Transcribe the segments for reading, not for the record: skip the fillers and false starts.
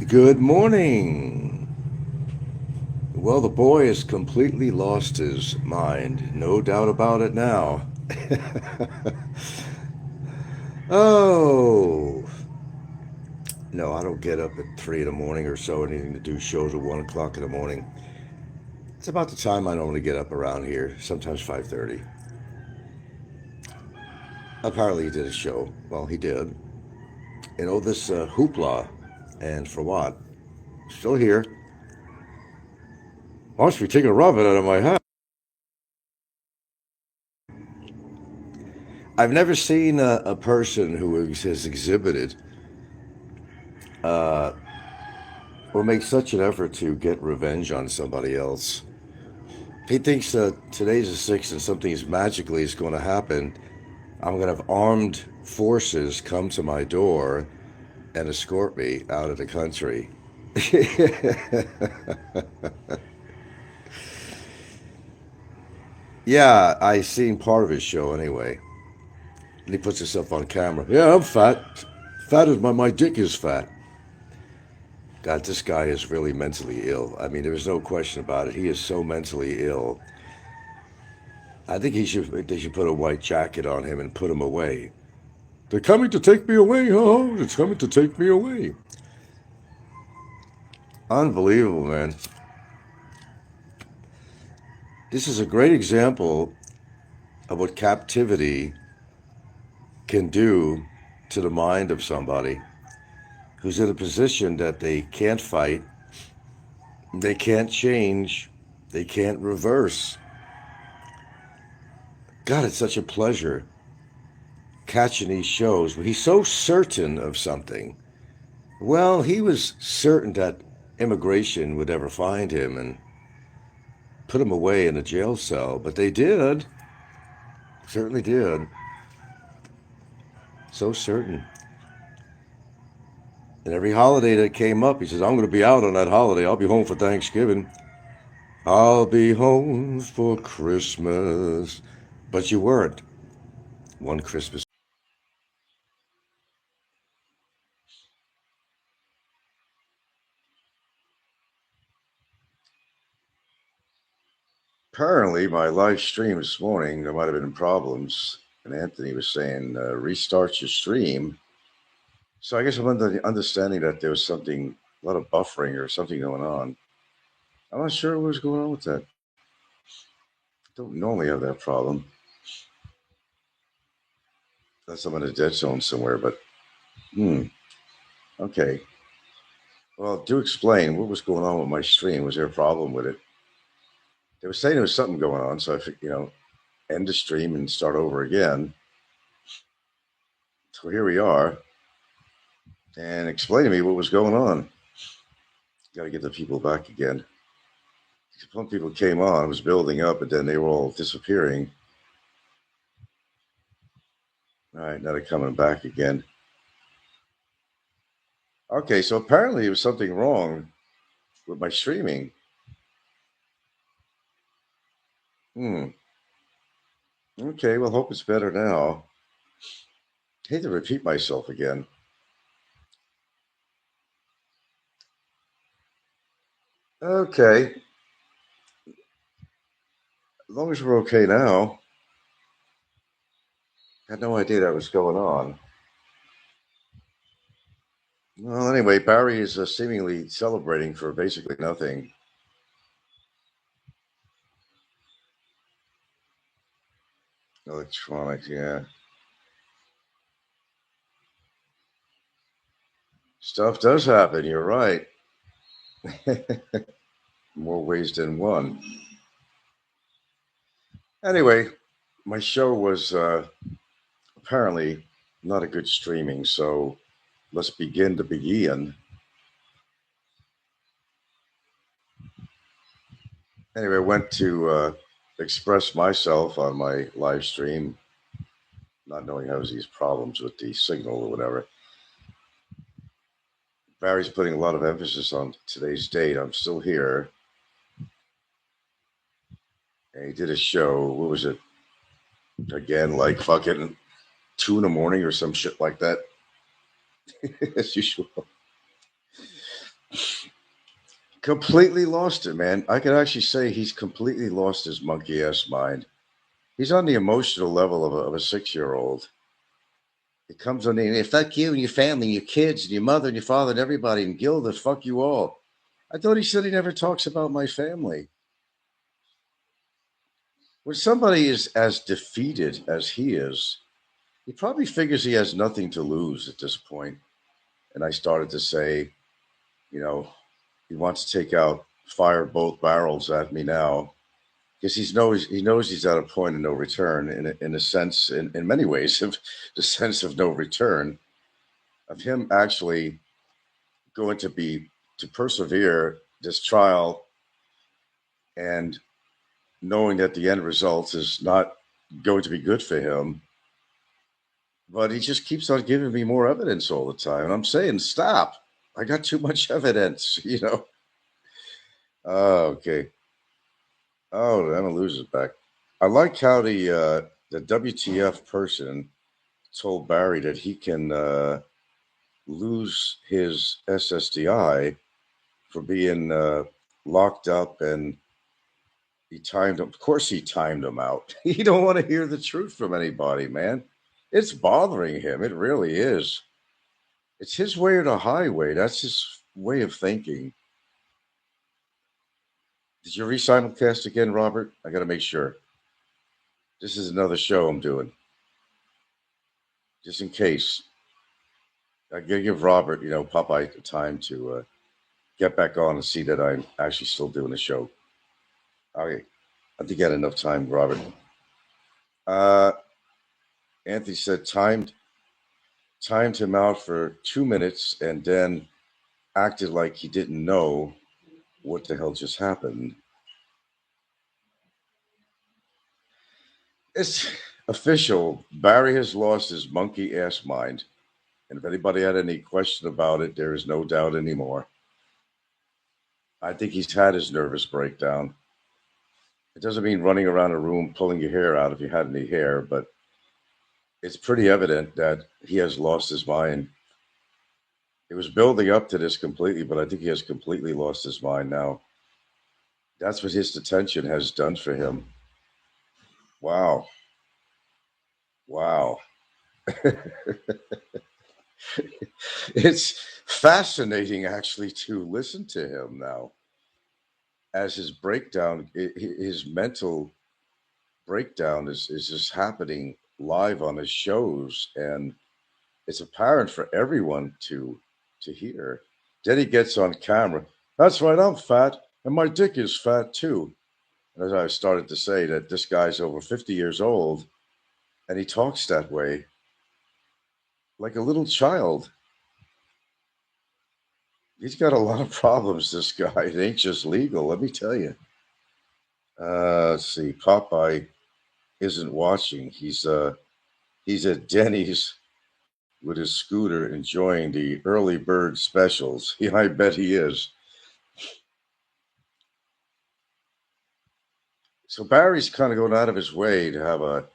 Good morning. Well, the boy has completely lost his mind. No doubt about it now. Oh, no, I don't get up at 3 in the morning or so, anything to do shows at 1 o'clock in the morning. It's about the time I normally get up around here, sometimes 5:30. Apparently he did a show. Well, he did. This Hooplah. And for what? Still here. Must be taking a rabbit out of my hat. I've never seen a person who has exhibited uh, or make such an effort to get revenge on somebody else. He thinks that today's the 6th and something is magically is going to happen. I'm going to have armed forces come to my door and escort me out of the country. Yeah, I seen part of his show anyway. And he puts himself on camera. Yeah, I'm fat. Fat as my dick is fat. God, this guy is really mentally ill. I mean, there is no question about it. He is so mentally ill. I think they should put a white jacket on him and put him away. They're coming to take me away, huh? It's coming to take me away. Unbelievable, man. This is a great example of what captivity can do to the mind of somebody who's in a position that they can't fight, they can't change, they can't reverse. God, it's such a pleasure catching these shows where he's so certain of something. Well, he was certain that immigration would ever find him and put him away in a jail cell, but they did. Certainly did. So certain. And every holiday that came up, he says, I'm going to be out on that holiday. I'll be home for Thanksgiving. I'll be home for Christmas. But you weren't. One Christmas. Apparently, my live stream this morning, there might have been problems. And Anthony was saying, restart your stream. So I guess I'm under the understanding that there was something, a lot of buffering or something going on. I'm not sure what was going on with that. Don't normally have that problem. Unless I'm in a dead zone somewhere, but okay. Well, do explain what was going on with my stream. Was there a problem with it? They were saying there was something going on, so I think, end the stream and start over again. So here we are. And explain to me what was going on. Got to get the people back again. Some people came on, it was building up, but then they were all disappearing. All right, now they're coming back again. Okay, so apparently there was something wrong with my streaming. Hmm. Okay, well, hope it's better now. Hate to repeat myself again. Okay, as long as we're okay now. Had no idea that was going on. Well, anyway, Barry is seemingly celebrating for basically nothing. Electronics, yeah. Stuff does happen, you're right. More ways than one. Anyway, my show was apparently not a good streaming, so let's begin to begin. Anyway, I went to express myself on my live stream, not knowing I was these problems with the signal or whatever. Barry's putting a lot of emphasis on today's date. I'm still here. And he did a show. What was it? Again, like fucking 2 in the morning or some shit like that, as usual. Completely lost it, man. I could actually say he's completely lost his monkey ass mind. He's on the emotional level of a 6-year-old. It comes on the hey, fuck you and your family and your kids and your mother and your father and everybody and Gilda, fuck you all. I thought he said he never talks about my family. When somebody is as defeated as he is, he probably figures he has nothing to lose at this point. And I started to say, you know, he wants to take out fire both barrels at me now because he knows he's at a point of no return in a sense in many ways of the sense of no return of him actually going to persevere this trial and knowing that the end result is not going to be good for him. But he just keeps on giving me more evidence all the time. And I'm saying, stop. I got too much evidence, you know. Oh, okay. Oh, Emma loses back. I like how the WTF person told Barry that he can lose his SSDI for being locked up, and he timed him. Of course, he timed him out. He don't want to hear the truth from anybody, man. It's bothering him. It really is. It's his way or the highway. That's his way of thinking. Did you re-simulcast again, Robert? I got to make sure. This is another show I'm doing, just in case. I gotta give Robert, Popeye, the time to get back on and see that I'm actually still doing the show. Okay, I think you had enough time, Robert. Uh, Anthony said timed him out for 2 minutes and then acted like he didn't know what the hell just happened. It's official. Barry has lost his monkey ass mind. And if anybody had any question about it, there is no doubt anymore. I think he's had his nervous breakdown. It doesn't mean running around a room pulling your hair out if you had any hair, but it's pretty evident that he has lost his mind. It was building up to this completely, but I think he has completely lost his mind now. That's what his detention has done for him. Wow. Wow. It's fascinating actually to listen to him now as his breakdown, his mental breakdown is just happening live on his shows, and it's apparent for everyone to hear. Then he gets on camera. That's right, I'm fat, and my dick is fat too. And as I started to say, that this guy's over 50 years old, and he talks that way like a little child. He's got a lot of problems. This guy, it ain't just legal. Let me tell you. Let's see. Popeye isn't watching. He's at Denny's with his scooter enjoying the early bird specials. Yeah, I bet he is. So Barry's kind of going out of his way to have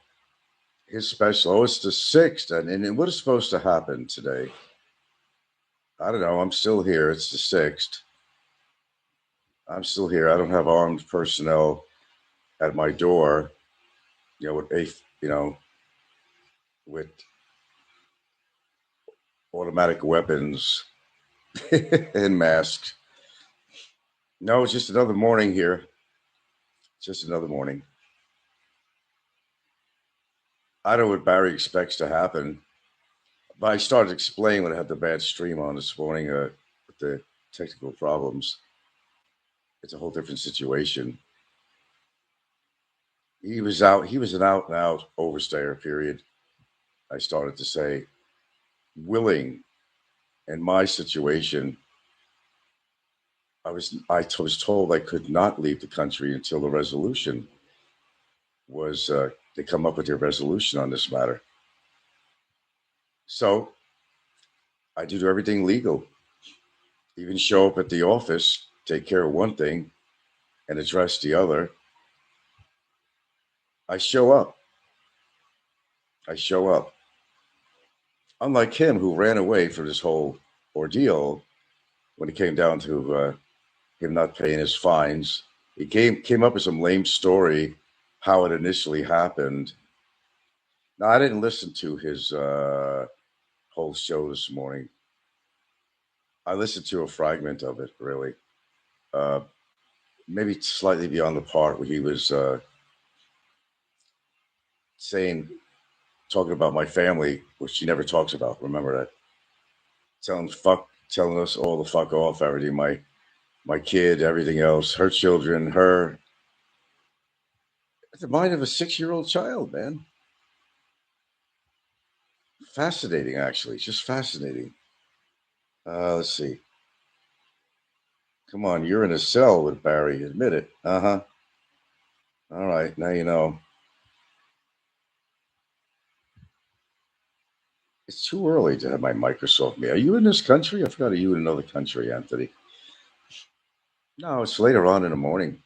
his special. Oh, it's the sixth, and what is supposed to happen today? I don't know. I'm still here. It's the sixth. I'm still here. I don't have armed personnel at my door. With with automatic weapons and masks. No, it's just another morning here. Just another morning. I don't know what Barry expects to happen. But I started explaining when I had the bad stream on this morning with the technical problems. It's a whole different situation. He was out. He was an out and out overstayer. Period. I started to say, willing. In my situation, I was told I could not leave the country until the resolution was they come up with their resolution on this matter. So I do everything legal. Even show up at the office, take care of one thing, and address the other. I show up. I show up. Unlike him, who ran away from this whole ordeal when it came down to him not paying his fines. He came up with some lame story how it initially happened. Now I didn't listen to his whole show this morning. I listened to a fragment of it, really. Uh, Maybe slightly beyond the part where he was saying, talking about my family, which he never talks about. Remember that? Telling us all the fuck off, everything. My kid, everything else, her children, her. The mind of a 6-year-old child, man. Fascinating, actually. Just fascinating. Let's see. Come on, you're in a cell with Barry. Admit it. Uh huh. All right, now you know. It's too early to have my Microsoft meet. Are you in this country? I forgot. Are you in another country, Anthony? No, it's later on in the morning.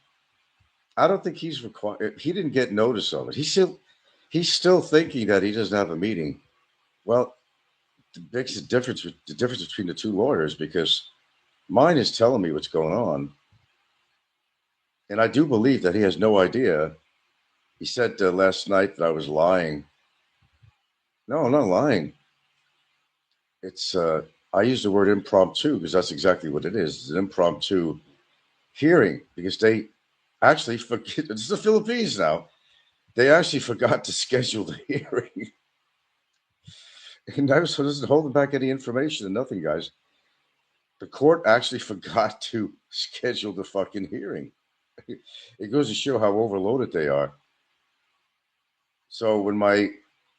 I don't think he's required. He didn't get notice of it. He's still thinking that he doesn't have a meeting. Well, it makes the difference between the two lawyers because mine is telling me what's going on, and I do believe that he has no idea. He said last night that I was lying. No, I'm not lying. It's I use the word impromptu because that's exactly what it is. It's an impromptu hearing because they actually forget. It's the Philippines now. They actually forgot to schedule the hearing, and that so doesn't hold them back any information and nothing, guys. The court actually forgot to schedule the fucking hearing. It goes to show how overloaded they are. So when my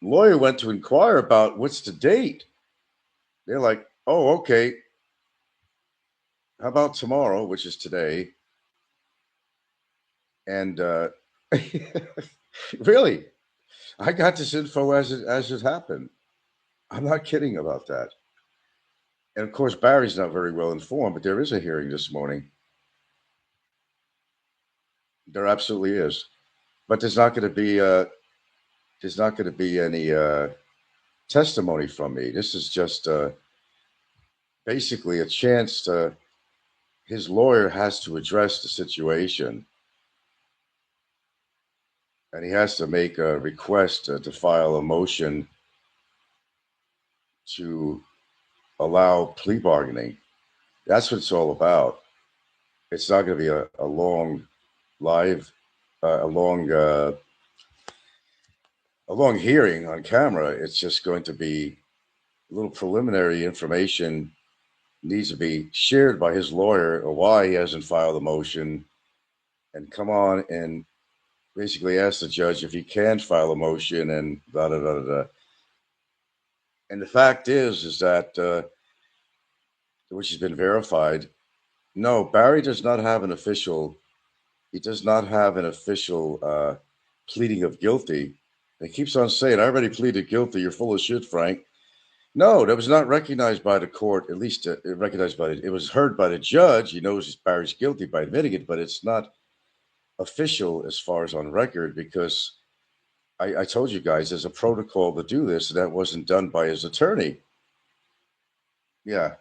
lawyer went to inquire about what's the date, they're like, "Oh, okay. How about tomorrow, which is today?" And really, I got this info as it happened. I'm not kidding about that. And of course, Barry's not very well informed, but there is a hearing this morning. There absolutely is, but there's not going to be any testimony from me. This is just basically a chance to. His lawyer has to address the situation, and he has to make a request to file a motion to allow plea bargaining. That's what it's all about. It's not going to be a long live, uh, a long uh, a long hearing on camera. It's just going to be a little preliminary information needs to be shared by his lawyer or why he hasn't filed a motion, and come on and basically ask the judge if he can file a motion and da da da da. And the fact is that which has been verified. No, Barry does not have an official. He does not have an official pleading of guilty. And he keeps on saying, "I already pleaded guilty. You're full of shit, Frank." No, that was not recognized by the court. At least recognized by it. It was heard by the judge. He knows Barry's guilty by admitting it, but it's not official as far as on record because I told you guys there's a protocol to do this, and that wasn't done by his attorney. Yeah.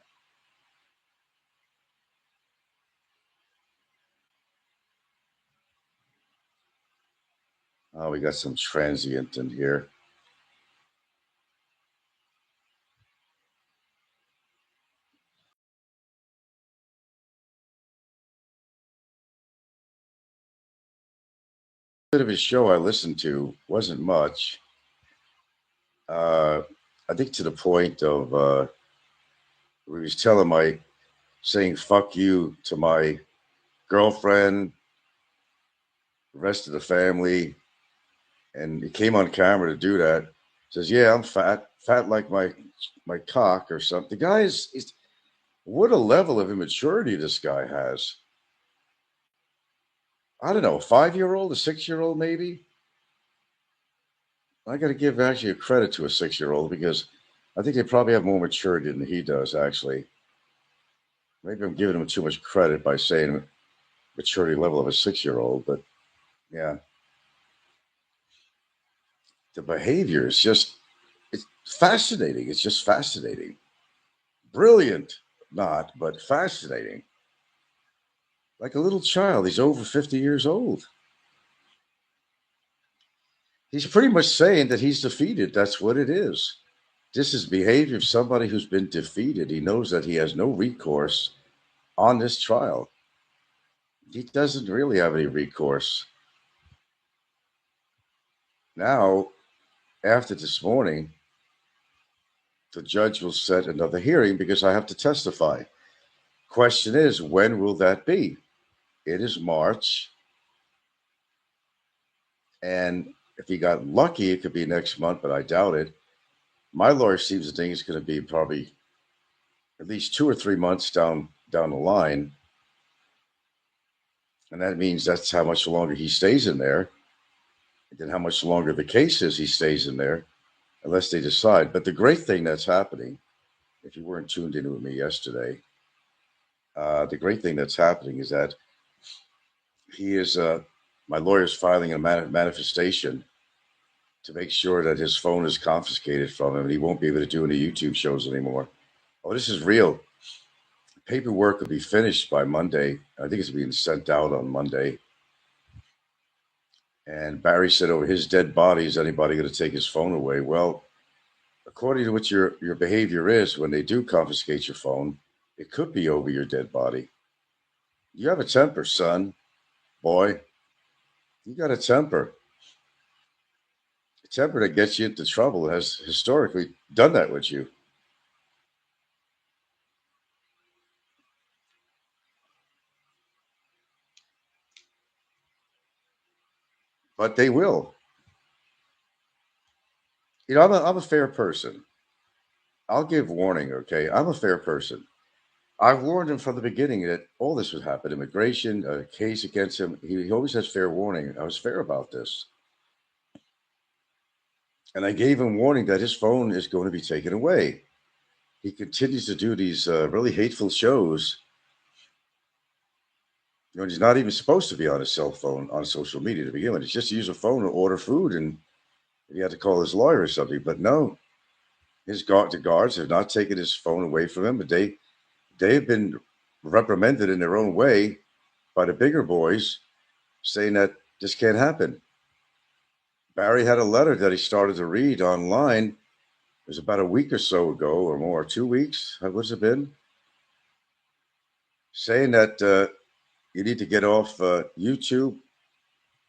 Oh, we got some transient in here. Bit of his show I listened to wasn't much. Uh, I think to the point of where he was telling saying "fuck you" to my girlfriend, the rest of the family, and he came on camera to do that. Says, "Yeah, I'm fat like my cock or something." The guy is what a level of immaturity this guy has. I don't know, a 5-year old, a 6-year old, maybe. I got to give actually a credit to a 6-year old because I think they probably have more maturity than he does. Actually, maybe I'm giving him too much credit by saying maturity level of a 6-year old, but yeah, the behavior is just it's fascinating. It's just fascinating, brilliant. not, but fascinating. Like a little child, he's over 50 years old. He's pretty much saying that he's defeated. That's what it is. This is behavior of somebody who's been defeated. He knows that he has no recourse on this trial. He doesn't really have any recourse. Now, after this morning, the judge will set another hearing because I have to testify. Question is, when will that be? It is March. And if he got lucky, it could be next month, but I doubt it. My lawyer seems to think it's going to be probably at least 2 or 3 months down the line. And that means that's how much longer he stays in there. And then how much longer the case is he stays in there, unless they decide. But the great thing that's happening, if you weren't tuned in with me yesterday, the great thing that's happening is that he is, my lawyer's filing a manifestation to make sure that his phone is confiscated from him and he won't be able to do any YouTube shows anymore. Oh, this is real. Paperwork will be finished by Monday. I think it's being sent out on Monday. And Barry said, over his dead body, is anybody going to take his phone away? Well, according to what your behavior is, when they do confiscate your phone, it could be over your dead body. You have a temper, son, boy. You got a temper. A temper that gets you into trouble has historically done that with you. But they will. I'm a fair person. I'll give warning, okay? I'm a fair person. I've warned him from the beginning that all this would happen. Immigration, a case against him. He always has fair warning. I was fair about this. And I gave him warning that his phone is going to be taken away. He continues to do these really hateful shows. He's not even supposed to be on his cell phone on social media to begin with. He's just to use a phone to order food, and he had to call his lawyer or something. But no, the guards have not taken his phone away from him, but they've been reprimanded in their own way by the bigger boys, saying that this can't happen. Barry had a letter that he started to read online. It was about a week or so ago, or more, 2 weeks. What's it been? Saying that you need to get off YouTube.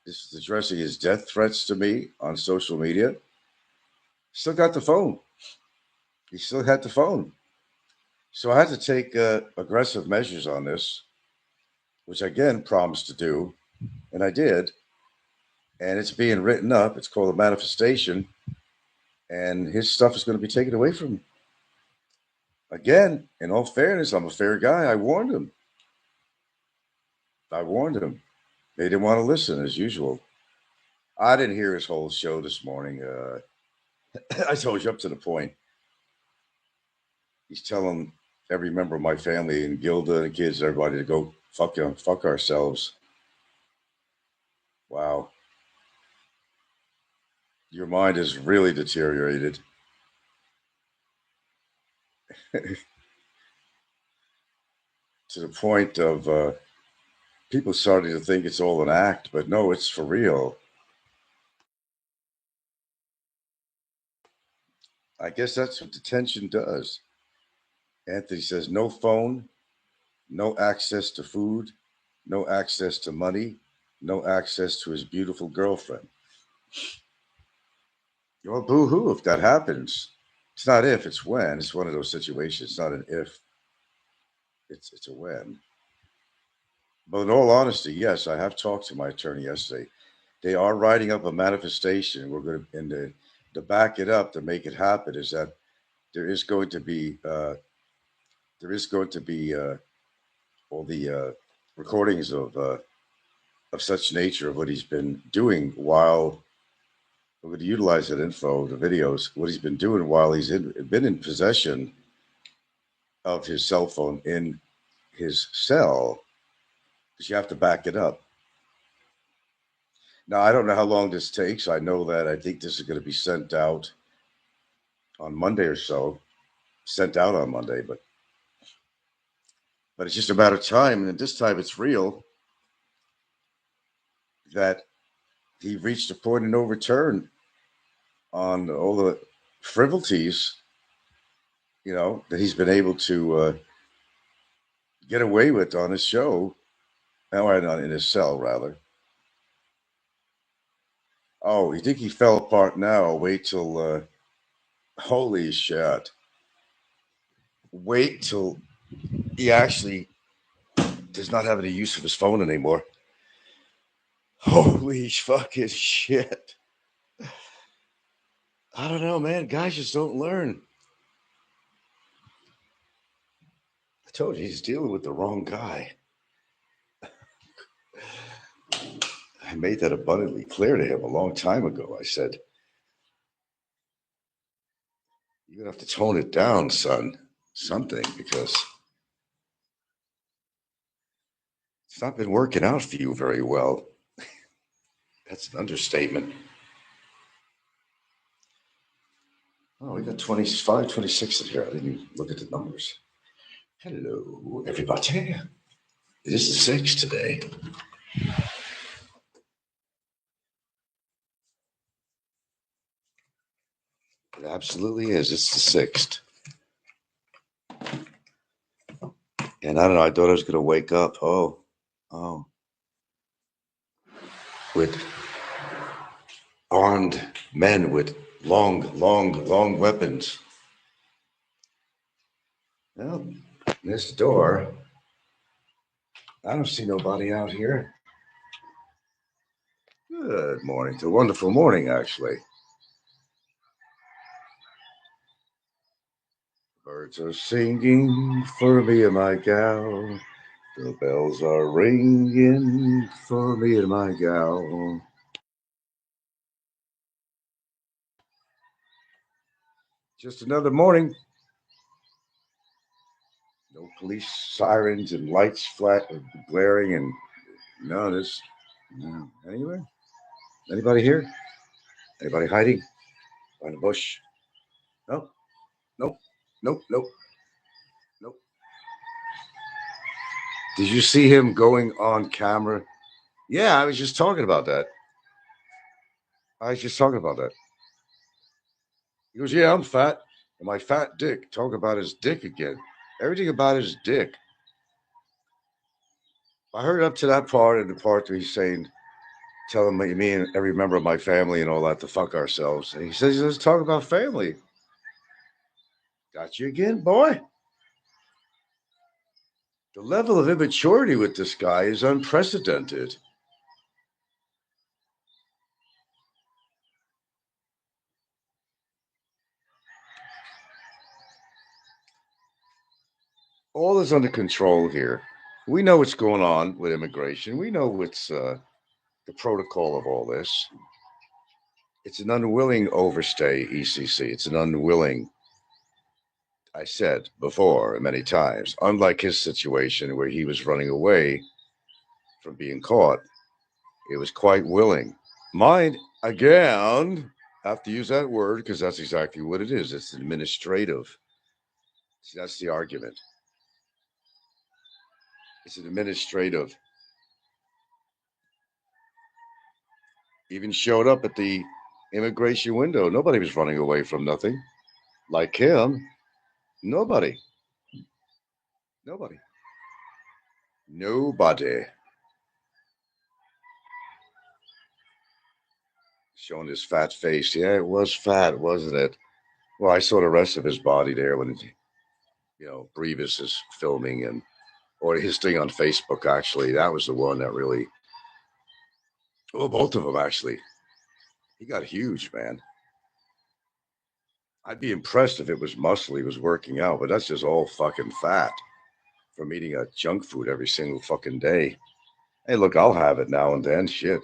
This is addressing his death threats to me on social media. Still got the phone. He still had the phone. So I had to take aggressive measures on this, which I again promised to do, and I did. And it's being written up. It's called a manifestation, and his stuff is going to be taken away from him. Again, in all fairness, I'm a fair guy. I warned him. I warned him. They didn't want to listen, as usual. I didn't hear his whole show this morning. I told you up to the point. He's telling every member of my family and Gilda and the kids, everybody to go fuck ourselves. Wow. Your mind is really deteriorated. To the point of people starting to think it's all an act, but no, it's for real. I guess that's what detention does. Anthony says no phone, no access to food, no access to money, no access to his beautiful girlfriend. Well, boo hoo if that happens. It's not if, it's when. It's one of those situations. It's not an if, it's a when. But in all honesty, yes, I have talked to my attorney yesterday. They are writing up a manifestation. We're going to, and to back it up, to make it happen, is that there is going to be all the recordings of such nature of what he's been doing while we're going to utilize that info, the videos, what he's been doing while been in possession of his cell phone in his cell, because you have to back it up. Now, I don't know how long this takes. I know that I think this is going to be sent out on Monday or so, sent out on Monday, but But it's just a matter of time, and this time it's real, that he reached a point of no return on all the frivolities, that he's been able to get away with on his show, or not in his cell, rather. Oh, you think he fell apart now? Wait till, holy shit. Wait till he actually does not have any use of his phone anymore. Holy fucking shit. I don't know, man. Guys just don't learn. I told you he's dealing with the wrong guy. I made that abundantly clear to him a long time ago. I said, you're going to have to tone it down, son. Something, because it's not been working out for you very well. That's an understatement. Oh, we got 25, 26 in here. I didn't even look at the numbers. Hello, everybody. It is the 6th today. It absolutely is. It's the 6th. And I don't know. I thought I was going to wake up. Oh. With armed men with long weapons. Well, this door. I don't see nobody out here. Good morning. It's a wonderful morning, actually. Birds are singing for me and my gal. The bells are ringing for me and my gal. Just another morning. No police sirens and lights flat glaring and no, there's no anywhere. Anybody here? Anybody hiding behind a bush? Nope. Nope. Nope. Nope. Nope. Did you see him going on camera? Yeah, I was just talking about that. He goes, yeah, I'm fat. And my fat dick. Talk about his dick again. Everything about his dick. I heard up to that part, and the part where he's saying, telling me and every member of my family and all that to fuck ourselves. And he says, let's talk about family. Got you again, boy. The level of immaturity with this guy is unprecedented. All is under control here. We know what's going on with immigration. We know what's the protocol of all this. It's an unwilling overstay, ECC. It's an unwilling, I said before many times, unlike his situation where he was running away from being caught. It was quite willing. Mine, again, have to use that word because that's exactly what it is. It's administrative. See, that's the argument. It's an administrative. Even showed up at the immigration window. Nobody was running away from nothing. Like him, nobody. Nobody. Nobody. Showing his fat face. Yeah, it was fat, wasn't it? Well, I saw the rest of his body there when, Brevis is filming or his thing on Facebook, actually. That was the one that really, well, both of them, actually. He got huge, man. I'd be impressed if it was muscle he was working out, but that's just all fucking fat from eating a junk food every single fucking day. Hey, look, I'll have it now and then. Shit.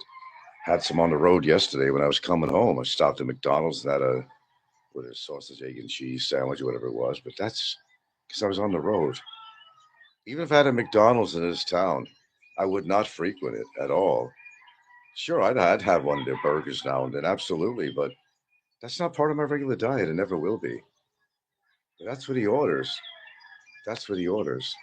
Had some on the road yesterday when I was coming home. I stopped at McDonald's and had a sausage, egg, and cheese sandwich or whatever it was. But that's because I was on the road. Even if I had a McDonald's in this town, I would not frequent it at all. Sure, I'd have one of their burgers now and then, absolutely. But that's not part of my regular diet and never will be. But that's what he orders. That's what he orders.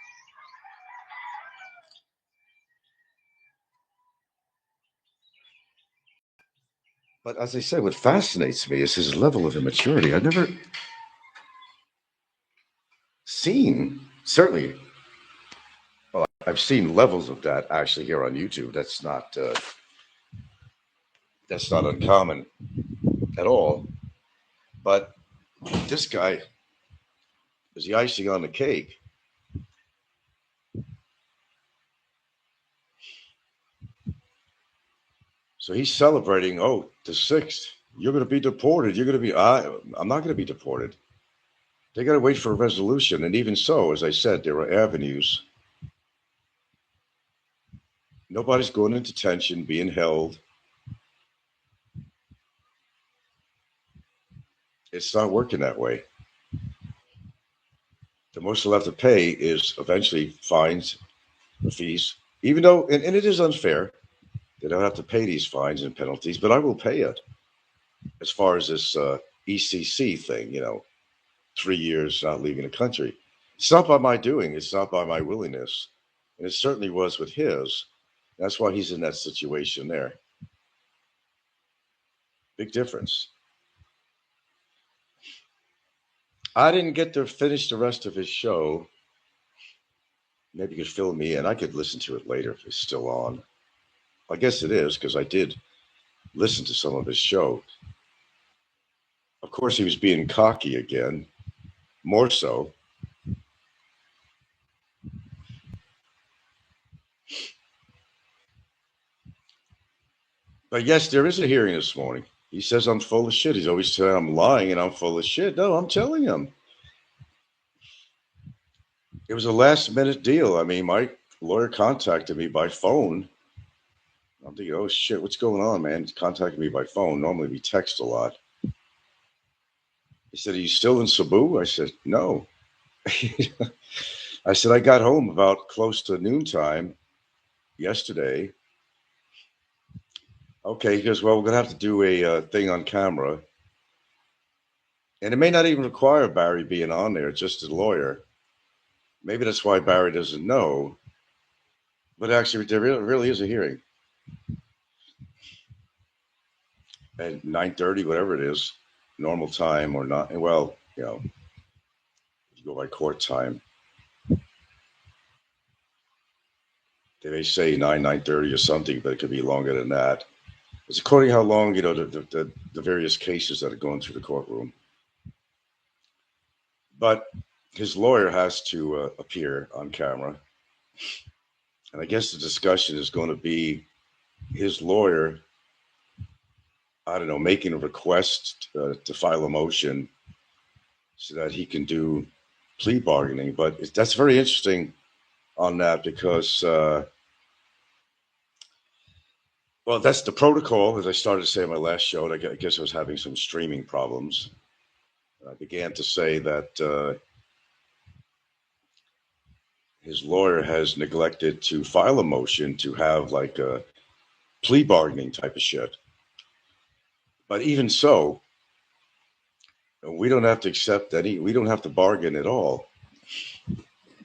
But as I said, what fascinates me is his level of immaturity. I've never seen, certainly, well, I've seen levels of that actually here on YouTube. That's not uncommon at all. But this guy is the icing on the cake. So he's celebrating. Oh, the 6th. You're going to be deported. You're going to be. I'm not going to be deported. They got to wait for a resolution. And even so, as I said, there are avenues. Nobody's going into detention, being held. It's not working that way. The most they'll have to pay is eventually fines or fees, even though, and it is unfair. They don't have to pay these fines and penalties, but I will pay it as far as this ECC thing, 3 years not leaving the country. It's not by my doing, it's not by my willingness. And it certainly was with his. That's why he's in that situation there. Big difference. I didn't get to finish the rest of his show. Maybe you could fill me in. I could listen to it later if it's still on. I guess it is because I did listen to some of his show. Of course, he was being cocky again, more so. But yes, there is a hearing this morning. He says I'm full of shit. He's always saying I'm lying and I'm full of shit. No, I'm telling him. It was a last minute deal. I mean, my lawyer contacted me by phone. I'm thinking, oh shit, what's going on, man? He's contacting me by phone. Normally we text a lot. He said, are you still in Cebu? I said, no. I said, I got home about close to noontime yesterday. Okay, he goes, well, we're going to have to do a thing on camera. And it may not even require Barry being on there, just a lawyer. Maybe that's why Barry doesn't know. But actually, there really is a hearing at 9:30, whatever it is, normal time or not. Well, you go by court time. They may say 9:30 or something, but it could be longer than that. It's according to how long the various cases that are going through the courtroom. But his lawyer has to appear on camera, and I guess the discussion is going to be his lawyer. I don't know, making a request to file a motion so that he can do plea bargaining. But that's very interesting on that because, well, that's the protocol. As I started to say in my last show, I guess I was having some streaming problems. I began to say that his lawyer has neglected to file a motion to have like a plea bargaining type of shit. But even so, we don't have to accept we don't have to bargain at all.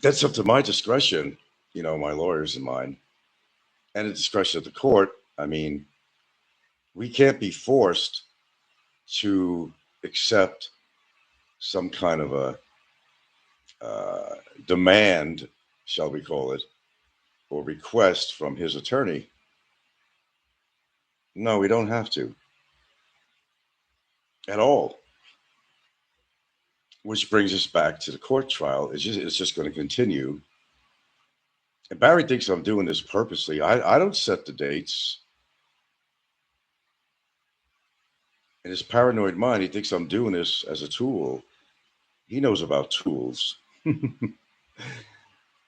That's up to my discretion, my lawyers and mine, and the discretion of the court. I mean, we can't be forced to accept some kind of a demand, shall we call it, or request from his attorney. No, we don't have to at all. Which brings us back to the court trial. It's just going to continue. And Barry thinks I'm doing this purposely. I don't set the dates. In his paranoid mind, he thinks I'm doing this as a tool. He knows about tools.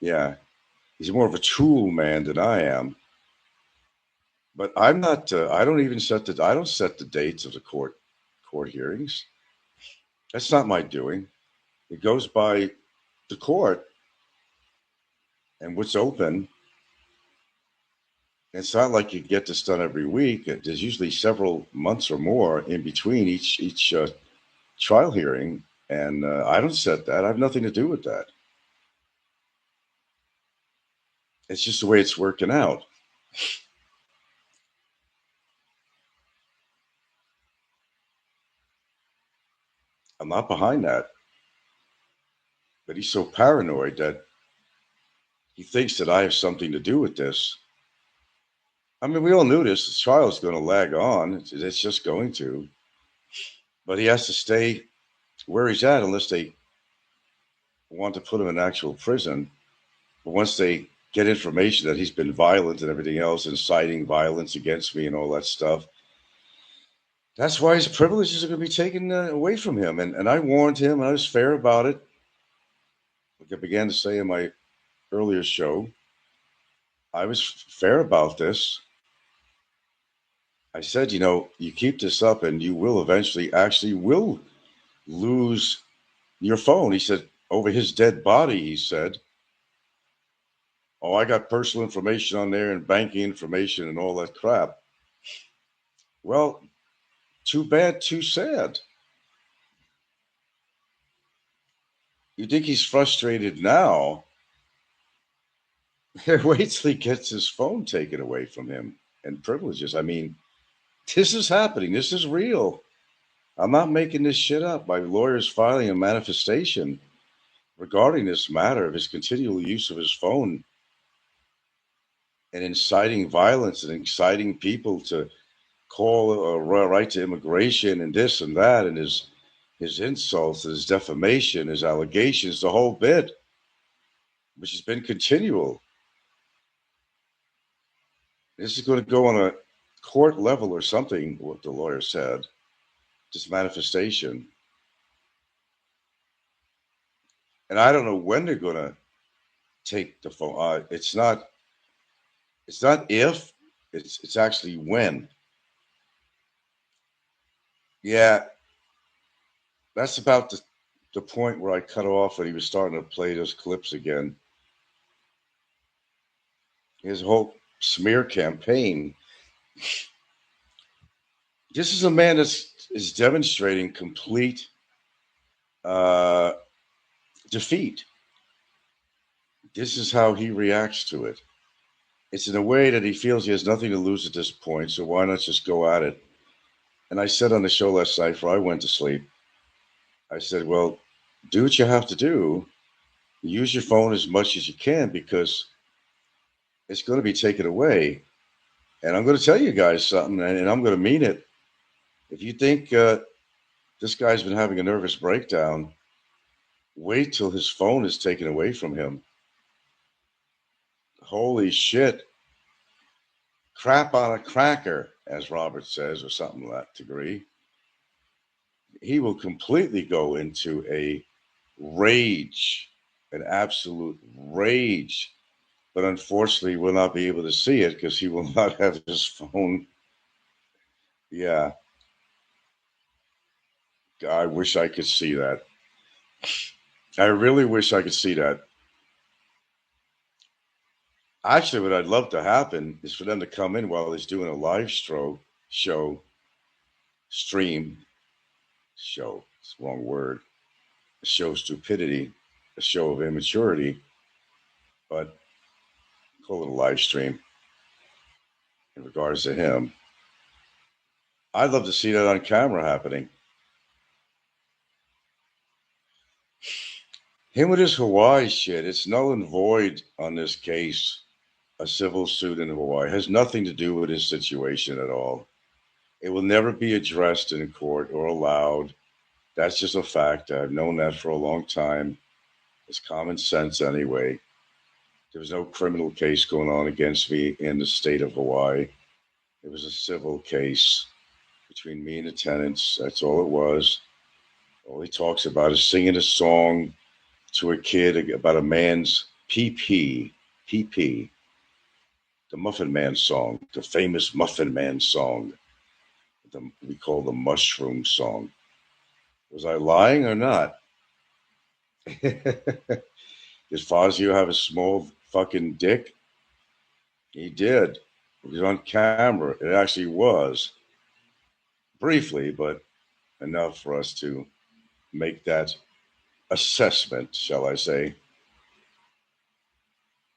Yeah, he's more of a tool man than I am. But I'm not. I don't even set the. I don't set the dates of the court hearings. That's not my doing. It goes by the court and what's open. It's not like you get this done every week. There's usually several months or more in between each trial hearing, and I don't set that. I have nothing to do with that. It's just the way it's working out. I'm not behind that. But he's so paranoid that he thinks that I have something to do with this. I mean, we all knew this. The trial is going to lag on. It's just going to. But he has to stay where he's at unless they want to put him in actual prison. But once they get information that he's been violent and everything else, inciting violence against me and all that stuff, that's why his privileges are going to be taken away from him. And I warned him, and I was fair about it. Like I began to say in my earlier show, I was fair about this. I said, you keep this up and you will eventually actually will lose your phone. He said, over his dead body, he said, oh, I got personal information on there and banking information and all that crap. Well, too bad, too sad. You think he's frustrated now? Wait till he gets his phone taken away from him and privileges. I mean, this is happening. This is real. I'm not making this shit up. My lawyer's filing a manifestation regarding this matter of his continual use of his phone and inciting violence and inciting people to call a right to immigration and this and that and his insults, his defamation, his allegations, the whole bit, which has been continual. This is going to go on a court level or something, what the lawyer said, this manifestation. And I don't know when they're going to take the phone. It's not if, it's actually when. Yeah, that's about the point where I cut off and he was starting to play those clips again. His whole smear campaign. This is a man that is demonstrating complete uh, defeat. This is how he reacts to it. It's in a way that he feels he has nothing to lose at this point, so why not just go at it? And I said on the show last night before I went to sleep, I said, well, do what you have to do. Use your phone as much as you can because it's going to be taken away. And I'm going to tell you guys something, and I'm going to mean it. If you think this guy's been having a nervous breakdown, wait till his phone is taken away from him. Holy shit. Crap on a cracker, as Robert says, or something to that degree. He will completely go into a rage, an absolute rage. But unfortunately, we'll not be able to see it because he will not have his phone. Yeah, I wish I could see that. I really wish I could see that. Actually, what I'd love to happen is for them to come in while he's doing a live stream, show, it's the wrong word, a show stupidity, a show of immaturity, but call it a live stream in regards to him. I'd love to see that on camera happening. Him with his Hawaii shit, it's null and void on this case. A civil suit in Hawaii has nothing to do with his situation at all. It will never be addressed in court or allowed. That's just a fact. I've known that for a long time. It's common sense anyway. There was no criminal case going on against me in the state of Hawaii. It was a civil case between me and the tenants. That's all it was. All he talks about is singing a song to a kid about a man's PP, PP, the Muffin Man song, the famous Muffin Man song, we call the Mushroom song. Was I lying or not? Did Fazio have a small fucking dick? He did. It was on camera. It actually was. Briefly, but enough for us to make that assessment, shall I say.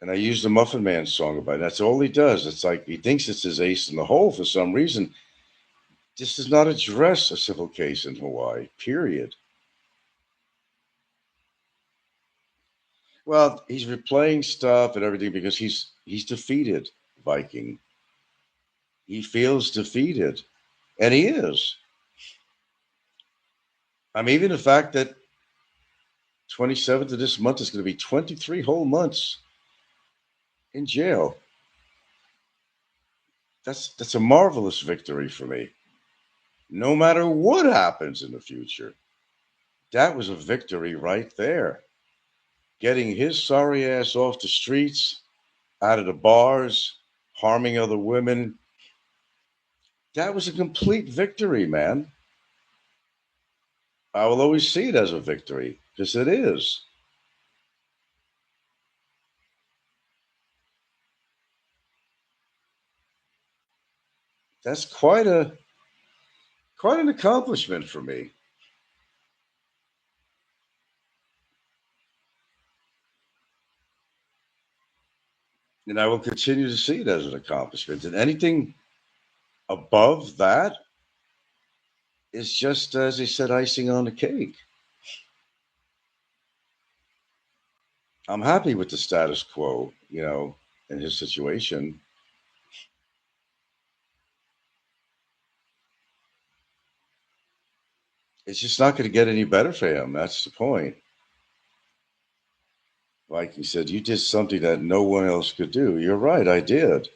And I used the Muffin Man song about it. That's all he does. It's like he thinks it's his ace in the hole for some reason. This does not address a civil case in Hawaii, period. Well, he's replaying stuff and everything because he's defeated, Viking. He feels defeated, and he is. I mean, even the fact that 27th of this month is going to be 23 whole months in jail. That's a marvelous victory for me. No matter what happens in the future, that was a victory right there. Getting his sorry ass off the streets, out of the bars, harming other women. That was a complete victory, man. I will always see it as a victory because it is. That's quite an accomplishment for me, and I will continue to see it as an accomplishment. And anything above that is just, as they said, icing on the cake. I'm happy with the status quo, in his situation. It's just not going to get any better for him. That's the point. Like he said, you did something that no one else could do. You're right, I did.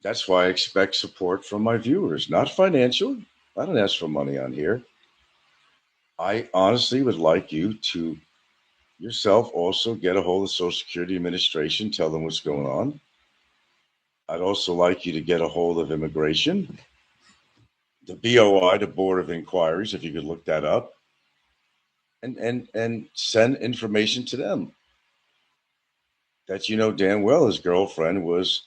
That's why I expect support from my viewers, not financial. I don't ask for money on here. I honestly would like you to yourself also get a hold of Social Security Administration, tell them what's going on. I'd also like you to get a hold of immigration, the BOI, the Board of Inquiries, if you could look that up, and send information to them that you know damn well his girlfriend was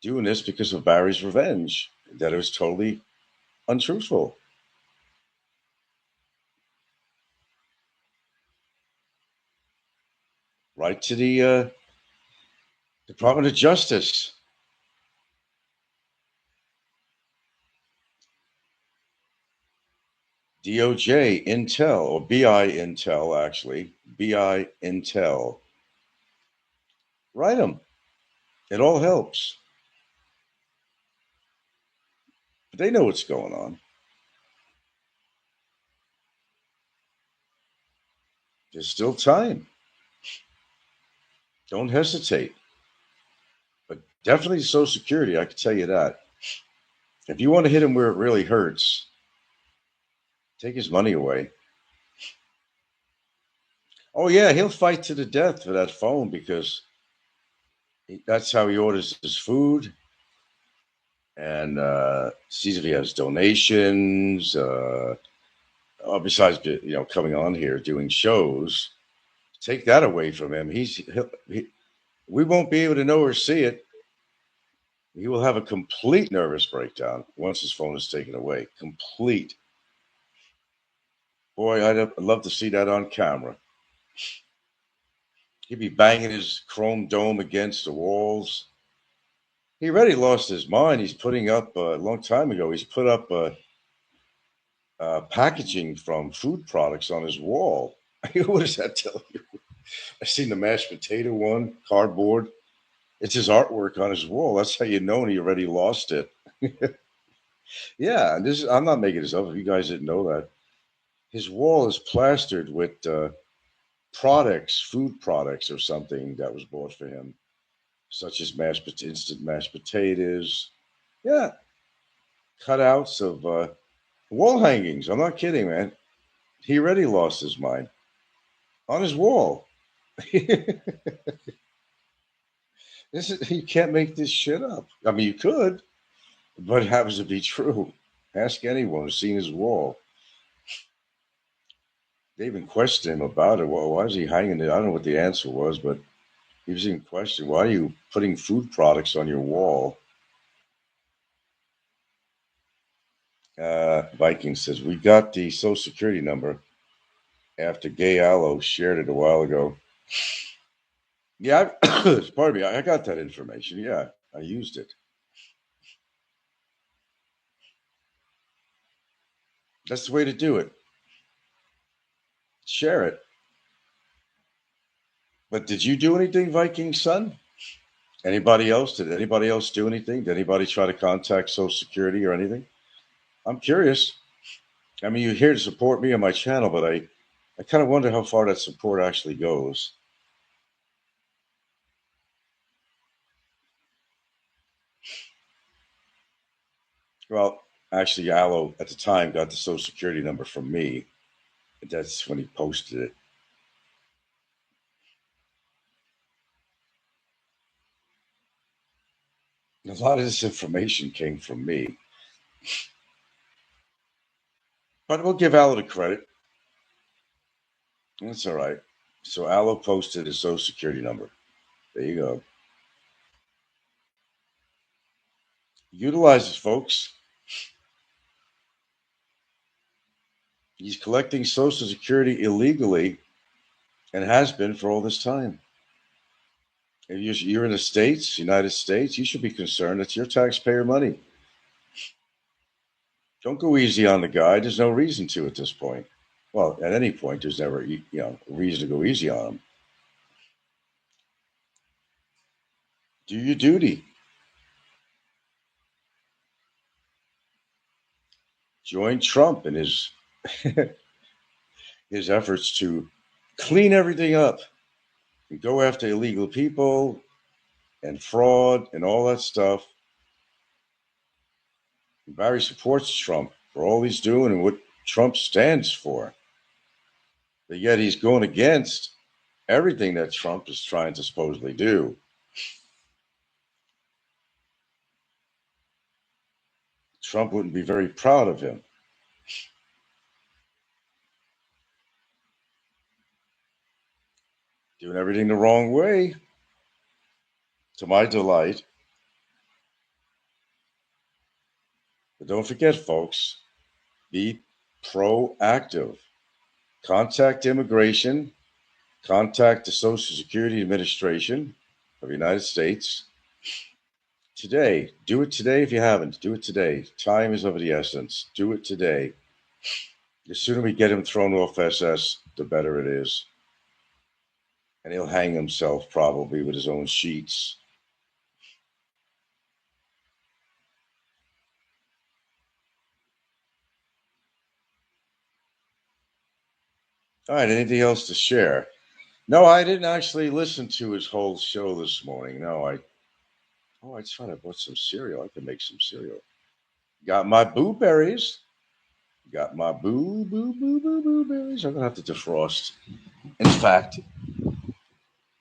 doing this because of Barry's revenge, that it was totally untruthful. Right to the Department of Justice, DOJ, Intel, or BI Intel, actually, BI Intel. Write them. It all helps. But they know what's going on. There's still time. Don't hesitate. But definitely Social Security, I can tell you that. If you want to hit him where it really hurts, take his money away. Oh, yeah, he'll fight to the death for that phone because that's how he orders his food and sees if he has donations. Besides, coming on here doing shows, take that away from him. We won't be able to know or see it. He will have a complete nervous breakdown once his phone is taken away. Complete. Boy, I'd love to see that on camera. He'd be banging his chrome dome against the walls. He already lost his mind. He's putting up a long time ago. He's put up packaging from food products on his wall. What does that tell you? I seen the mashed potato one, cardboard. It's his artwork on his wall. That's how you know he already lost it. Yeah, I'm not making this up. If you guys didn't know that, his wall is plastered with products, food products, or something that was bought for him, such as instant mashed potatoes. Yeah, cutouts of wall hangings. I'm not kidding, man. He already lost his mind on his wall. You can't make this shit up. I mean, you could, but it happens to be true. Ask anyone who's seen his wall. They even questioned him about it. Well, why is he hanging it? I don't know what the answer was, but he was even questioned. Why are you putting food products on your wall? Viking says, we got the social security number after Gay Allo shared it a while ago. Yeah, pardon me. I got that information. Yeah, I used it. That's the way to do it. Share it. But did you do anything, Viking son? Anybody else? Did anybody else do anything? Did anybody try to contact Social Security or anything? I'm curious. I mean, you're here to support me on my channel, but I kind of wonder how far that support actually goes. Well, actually, Allo at the time got the Social Security number from me. That's when he posted it. A lot of this information came from me, but we'll give Allo the credit. That's all right. So Allo posted his Social Security number. There you go. Utilize it, folks. He's collecting Social Security illegally and has been for all this time. If you're in the States, United States, you should be concerned. It's your taxpayer money. Don't go easy on the guy. There's no reason to at this point. Well, at any point, there's never a reason to go easy on him. Do your duty. Join Trump in his his efforts to clean everything up and go after illegal people and fraud and all that stuff. Barry supports Trump for all he's doing and what Trump stands for. But yet he's going against everything that Trump is trying to supposedly do. Trump wouldn't be very proud of him. Doing everything the wrong way, to my delight. But don't forget, folks, be proactive. Contact immigration, contact the Social Security Administration of the United States. Today, do it today if you haven't. Do it today. Time is of the essence. Do it today. The sooner we get him thrown off SS, the better it is. And he'll hang himself probably with his own sheets. All right, anything else to share? No, I didn't actually listen to his whole show this morning. No, I tried to put some cereal. I can make some cereal. Got my blueberries. Got my blueberries. I'm gonna have to defrost. In fact,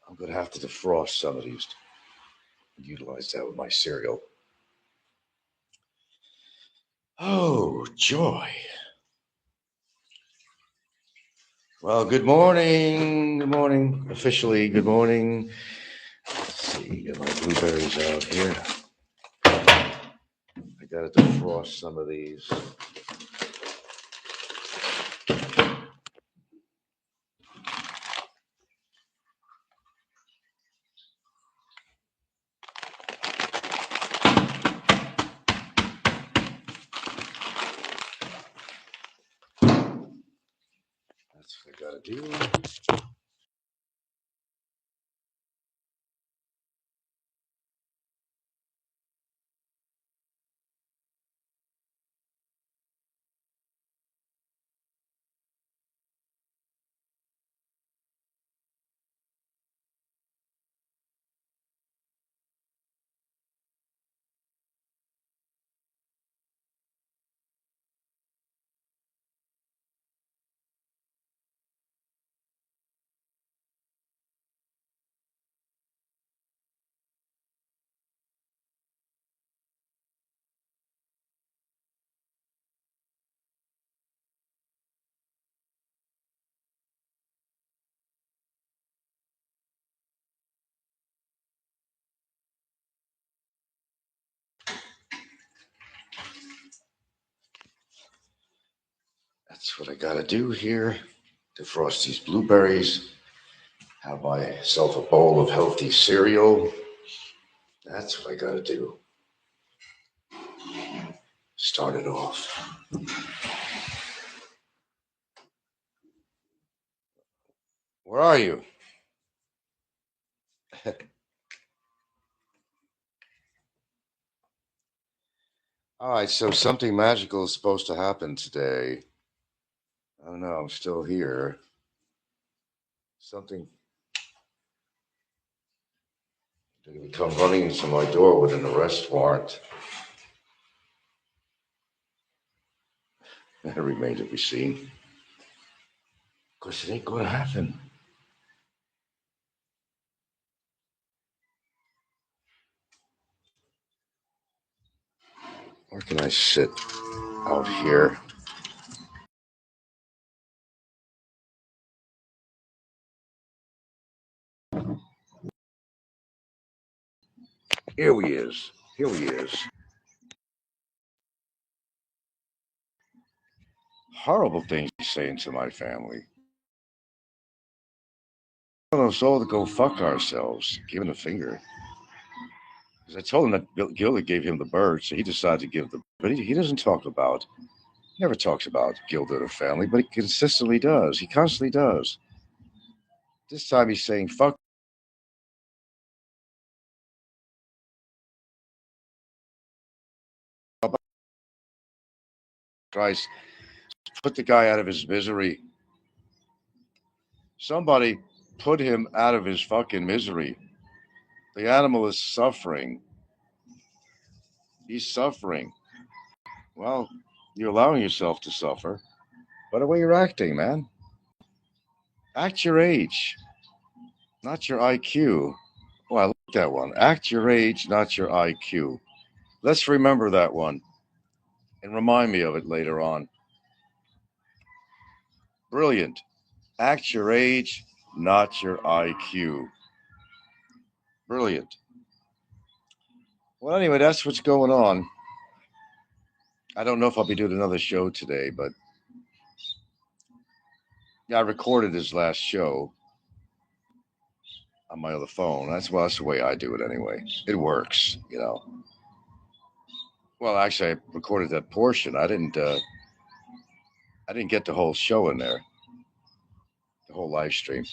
I'm gonna have to defrost some of these. Utilize that with my cereal. Oh, joy. Well, good morning. Good morning. Officially, good morning. Let's see, get my blueberries out here. I gotta defrost some of these. That's what I gotta do. That's what I gotta do here. Defrost these blueberries. Have myself a bowl of healthy cereal. That's what I gotta do. Start it off. Where are you? All right, so something magical is supposed to happen today. I don't know, I'm still here. Something. They're going to come running into my door with an arrest warrant. That remains to be seen. Because it ain't going to happen. Where can I sit out here? Here he is. Here he is. Horrible things he's saying to my family. Telling us all to go fuck ourselves, giving a finger. Because I told him that Gilda gave him the bird, so he decided to give the. But he doesn't talk about. He never talks about Gilda or the family, but he consistently does. He constantly does. This time he's saying fuck. Christ, put the guy out of his misery. Somebody put him out of his fucking misery. The animal is suffering. He's suffering. Well, you're allowing yourself to suffer by the way you're acting, man. Act your age, not your IQ. Oh, I like that one. Act your age, not your IQ. Let's remember that one and remind me of it later on. Brilliant. Act your age, not your IQ. Brilliant. Well, anyway, that's what's going on. I don't know if I'll be doing another show today, but yeah, I recorded his last show on my other phone. That's the way I do it anyway. It works, you know. Well, actually, I recorded that portion. I didn't get the whole show in there, the whole live stream.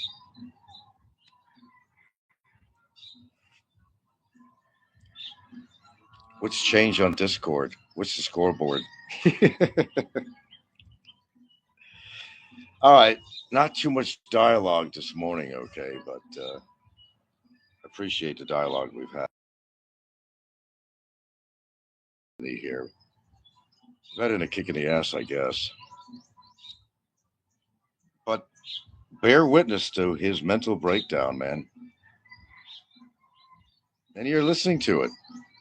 What's changed on Discord? What's the scoreboard? All right, not too much dialogue this morning, okay, but appreciate the dialogue we've had here. Better than a kick in the ass, I guess. But bear witness to his mental breakdown, man. And you're listening to it.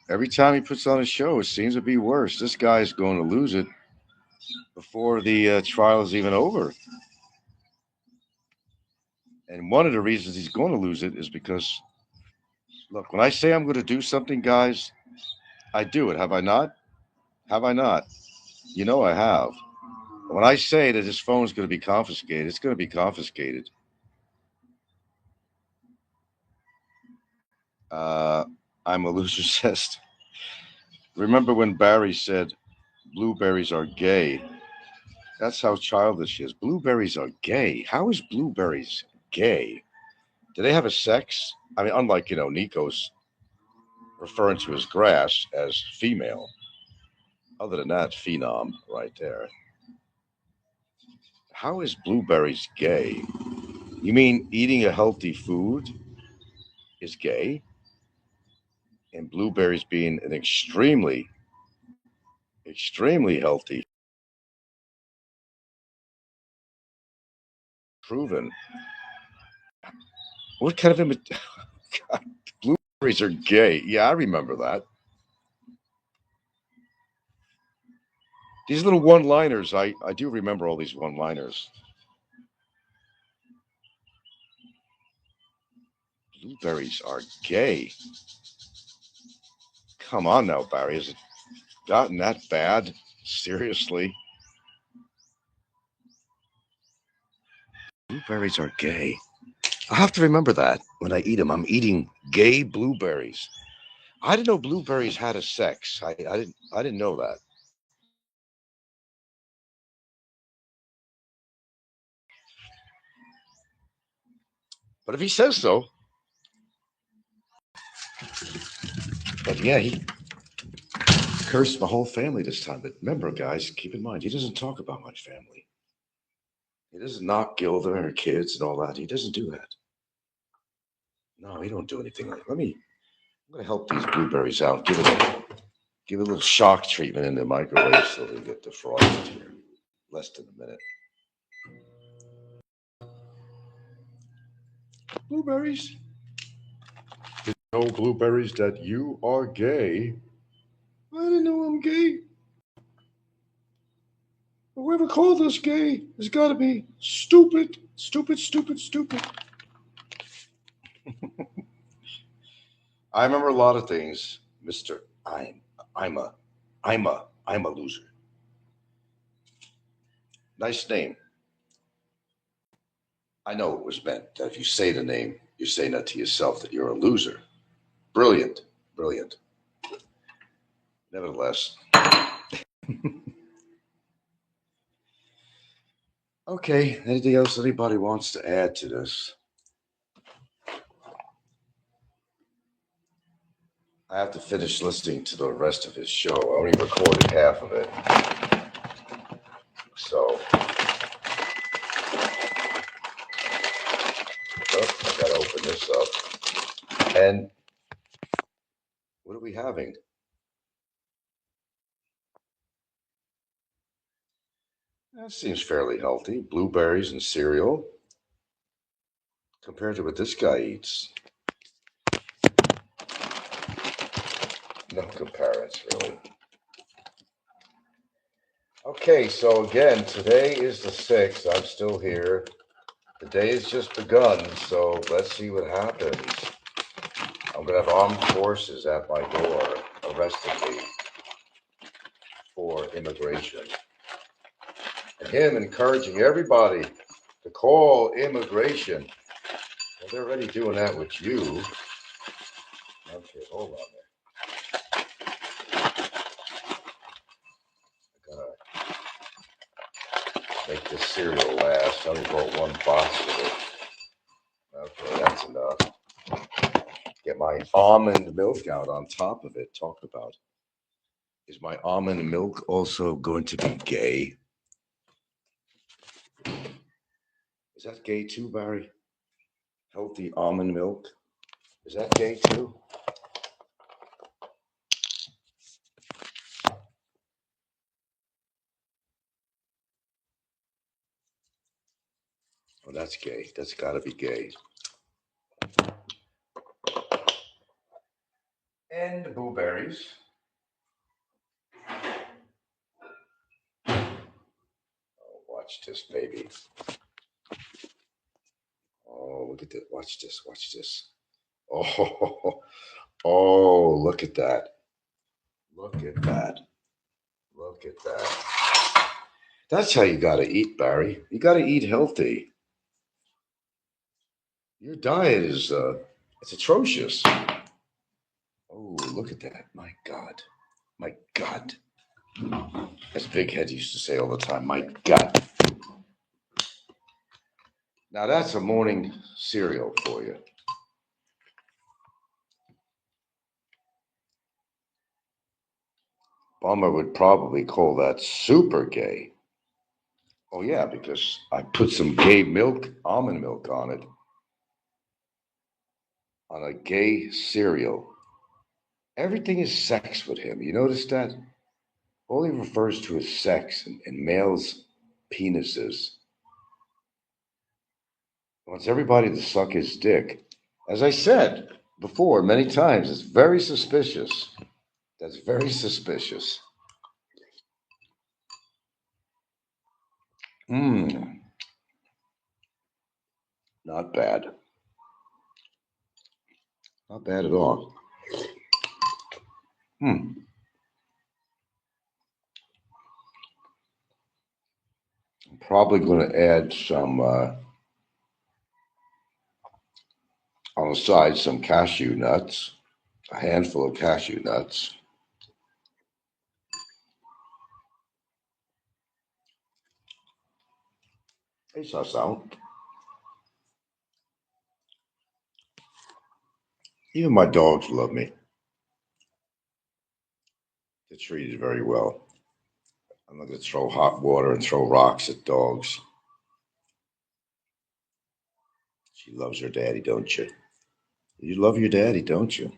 Every time he puts on a show, it seems to be worse. This guy's going to lose it before the trial is even over. And one of the reasons he's going to lose it is because, look, when I say I'm going to do something, guys, I do it. Have I not? Have I not? You know I have. When I say that his phone's going to be confiscated, it's going to be confiscated. I'm a loser cest. Remember when Barry said blueberries are gay? That's how childish he is. Blueberries are gay. How is blueberries gay? Do they have a sex? I mean, unlike, Nico's referring to his grass as female. Other than that, phenom right there. How is blueberries gay? You mean eating a healthy food is gay? And blueberries being an extremely, extremely healthy, proven. What kind of God, blueberries are gay? Yeah, I remember that. These little one-liners, I do remember all these one-liners. Blueberries are gay. Come on now, Barry. Has it gotten that bad? Seriously? Blueberries are gay. I have to remember that when I eat them. I'm eating gay blueberries. I didn't know blueberries had a sex. I didn't know that. But if he says so, But yeah, he cursed my whole family this time. But remember, guys, keep in mind, he doesn't talk about my family. He doesn't knock Gilda and her kids and all that. He doesn't do that. No, he don't do anything like that. I'm going to help these blueberries out. Give it a little shock treatment in the microwave so they get defrosted here. Less than a minute. Blueberries. Did you know, blueberries, that you are gay? I didn't know I'm gay. Whoever called us gay has got to be stupid, stupid, stupid, stupid. I remember a lot of things, Mister. I'm a loser. Nice name. I know it was meant that if you say the name, you're saying that to yourself that you're a loser. Brilliant, brilliant. Nevertheless. Okay, anything else anybody wants to add to this? I have to finish listening to the rest of his show. I only recorded half of it. So, I gotta open this up. And what are we having? That seems fairly healthy. Blueberries and cereal. Compared to what this guy eats. No comparison, really. Okay, so again, today is the 6th. I'm still here. The day has just begun, so let's see what happens. I'm going to have armed forces at my door arresting me for immigration. And him encouraging everybody to call immigration. Well, they're already doing that with you. Okay, hold on there. I gotta make this cereal last. I only brought one box of it. Okay, that's enough. Get my almond milk out on top of it. Talk about, is my almond milk also going to be gay? Is that gay too, Barry? Healthy almond milk? Is that gay too? Oh, that's gay. That's got to be gay. And blueberries. Oh, watch this, baby. Oh, look at that. Watch this. Watch this. Oh, oh, look at that. Look at that. Look at that. That's how you got to eat, Barry. You got to eat healthy. Your diet is it's atrocious. Oh, look at that. My God. My God. As Big Head used to say all the time, my God. Now that's a morning cereal for you. Bummer would probably call that super gay. Oh yeah, because I put some gay milk, almond milk on it, on a gay cereal. Everything is sex with him. You notice that? All he refers to is sex and males' penises. He wants everybody to suck his dick. As I said before many times, it's very suspicious. That's very suspicious. Mmm, not bad. Not bad at all. Hmm. I'm probably going to add some, on the side, some cashew nuts, a handful of cashew nuts. Hey, Sassau. Even my dogs love me. They're treated very well. I'm not going to throw hot water and throw rocks at dogs. She loves her daddy, don't you? You love your daddy, don't you?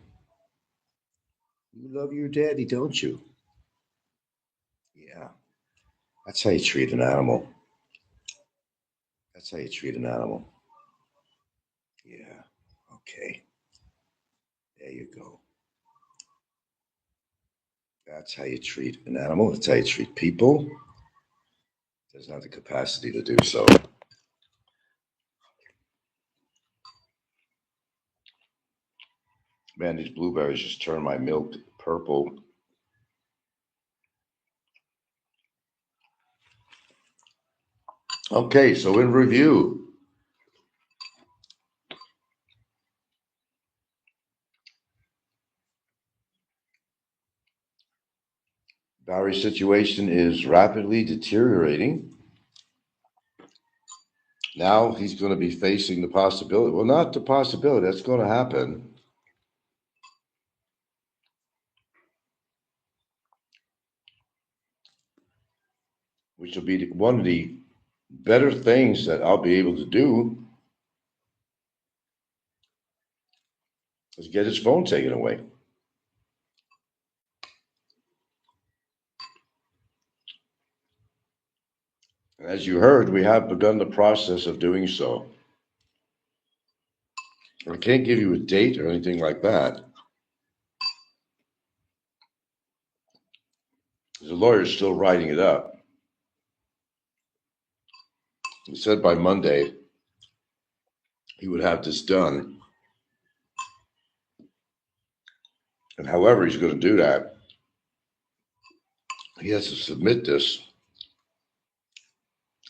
You love your daddy, don't you? Yeah. That's how you treat an animal. That's how you treat an animal. Yeah. Okay. There you go. That's how you treat an animal. That's how you treat people. Doesn't have the capacity to do so. Man, these blueberries just turn my milk purple. Okay, so in review, Barry's situation is rapidly deteriorating. Now he's going to be facing the possibility. Well, not the possibility, that's going to happen. Which will be one of the better things that I'll be able to do is get his phone taken away. And as you heard, we have begun the process of doing so. I can't give you a date or anything like that. The lawyer's still writing it up. He said by Monday he would have this done. And however he's going to do that, he has to submit this.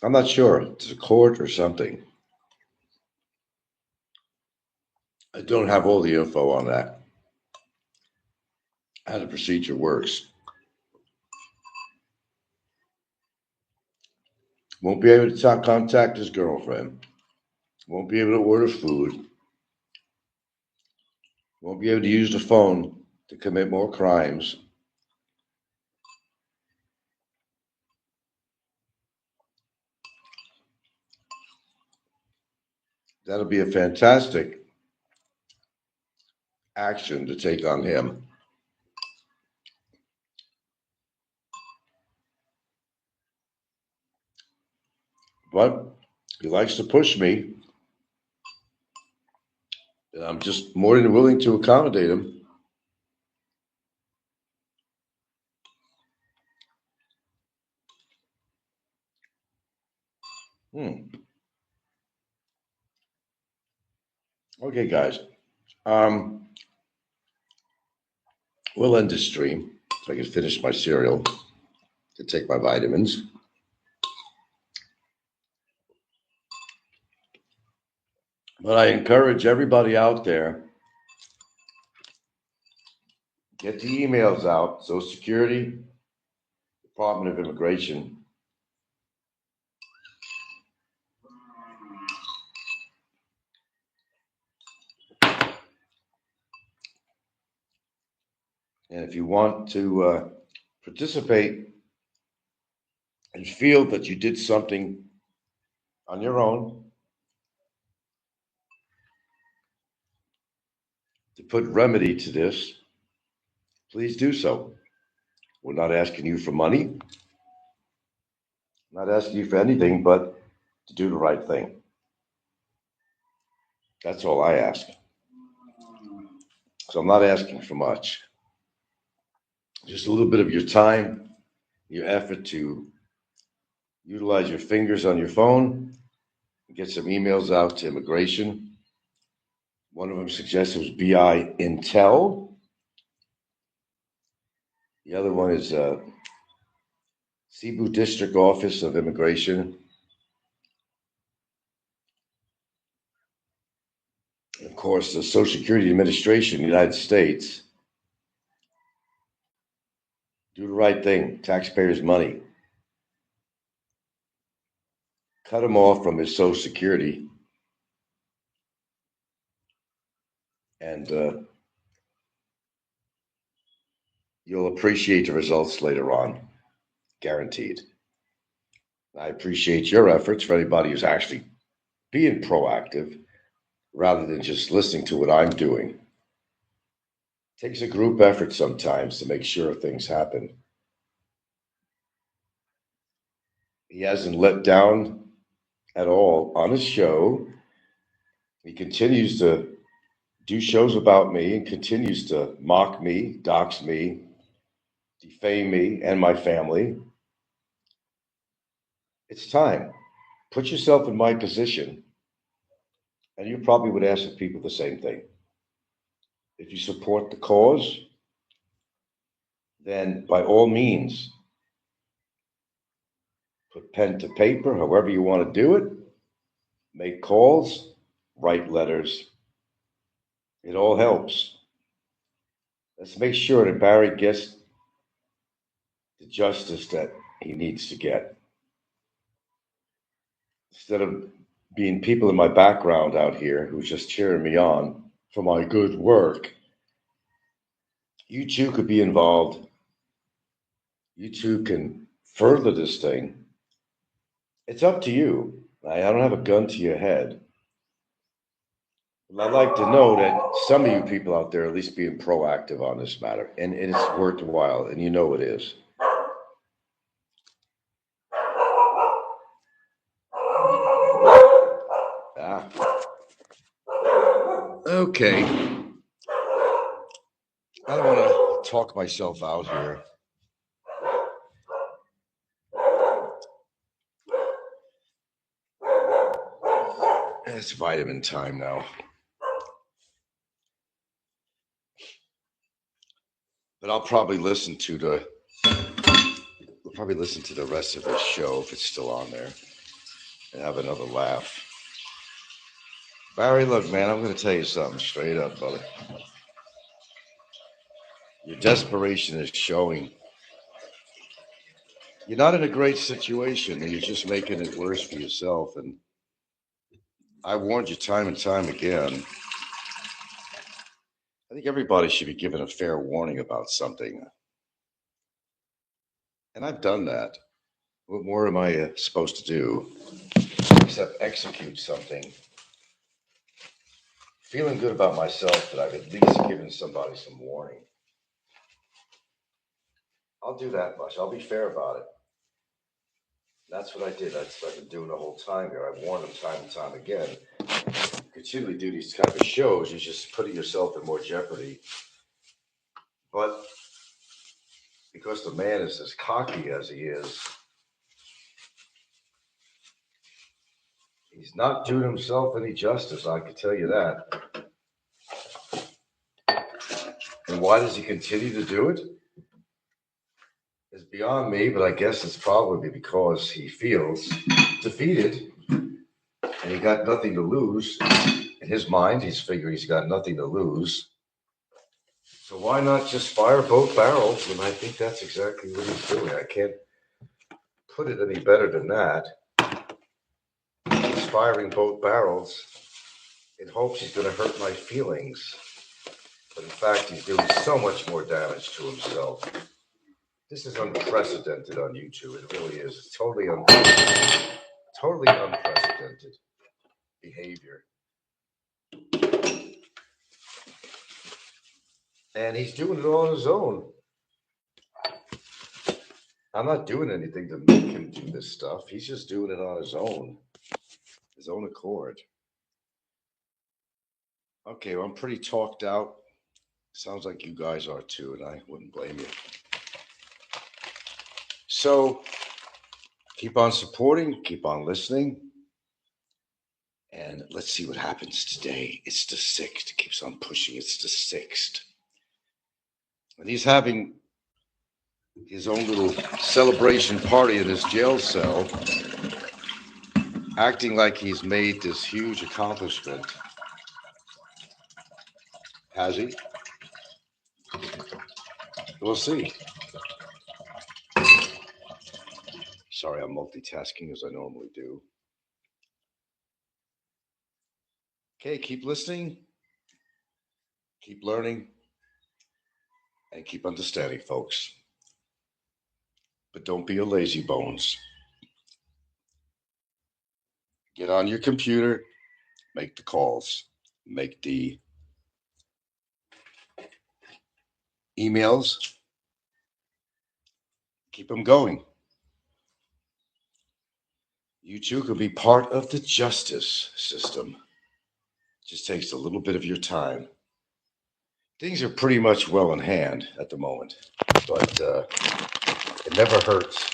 I'm not sure, to the court or something. I don't have all the info on that, how the procedure works. Won't be able to contact his girlfriend. Won't be able to order food. Won't be able to use the phone to commit more crimes. That'll be a fantastic action to take on him. But he likes to push me, and I'm just more than willing to accommodate him. Okay, guys. We'll end this stream so I can finish my cereal to take my vitamins. But I encourage everybody out there, get the emails out. Social Security, Department of Immigration. And if you want to participate and feel that you did something on your own to put remedy to this, please do so. We're not asking you for money, not asking you for anything but to do the right thing. That's all I ask. So I'm not asking for much. Just a little bit of your time, your effort to utilize your fingers on your phone, get some emails out to immigration. One of them suggested was BI Intel. The other one is Cebu District Office of Immigration. And of course, the Social Security Administration, in the United States. Do the right thing, taxpayers' money. Cut him off from his Social Security and You'll appreciate the results later on, guaranteed. I appreciate your efforts for anybody who's actually being proactive rather than just listening to what I'm doing. It takes a group effort sometimes to make sure things happen. He hasn't let down at all on his show. He continues to do shows about me and continues to mock me, dox me, defame me and my family. It's time. Put yourself in my position, and you probably would ask the people the same thing. If you support the cause, then by all means, put pen to paper, however you want to do it, make calls, write letters. It all helps. Let's make sure that Barry gets the justice that he needs to get. Instead of being people in my background out here who's just cheering me on for my good work, you too could be involved. You too can further this thing. It's up to you. I don't have a gun to your head. I'd like to know that some of you people out there are at least being proactive on this matter, and it's worthwhile, and you know it is. Ah, okay. I don't want to talk myself out here. It's vitamin time now. But I'll probably listen to the rest of his show if it's still on there and have another laugh. Barry, look, man, I'm going to tell you something straight up, brother. Your desperation is showing. You're not in a great situation, and you're just making it worse for yourself. And I warned you time and time again. I think everybody should be given a fair warning about something. And I've done that. What more am I supposed to do except execute something? Feeling good about myself that I've at least given somebody some warning. I'll do that much. I'll be fair about it. That's what I did. That's what I've been doing the whole time here. I've warned them time and time again. Continually do these kind of shows, you're just putting yourself in more jeopardy. But because the man is as cocky as he is, he's not doing himself any justice, I can tell you that. And why does he continue to do it? It's beyond me, but I guess it's probably because he feels defeated and he got nothing to lose. In his mind, he's figuring he's got nothing to lose. So why not just fire both barrels? And I think that's exactly what he's doing. I can't put it any better than that. He's firing both barrels in hopes he's going to hurt my feelings. But in fact, he's doing so much more damage to himself. This is unprecedented on YouTube. It really is. It's totally unprecedented behavior. And he's doing it all on his own. I'm not doing anything to make him do this stuff. He's just doing it on his own accord. Okay, well, I'm pretty talked out. Sounds like you guys are too, and I wouldn't blame you. So keep on supporting, keep on listening, and let's see what happens today. It's the 6th. It keeps on pushing. It's the 6th. And he's having his own little celebration party in his jail cell, acting like he's made this huge accomplishment. Has he? We'll see. Sorry, I'm multitasking as I normally do. Okay, keep listening, keep learning, And keep understanding, folks. But don't be a lazy bones. Get on your computer, make the calls, make the emails, keep them going. You too could be part of the justice system. Just takes a little bit of your time. Things are pretty much well in hand at the moment, but it never hurts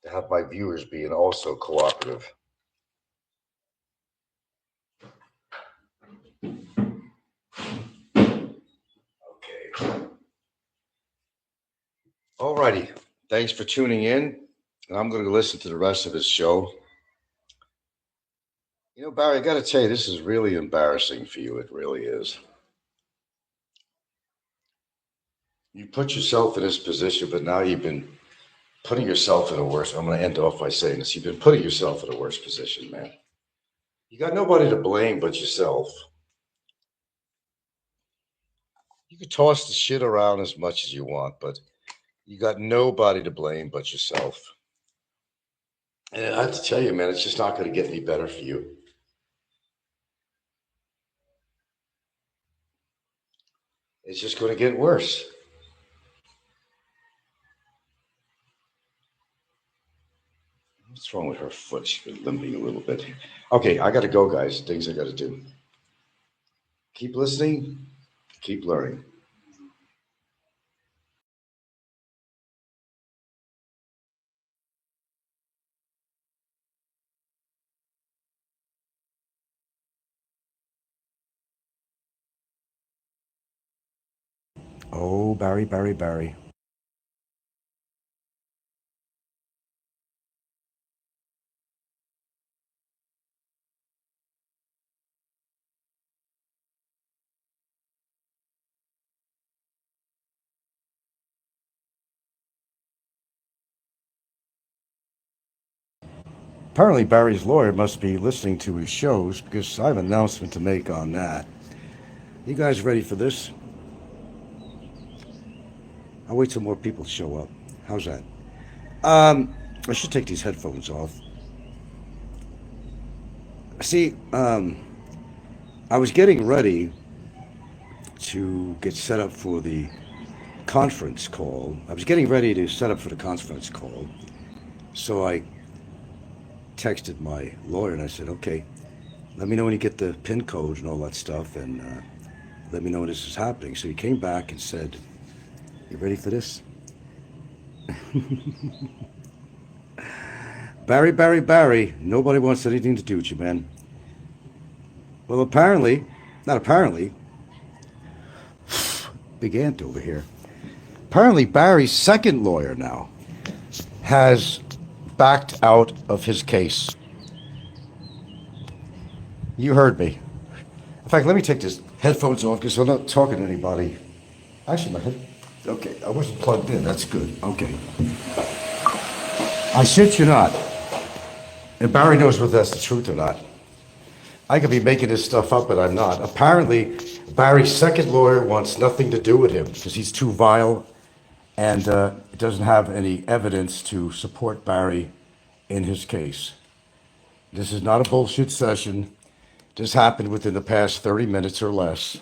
to have my viewers being also cooperative. Okay. Alrighty. Thanks for tuning in. And I'm going to listen to the rest of his show. You know, Barry, I got to tell you, this is really embarrassing for you. It really is. You put yourself in this position, but now you've been putting yourself in a worse. I'm going to end off by saying this. You've been putting yourself in a worse position, man. You got nobody to blame but yourself. You can toss the shit around as much as you want, but you got nobody to blame but yourself. And I have to tell you, man, it's just not going to get any better for you. It's just going to get worse. What's wrong with her foot? She's been limping a little bit. Okay, I got to go, guys. Things I got to do. Keep listening. Keep learning. Oh, Barry, Barry, Barry. Apparently, Barry's lawyer must be listening to his shows because I have an announcement to make on that. You guys ready for this? I'll wait till more people show up. How's that? I should take these headphones off. See, I was getting ready to get set up for the conference call. I was getting ready to set up for the conference call. So I texted my lawyer and I said, okay, let me know when you get the PIN code and all that stuff, and let me know when this is happening. So he came back and said, you ready for this? Barry, Barry, Barry, nobody wants anything to do with you, man. Well, apparently, not apparently, big ant over here. Apparently, Barry's second lawyer now has backed out of his case. You heard me. In fact, let me take these headphones off because I'm not talking to anybody. Actually, my head. Okay, I wasn't plugged in. That's good. Okay. I shit you not. And Barry knows whether that's the truth or not. I could be making this stuff up, but I'm not. Apparently, Barry's second lawyer wants nothing to do with him because he's too vile and it doesn't have any evidence to support Barry in his case. This is not a bullshit session. This happened within the past 30 minutes or less.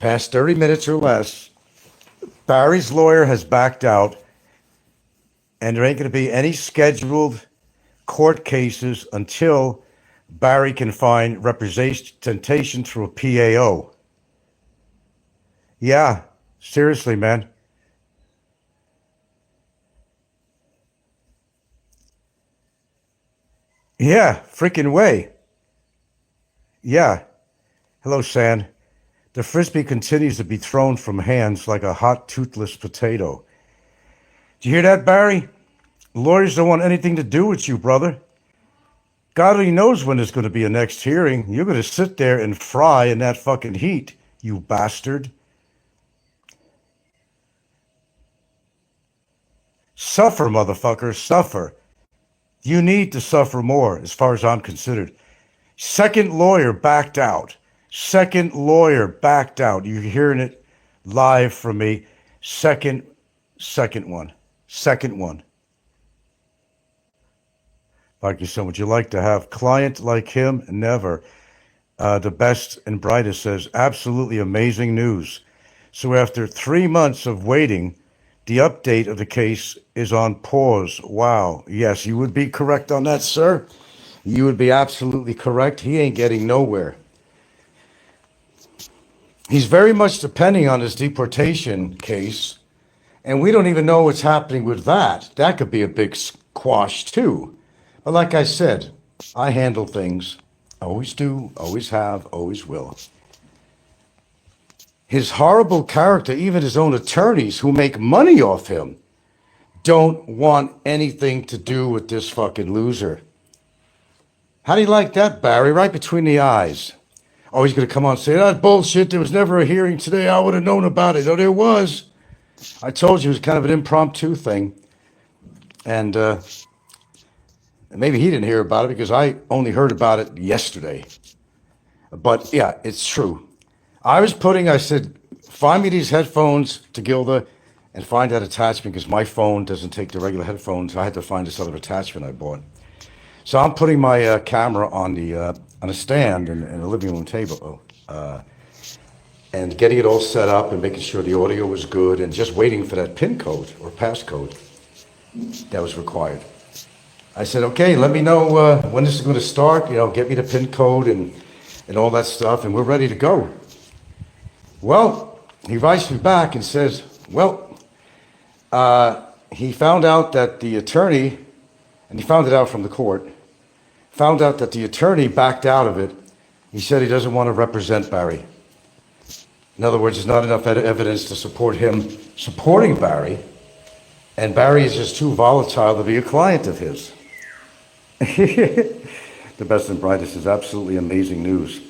Past 30 minutes or less, Barry's lawyer has backed out, and there ain't going to be any scheduled court cases until Barry can find representation through a PAO. Yeah, seriously, man. Yeah, freaking way. Yeah. Hello, San. The frisbee continues to be thrown from hands like a hot, toothless potato. Do you hear that, Barry? Lawyers don't want anything to do with you, brother. God only knows when there's going to be a next hearing. You're going to sit there and fry in that fucking heat, you bastard. Suffer, motherfucker, suffer. You need to suffer more, as far as I'm considered. Second lawyer backed out. Second lawyer backed out. You're hearing it live from me. Second one. Thank you so much. You like to have client like him? Never. The best and brightest says, absolutely amazing news. So after 3 months of waiting, the update of the case is on pause. Wow. Yes, you would be correct on that, sir. You would be absolutely correct. He ain't getting nowhere. He's very much depending on his deportation case, and we don't even know what's happening with that. That could be a big squash, too. But like I said, I handle things. Always do, always have, always will. His horrible character, even his own attorneys who make money off him, don't want anything to do with this fucking loser. How do you like that, Barry? Right between the eyes. Oh, he's going to come on and say, that's bullshit. There was never a hearing today. I would have known about it. Oh, there was. I told you it was kind of an impromptu thing. And maybe he didn't hear about it because I only heard about it yesterday. But yeah, it's true. I said, find me these headphones to Gilda and find that attachment because my phone doesn't take the regular headphones. I had to find this other attachment I bought. So I'm putting my camera on a stand in the living room table and getting it all set up and making sure the audio was good and just waiting for that PIN code or passcode that was required. I said, okay, let me know when this is going to start, get me the PIN code and all that stuff, and we're ready to go. Well, he writes me back and says, he found out that the attorney, and he found it out from the court, found out that the attorney backed out of it. He said he doesn't want to represent Barry. In other words, there's not enough evidence to support him supporting Barry, and Barry is just too volatile to be a client of his. The best and brightest is absolutely amazing news.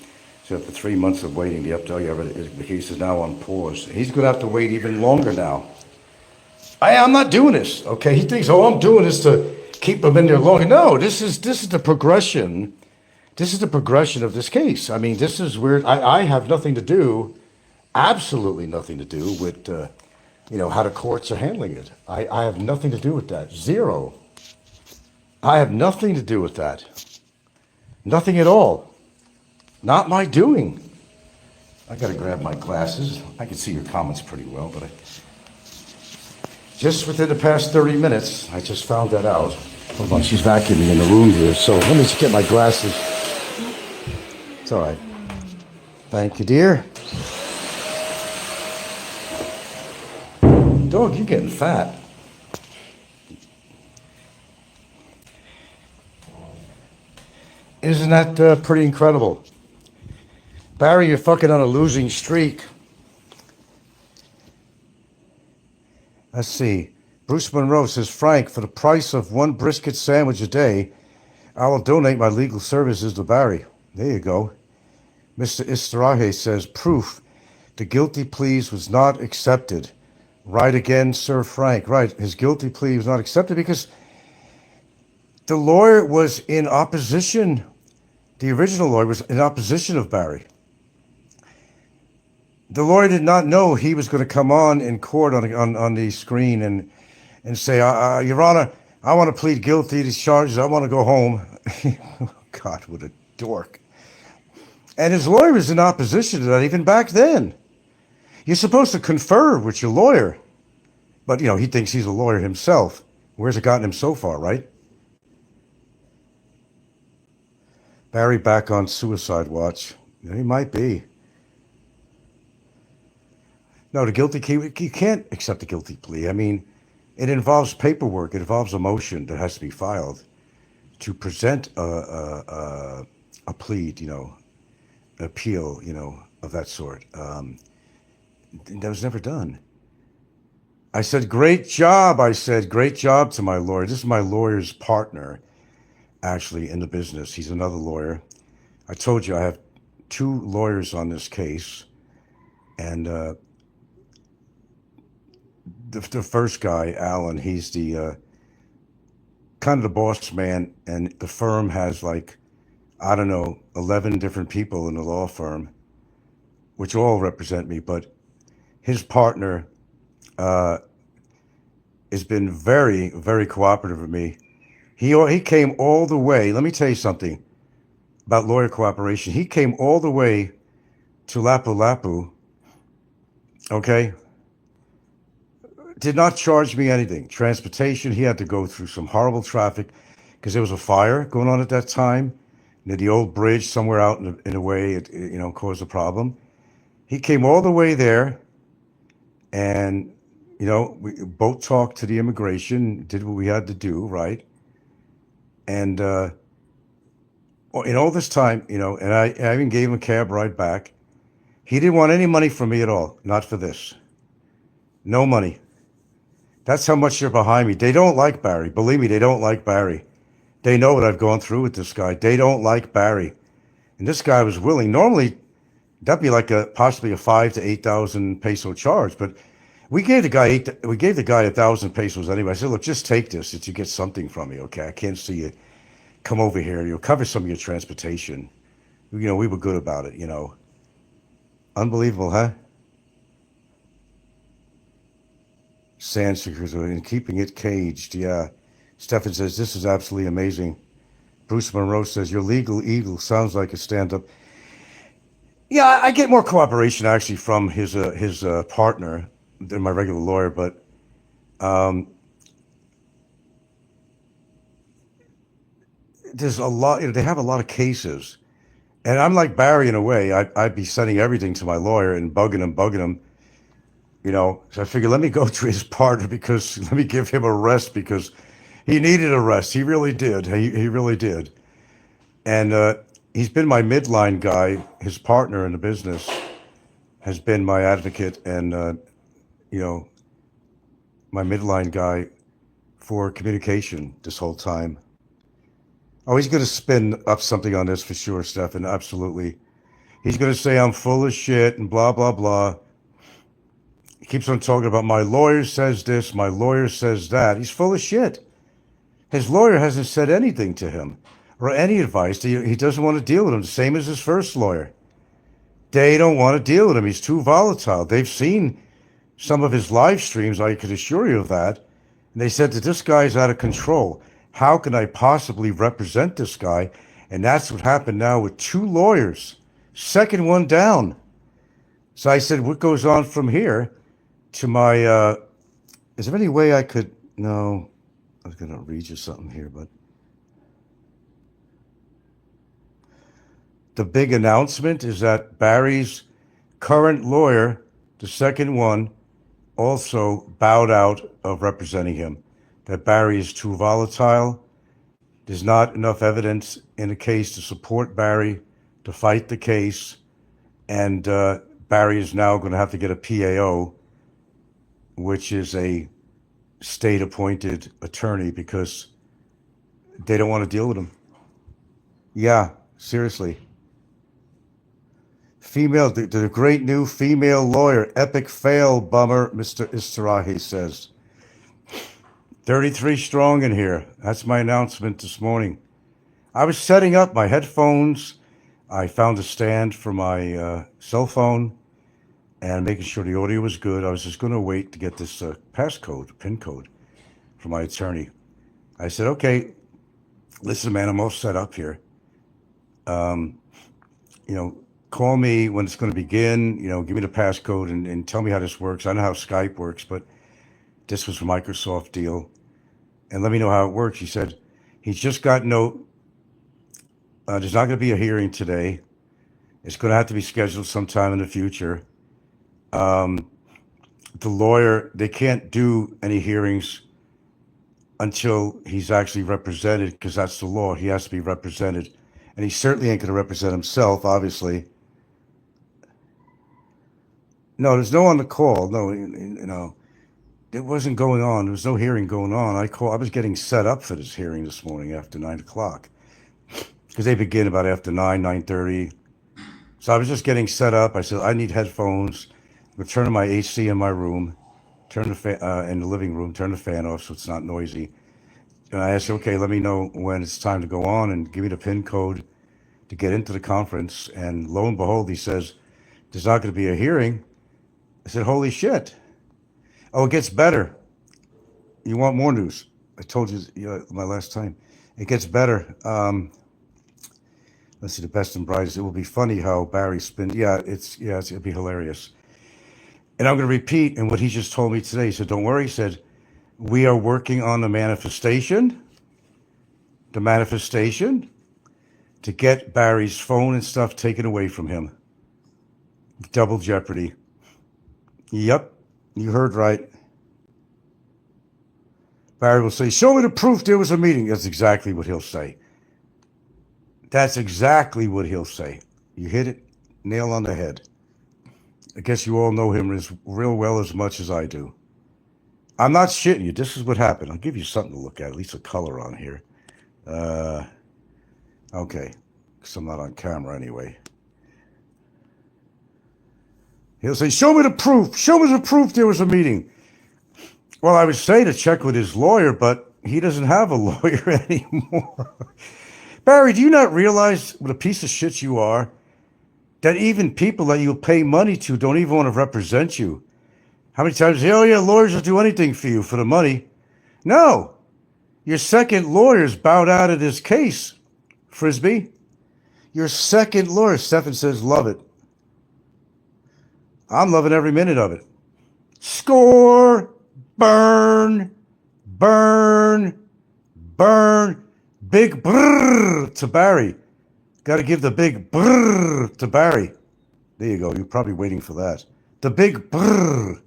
So after 3 months of waiting, the case is now on pause. He's going to have to wait even longer now. I'm not doing this, okay? He thinks, I'm doing this to keep him in there longer. No, this is the progression. This is the progression of this case. I mean, this is where I have nothing to do, absolutely nothing to do with, how the courts are handling it. I have nothing to do with that. Zero. I have nothing to do with that. Nothing at all. Not my doing. I got to grab my glasses. I can see your comments pretty well, but just within the past 30 minutes, I just found that out. Hold on, she's vacuuming in the room here, so let me just get my glasses. It's all right. Thank you, dear. Dog, you're getting fat. Isn't that pretty incredible? Barry, you're fucking on a losing streak. Let's see. Bruce Monroe says, Frank, for the price of one brisket sandwich a day, I will donate my legal services to Barry. There you go. Mr. Istarahe says, proof. The guilty plea was not accepted. Right again, Sir Frank. Right. His guilty plea was not accepted because the lawyer was in opposition. The original lawyer was in opposition of Barry. The lawyer did not know he was going to come on in court on the screen and say, Your Honor, I want to plead guilty to these charges. I want to go home. God, what a dork. And his lawyer was in opposition to that even back then. You're supposed to confer with your lawyer. But, he thinks he's a lawyer himself. Where's it gotten him so far, right? Barry back on suicide watch. He might be. No, the guilty plea, you can't accept a guilty plea. I mean, it involves paperwork. It involves a motion that has to be filed to present a plea, an appeal, of that sort. That was never done. I said, great job. Great job to my lawyer. This is my lawyer's partner, actually, in the business. He's another lawyer. I told you I have 2 lawyers on this case. And the first guy, Alan, he's the kind of the boss man. And the firm has 11 different people in the law firm, which all represent me. But his partner has been very, very cooperative with me. He came all the way. Let me tell you something about lawyer cooperation. He came all the way to Lapu-Lapu, okay? Did not charge me anything. Transportation, he had to go through some horrible traffic because there was a fire going on at that time near the old bridge somewhere out in a way it caused a problem. He came all the way there, and we both talked to the immigration, did what we had to do, right? And in all this time, and I even gave him a cab ride back. He didn't want any money from me at all, not for this. No money. That's how much they're behind me. They don't like Barry. Believe me, they don't like Barry. They know what I've gone through with this guy. They don't like Barry. And this guy was willing. Normally, that'd be like possibly a 5,000 to 8,000 peso charge, but we gave the guy 1,000 pesos anyway. I said, look, just take this if you get something from me, okay? I can't see you. Come over here. You'll cover some of your transportation. We were good about it, Unbelievable, huh? Sandseekers and keeping it caged, yeah. Stefan says, this is absolutely amazing. Bruce Monroe says, your legal eagle sounds like a stand-up. Yeah, I get more cooperation actually from his partner than my regular lawyer, but there's a lot. They have a lot of cases, and I'm like Barry in a way. I'd be sending everything to my lawyer and bugging him. So I figured let me go to his partner because let me give him a rest because he needed a rest. He really did. He really did, and he's been my midline guy. His partner in the business has been my advocate and my midline guy for communication this whole time. Oh, he's going to spin up something on this for sure, Stefan. Absolutely. He's going to say I'm full of shit and blah, blah, blah. He keeps on talking about my lawyer says this, my lawyer says that. He's full of shit. His lawyer hasn't said anything to him or any advice. He doesn't want to deal with him, the same as his first lawyer. They don't want to deal with him. He's too volatile. They've seen some of his live streams, I could assure you of that. And they said that this guy's out of control. How can I possibly represent this guy? And that's what happened now with two lawyers. Second one down. So I said, what goes on from here to my, is there any way I could, no, I was going to read you something here, but the big announcement is that Barry's current lawyer, the second one, also bowed out of representing him. That Barry is too volatile. There's not enough evidence in the case to support Barry to fight the case. And Barry is now going to have to get a PAO, which is a state-appointed attorney, because they don't want to deal with him. Yeah, seriously. The great new female lawyer, epic fail, bummer, Mr. Istarahi says. 33 strong in here. That's my announcement this morning. I was setting up my headphones. I found a stand for my cell phone and making sure the audio was good. I was just going to wait to get this passcode, PIN code from my attorney. I said, okay, listen, man, I'm all set up here. Call me when it's going to begin, give me the passcode and tell me how this works. I know how Skype works, but this was a Microsoft deal. And let me know how it works. He said, he's just got note. There's not going to be a hearing today. It's going to have to be scheduled sometime in the future. The lawyer, they can't do any hearings until he's actually represented, because that's the law. He has to be represented. And he certainly ain't going to represent himself, obviously. No, there's no on the call. No, it wasn't going on. There was no hearing going on. I was getting set up for this hearing this morning after 9 o'clock, because they begin about after 9:30. So I was just getting set up. I said, I need headphones. I'm turning my AC in my room, turn the fan in the living room, turn the fan off so it's not noisy. And I asked, okay, let me know when it's time to go on and give me the PIN code to get into the conference. And lo and behold, he says, there's not going to be a hearing I said, holy shit. Oh, it gets better. You want more news? I told you my last time. It gets better. Let's see, the best and brightest. It will be funny how Barry spins. Yeah, it'll be hilarious. And I'm going to repeat, and what he just told me today. He said, don't worry. He said, we are working on the manifestation to get Barry's phone and stuff taken away from him. Double jeopardy. Yep, you heard right. Barry will say, show me the proof there was a meeting. That's exactly what he'll say. That's exactly what he'll say. You hit it, nail on the head. I guess you all know him as real well as much as I do. I'm not shitting you. This is what happened. I'll give you something to look at least a color on here. Okay, because I'm not on camera anyway. He'll say, show me the proof. Show me the proof there was a meeting. Well, I would say to check with his lawyer, but he doesn't have a lawyer anymore. Barry, do you not realize what a piece of shit you are? That even people that you pay money to don't even want to represent you. How many times you say, oh yeah, lawyers will do anything for you for the money? No. Your second lawyer's bowed out of this case, Frisbee. Your second lawyer, Stephen says, love it. I'm loving every minute of it. Score! Burn! Burn! Burn! Big brrr to Barry. Got to give the big brrr to Barry. There you go. You're probably waiting for that. The big brrr.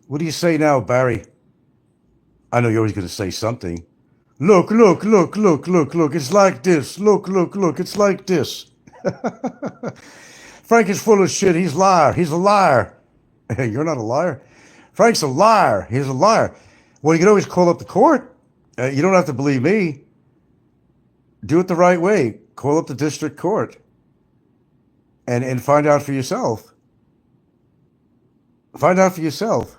What do you say now, Barry? I know you're always going to say something. Look, look, look, look, look, look. It's like this. Look, look, look. It's like this. Frank is full of shit. He's a liar. He's a liar. You're not a liar. Frank's a liar. He's a liar. Well, you can always call up the court. You don't have to believe me. Do it the right way. Call up the district court and find out for yourself. Find out for yourself.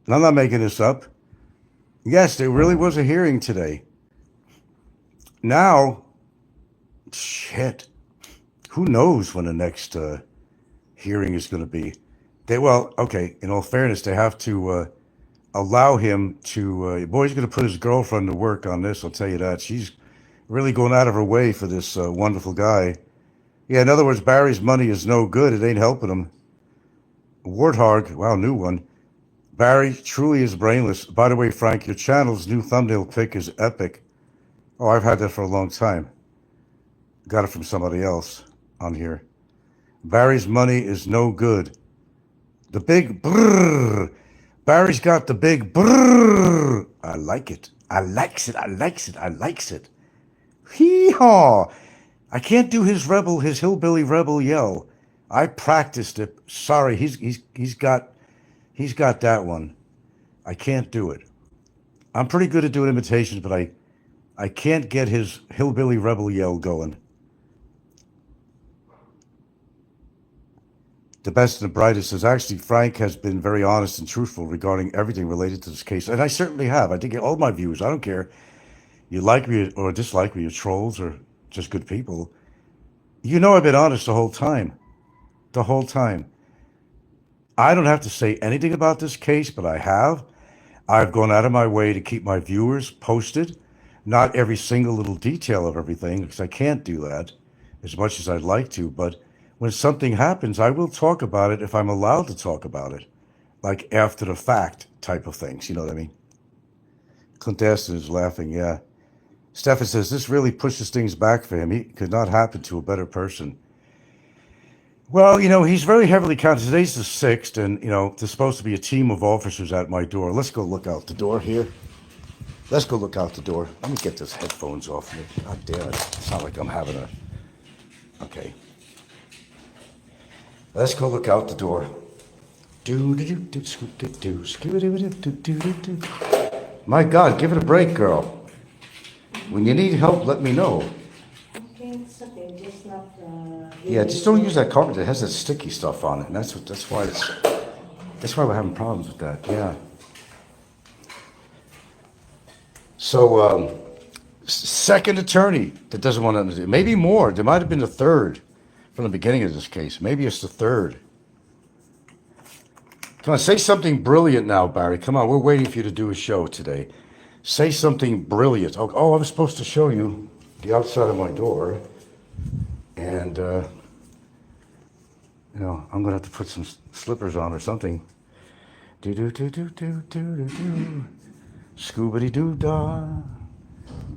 And I'm not making this up. Yes, there really was a hearing today. Now, shit. Who knows when the next hearing is going to be? Okay, in all fairness, they have to allow him to, boy's going to put his girlfriend to work on this, I'll tell you that. She's really going out of her way for this wonderful guy. Yeah, in other words, Barry's money is no good. It ain't helping him. Warthog, wow, new one. Barry truly is brainless. By the way, Frank, your channel's new thumbnail pic is epic. Oh, I've had that for a long time. Got it from somebody else on here. Barry's money is no good. The big brrr. Barry's got the big brrr. I like it. I likes it. I likes it. I likes it. Hee-haw. I can't do his hillbilly rebel yell. I practiced it. Sorry, he's got that one. I can't do it. I'm pretty good at doing imitations, but I can't get his hillbilly rebel yell going. The best and the brightest says, actually, Frank has been very honest and truthful regarding everything related to this case. And I certainly have. I think all my viewers, I don't care. You like me or dislike me, you're trolls or just good people. You know I've been honest the whole time. The whole time. I don't have to say anything about this case, but I have. I've gone out of my way to keep my viewers posted. Not every single little detail of everything, because I can't do that as much as I'd like to, but when something happens, I will talk about it if I'm allowed to talk about it. Like after the fact type of things, you know what I mean? Clint Aston is laughing, yeah. Stefan says, this really pushes things back for him. He could not happen to a better person. Well, he's very heavily counted. Today's the 6th, and, there's supposed to be a team of officers at my door. Let's go look out the door here. Let's go look out the door. Let me get those headphones off me. God damn it. It's not like I'm having a... Okay. Let's go look out the door. My God, give it a break, girl. When you need help, let me know. Okay, it's okay. Just not. Yeah, just don't use that carpet that has that sticky stuff on it, and that's why we're having problems with that. Yeah. So, second attorney that doesn't want to do, maybe more. There might have been a third. from the beginning of this case. Maybe it's the third. Come on, say something brilliant now, Barry. Come on, we're waiting for you to do a show today. Say something brilliant. Oh, I was supposed to show you the outside of my door. And, I'm going to have to put some slippers on or something. Do-do-do-do-do-do-do-do. Scoobity-doo-dah.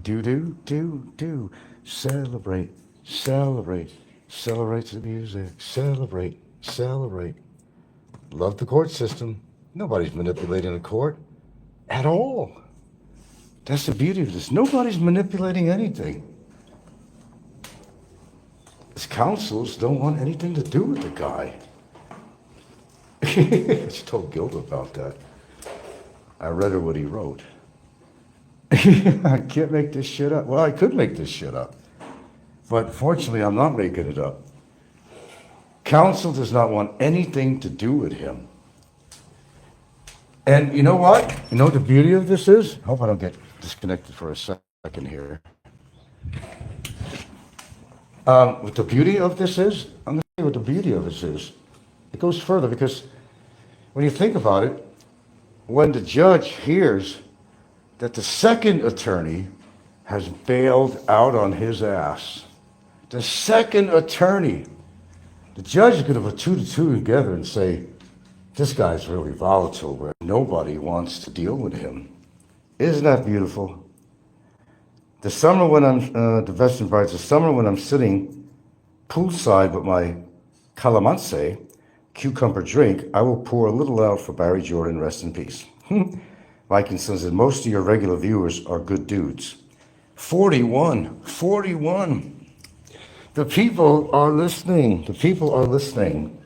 Do-do-do-do. Celebrate, celebrate, celebrate the music. Celebrate, celebrate. Love the court system. Nobody's manipulating the court at all. That's the beauty of this. Nobody's manipulating anything. His counsels don't want anything to do with the guy. She told Gilda about that. I read her what he wrote. I can't make this shit up. Well, I could make this shit up. But fortunately, I'm not making it up. Counsel does not want anything to do with him. And you know what? You know what the beauty of this is? I hope I don't get disconnected for a second here. What the beauty of this is, I'm going to tell you what the beauty of this is. It goes further because when you think about it, when the judge hears that the second attorney has bailed out on his ass, the second attorney, the judge is going to put 2 to 2 together and say, this guy's really volatile where nobody wants to deal with him. Isn't that beautiful? The summer when the Western writes, the summer when I'm sitting poolside with my calamansi, cucumber drink, I will pour a little out for Barry Jordan, rest in peace. Viking says that most of your regular viewers are good dudes. 41. The people are listening. The people are listening.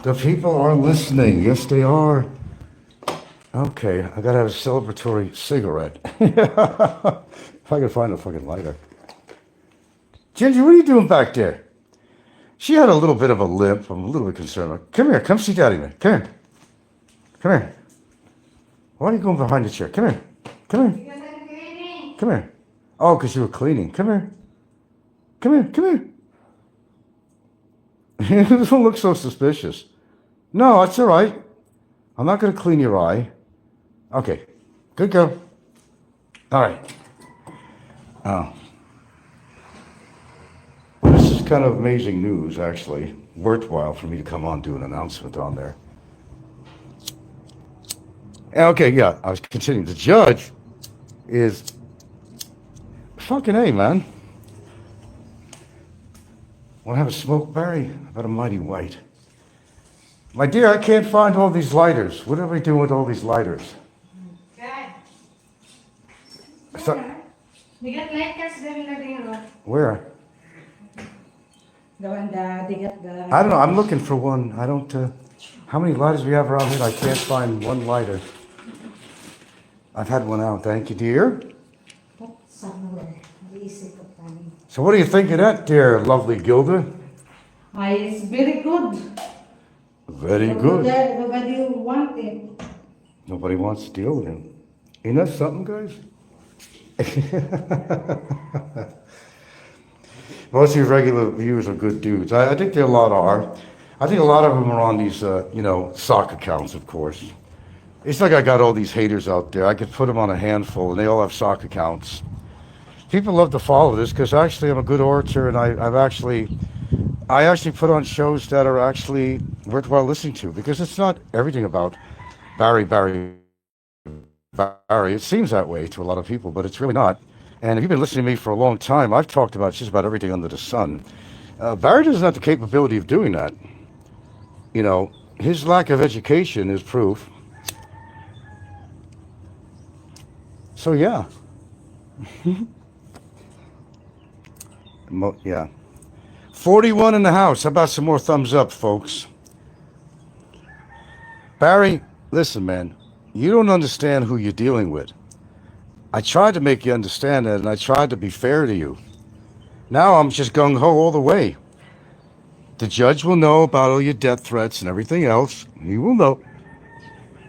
The people are listening. Yes, they are. Okay, I gotta have a celebratory cigarette. If I can find a fucking lighter. Ginger, what are you doing back there? She had a little bit of a limp. I'm a little bit concerned. Come here, come see Daddy, man. Come here. Come here. Why are you going behind the chair? Come here. Come here. Come here. Oh, because you were cleaning. Come here. Come here. Come here. Don't look so suspicious. No, that's all right. I'm not going to clean your eye. Okay. Good girl. All right. Oh. Well, this is kind of amazing news, actually. Worthwhile for me to come on and do an announcement on there. Okay, yeah, I was continuing. The judge is fucking A, man. Want to have a smoke, Barry? About a mighty white. My dear, I can't find all these lighters. What are we doing with all these lighters? So, where? I don't know. I'm looking for one. I don't. How many lighters we have around here? I can't find one lighter. I've had one out. Thank you, dear. So what do you think of that, dear, lovely Gilda? It's very good. Very good. Nobody wants it. Nobody wants to deal with him. Ain't that something, guys? Most of your regular viewers are good dudes. I think there a lot are. I think a lot of them are on these, sock accounts, of course. It's like I got all these haters out there. I could put them on a handful, and they all have sock accounts. People love to follow this because actually I'm a good orator, and I actually put on shows that are actually worthwhile listening to because it's not everything about Barry. It seems that way to a lot of people, but it's really not. And if you've been listening to me for a long time, I've talked about just about everything under the sun. Barry doesn't have the capability of doing that. You know, his lack of education is proof. So, yeah. Yeah. 41 in the house. How about some more thumbs up, folks? Barry, listen, man. You don't understand who you're dealing with. I tried to make you understand that, and I tried to be fair to you. Now I'm just gung-ho all the way. The judge will know about all your death threats and everything else. He will know.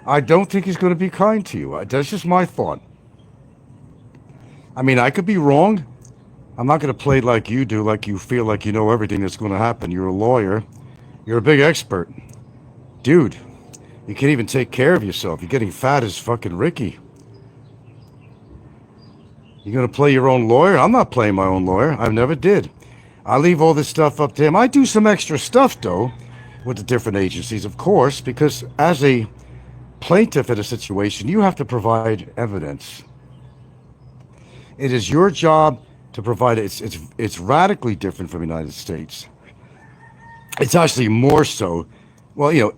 I don't think he's going to be kind to you. That's just my thought. I mean, I could be wrong, I'm not going to play like you do, like you feel like you know everything that's going to happen. You're a lawyer. You're a big expert. Dude, you can't even take care of yourself. You're getting fat as fucking Ricky. You're going to play your own lawyer? I'm not playing my own lawyer. I never did. I leave all this stuff up to him. I do some extra stuff, though, with the different agencies, of course, because as a plaintiff in a situation, you have to provide evidence. It is your job to provide it. It's radically different from the United States. It's actually more so. Well, in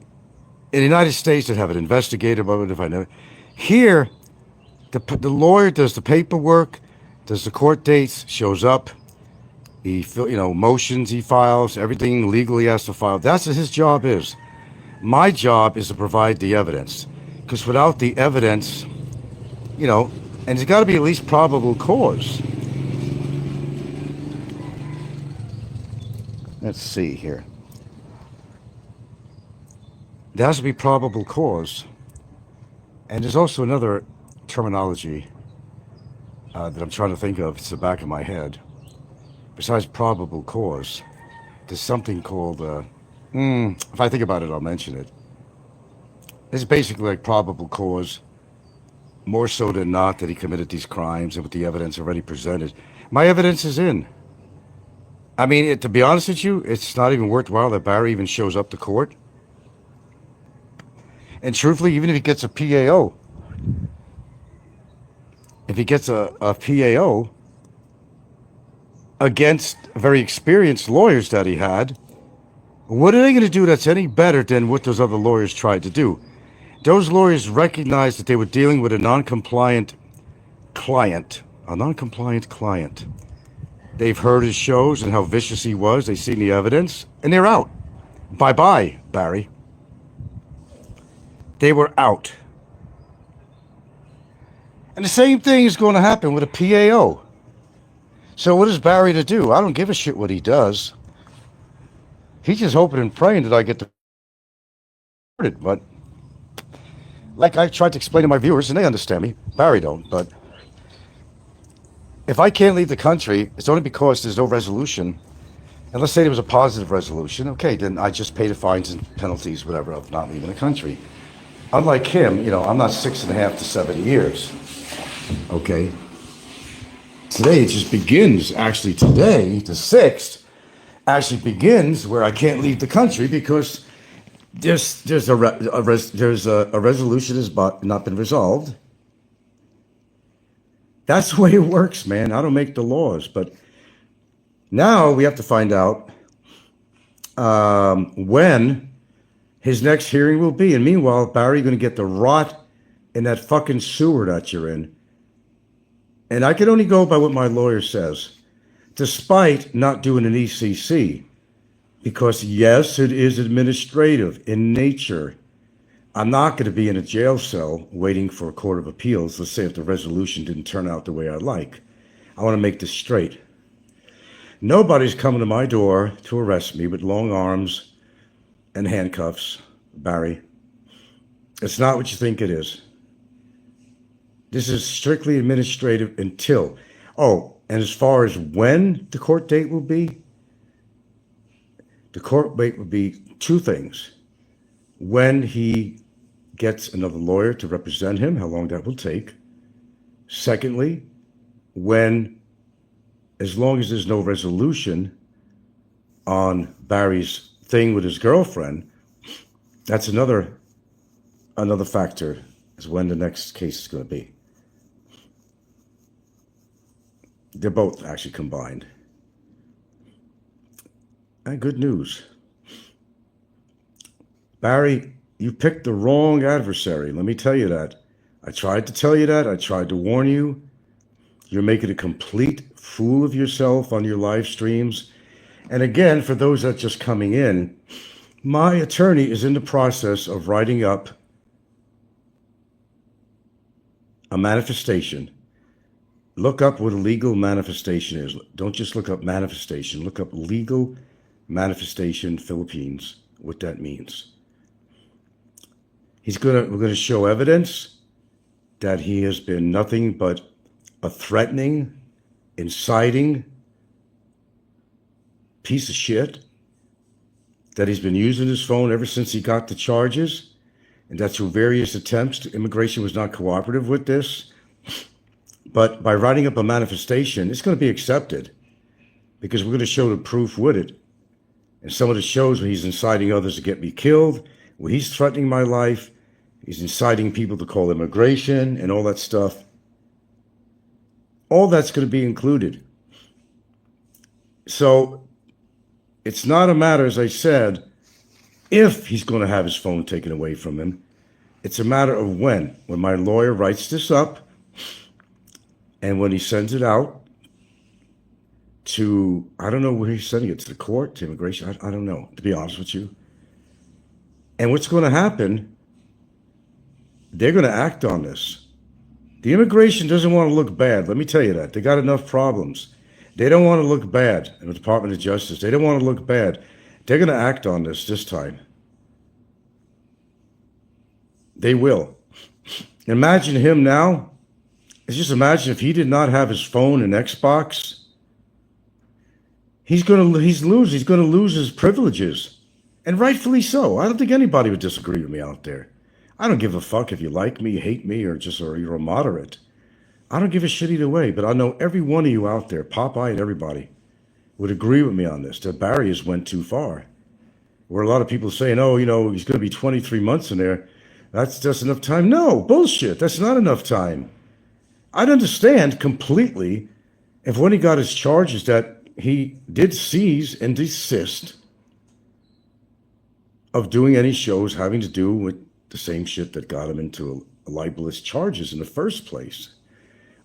the United States, they have an investigator, but if I know, here, the lawyer does the paperwork, does the court dates, shows up. He motions he files, everything legally has to file. That's what his job is. My job is to provide the evidence, because without the evidence, and it's got to be at least probable cause. Let's see here. There has to be probable cause. And there's also another terminology that I'm trying to think of. It's the back of my head. Besides probable cause, there's something called, if I think about it, I'll mention it. It's basically like probable cause, more so than not that he committed these crimes and with the evidence already presented. My evidence is in. I mean, to be honest with you, it's not even worthwhile that Barry even shows up to court. And truthfully, even if he gets a PAO, against very experienced lawyers that he had, what are they going to do that's any better than what those other lawyers tried to do? Those lawyers recognized that they were dealing with a non-compliant client. They've heard his shows and how vicious he was. They've seen the evidence, and they're out. Bye-bye, Barry. They were out. And the same thing is going to happen with a PAO. So what is Barry to do? I don't give a shit what he does. He's just hoping and praying that I get deported. But like I tried to explain to my viewers, and they understand me. Barry don't, but if I can't leave the country, it's only because there's no resolution. And let's say there was a positive resolution. Okay, then I just pay the fines and penalties, whatever, of not leaving the country. Unlike him, I'm not 6.5 to 7 years. Okay. Today it just begins. Actually, today, the 6th, actually begins where I can't leave the country because there's a resolution has not been resolved. That's the way it works, man. I don't make the laws, but now we have to find out when his next hearing will be. And meanwhile, Barry, going to get the rot in that fucking sewer that you're in. And I can only go by what my lawyer says, despite not doing an ECC, because yes, it is administrative in nature. I'm not going to be in a jail cell waiting for a court of appeals. Let's say if the resolution didn't turn out the way I like. I want to make this straight. Nobody's coming to my door to arrest me with long arms and handcuffs, Barry. It's not what you think it is. This is strictly administrative until. Oh, and as far as when the court date will be, the court date will be 2 things. When he gets another lawyer to represent him, how long that will take. Secondly, as long as there's no resolution on Barry's thing with his girlfriend, that's another factor, is when the next case is going to be. They're both actually combined. And good news. Barry, you picked the wrong adversary. Let me tell you that. I tried to tell you that. I tried to warn you. You're making a complete fool of yourself on your live streams. And again, for those that are just coming in, my attorney is in the process of writing up a manifestation. Look up what a legal manifestation is. Don't just look up manifestation. Look up legal manifestation Philippines, what that means. We're going to show evidence that he has been nothing but a threatening, inciting, piece of shit, that he's been using his phone ever since he got the charges, and that through various attempts, immigration was not cooperative with this. But by writing up a manifestation, it's going to be accepted because we're going to show the proof with it. And some of the shows where he's inciting others to get me killed, where he's threatening my life, he's inciting people to call immigration and all that stuff. All that's going to be included. So it's not a matter, as I said, if he's going to have his phone taken away from him. It's a matter of when. When my lawyer writes this up and when he sends it out to, I don't know where he's sending it, to the court, to immigration, I don't know, to be honest with you. And what's going to happen, they're going to act on this. The immigration doesn't want to look bad. Let me tell you that. They got enough problems. They don't want to look bad in the Department of Justice. They don't want to look bad. They're going to act on this time. They will. Imagine him now. Just imagine if he did not have his phone and Xbox. He's going to lose his privileges. And rightfully so. I don't think anybody would disagree with me out there. I don't give a fuck if you like me, hate me, or you're a moderate. I don't give a shit either way, but I know every one of you out there, Popeye and everybody, would agree with me on this, that Barry has went too far. Where a lot of people saying, oh, he's going to be 23 months in there. That's just enough time. No, bullshit. That's not enough time. I'd understand completely if when he got his charges that he did cease and desist of doing any shows having to do with the same shit that got him into libelous charges in the first place.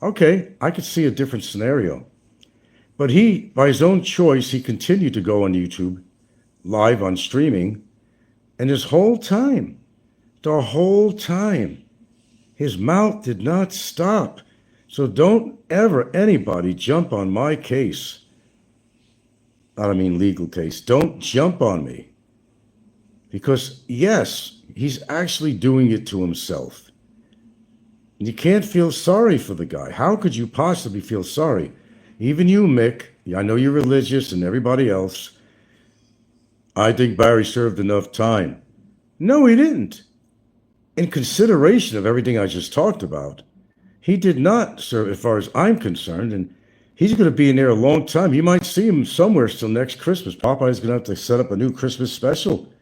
Okay, I could see a different scenario. But he, by his own choice, he continued to go on YouTube, live on streaming, and the whole time, his mouth did not stop. So don't ever anybody jump on my case. I don't mean legal case. Don't jump on me. Because, yes, he's actually doing it to himself. And you can't feel sorry for the guy. How could you possibly feel sorry? Even you, Mick, I know you're religious and everybody else. I think Barry served enough time. No, he didn't. In consideration of everything I just talked about, he did not serve as far as I'm concerned, and he's going to be in there a long time. You might see him somewhere till next Christmas. Popeye's going to have to set up a new Christmas special,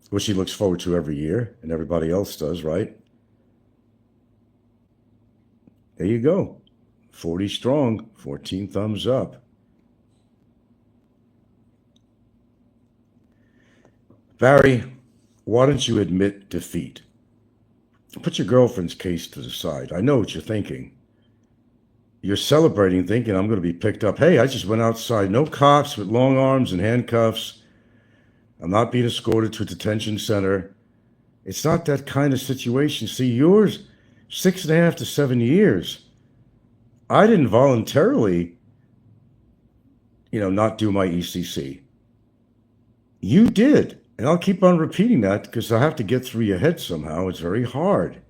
which he looks forward to every year, and everybody else does, right? There you go. 40 strong, 14 thumbs up. Barry, why don't you admit defeat? Put your girlfriend's case to the side. I know what you're thinking. You're celebrating, thinking I'm going to be picked up. Hey, I just went outside. No cops with long arms and handcuffs. I'm not being escorted to a detention center. It's not that kind of situation. See, yours, 6.5 to 7 years. I didn't voluntarily, not do my ECC. You did. And I'll keep on repeating that because I have to get through your head somehow. It's very hard.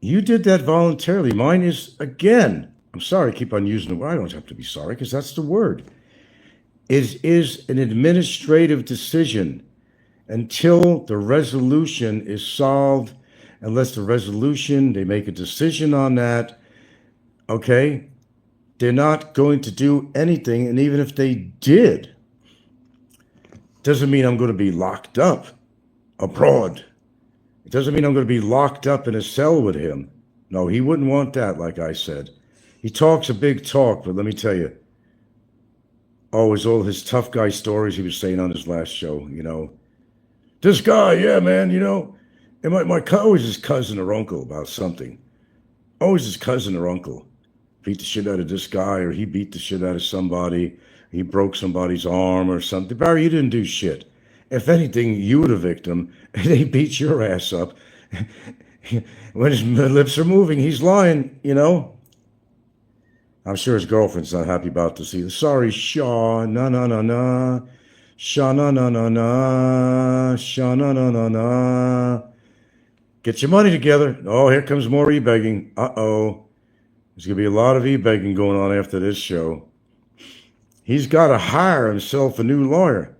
You did that voluntarily. Mine is, again, I'm sorry I keep on using the word. I don't have to be sorry because that's the word. It is an administrative decision until the resolution is solved. Unless the resolution, they make a decision on that, okay? They're not going to do anything. And even if they did, doesn't mean I'm going to be locked up abroad. It doesn't mean I'm going to be locked up in a cell with him. No, he wouldn't want that, like I said. He talks a big talk, but let me tell you, it's all his tough guy stories he was saying on his last show, This guy, yeah, man, and always his cousin or uncle about something. Always his cousin or uncle. Beat the shit out of this guy, or he beat the shit out of somebody. He broke somebody's arm or something. Barry, you didn't do shit. If anything, you were the victim, and they beat your ass up. When his lips are moving, he's lying, I'm sure his girlfriend's not happy about this either. Sorry, Shaw, na. Shaw, na. Shaw, na. Get your money together. Oh, here comes more e-begging. Uh-oh. There's going to be a lot of e-begging going on after this show. he's got to hire himself a new lawyer.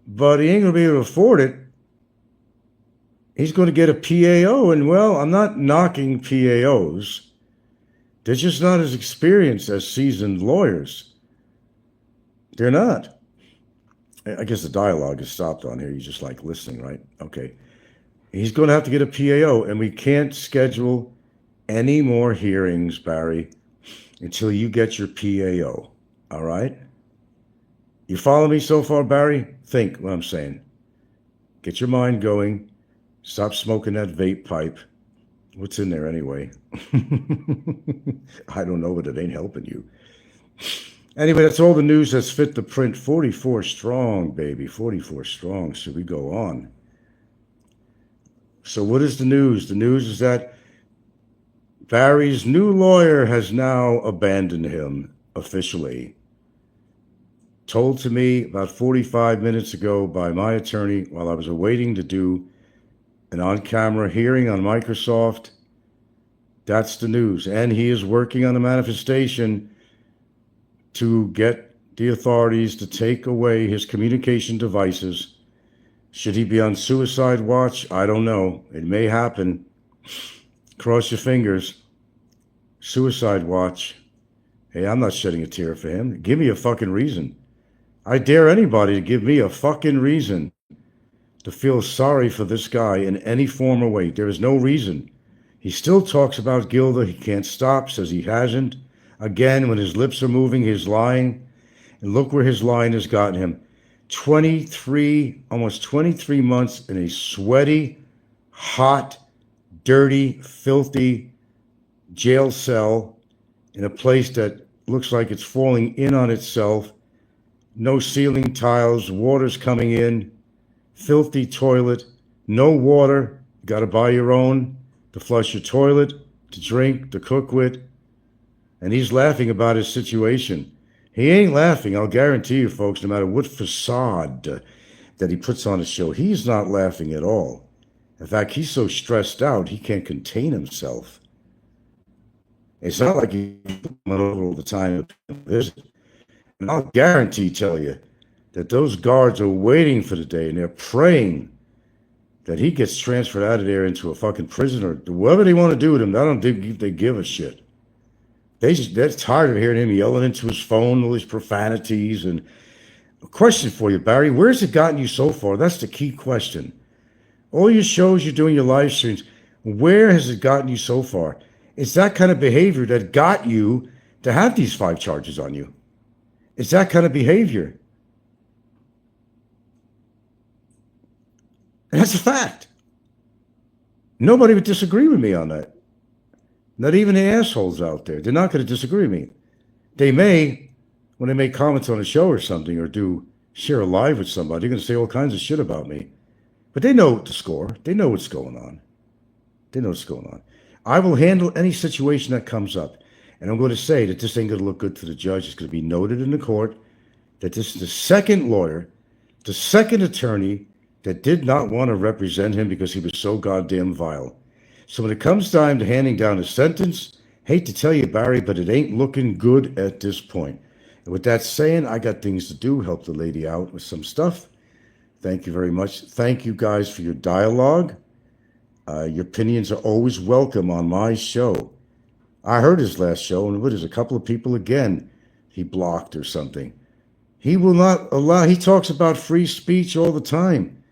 But he ain't going to be able to afford it. He's going to get a PAO. And, well, I'm not knocking PAOs. They're just not as experienced as seasoned lawyers. They're not. I guess the dialogue is stopped on here. You just like listening, right? Okay. He's going to have to get a PAO, and we can't schedule any more hearings, Barry, until you get your PAO. All right? You follow me so far, Barry? Think what I'm saying. Get your mind going. Stop smoking that vape pipe. What's in there anyway? I don't know, but it ain't helping you. Anyway, that's all the news that's fit the print. 44 strong, baby. 44 strong. So we go on. So what is the news? The news is that Barry's new lawyer has now abandoned him officially. Told to me about 45 minutes ago by my attorney while I was awaiting to do an on-camera hearing on Microsoft. That's the news. And he is working on a manifestation to get the authorities to take away his communication devices. Should he be on suicide watch? I don't know. It may happen. Cross your fingers. Suicide watch. Hey, I'm not shedding a tear for him. Give me a fucking reason. I dare anybody to give me a fucking reason to feel sorry for this guy in any form or way. There is no reason. He still talks about Gilda. He can't stop, says he hasn't. Again, when his lips are moving, he's lying. And look where his lying has gotten him. Almost 23 months in a sweaty, hot, dirty, filthy jail cell in a place that looks like it's falling in on itself. No ceiling tiles, water's coming in, filthy toilet, no water, you got to buy your own to flush your toilet, to drink, to cook with. And he's laughing about his situation. He ain't laughing, I'll guarantee you, folks, no matter what facade that he puts on his show, he's not laughing at all. In fact, he's so stressed out, he can't contain himself. It's not like he's coming over all the time to visit. And I'll tell you that those guards are waiting for the day, and they're praying that he gets transferred out of there into a fucking prison or whatever they want to do with him. I don't think they give a shit. They're tired of hearing him yelling into his phone, all these profanities. And a question for you, Barry, where's it gotten you so far? That's the key question. All your shows you're doing, your live streams, where has it gotten you so far? It's that kind of behavior that got you to have these 5 charges on you. It's that kind of behavior. And that's a fact. Nobody would disagree with me on that. Not even the assholes out there. They're not going to disagree with me. They may, when they make comments on a show or something, or share a live with somebody, they're going to say all kinds of shit about me. But they know the score. They know what's going on. They know what's going on. I will handle any situation that comes up. And I'm going to say that this ain't going to look good to the judge. It's going to be noted in the court that this is the second lawyer, the second attorney that did not want to represent him because he was so goddamn vile. So when it comes time to handing down a sentence, hate to tell you, Barry, but it ain't looking good at this point. And with that saying, I got things to do, help the lady out with some stuff. Thank you very much. Thank you guys for your dialogue. Your opinions are always welcome on my show. I heard his last show, and what is a couple of people again he blocked or something. He will not allow, he talks about free speech all the time,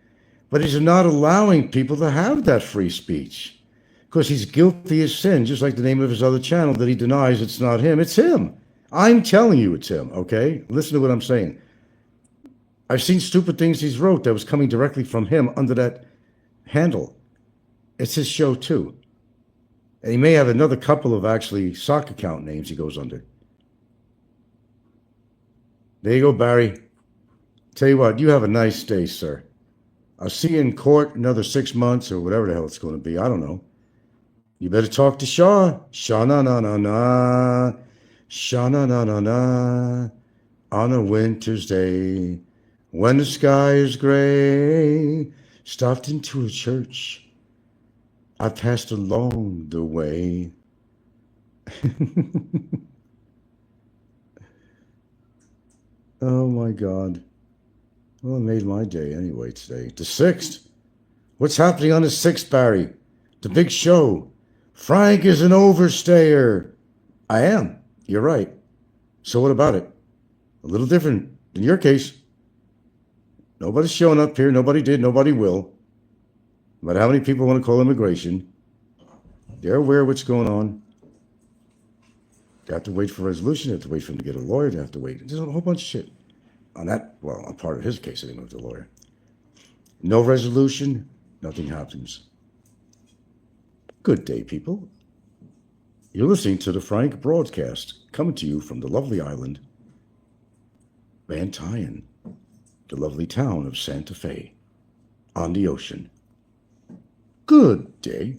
but he's not allowing people to have that free speech because he's guilty as sin, just like the name of his other channel that he denies it's not him. It's him. I'm telling you it's him, okay? Listen to what I'm saying. I've seen stupid things he's wrote that was coming directly from him under that handle. It's his show too. And he may have another couple of actually sock account names he goes under. There you go, Barry. Tell you what, you have a nice day, sir. I'll see you in court another 6 months or whatever the hell it's going to be. I don't know. You better talk to Shaw. Sha-na-na-na-na. Sha-na-na-na-na. On a winter's day, when the sky is gray, stopped into a church. I passed along the way. Oh my God. Well, it made my day anyway today. The 6th. What's happening on the 6th, Barry? The big show. Frank is an overstayer. I am. You're right. So what about it? A little different in your case. Nobody's showing up here. Nobody did. Nobody will. No matter how many people want to call immigration, they're aware of what's going on. They have to wait for a resolution. They have to wait for him to get a lawyer. They have to wait. There's a whole bunch of shit. On that, well, on part of his case, anyway, with the lawyer. No resolution, nothing happens. Good day, people. You're listening to the Frank broadcast, coming to you from the lovely island, Van Tyen, the lovely town of Santa Fe, on the ocean. Good day.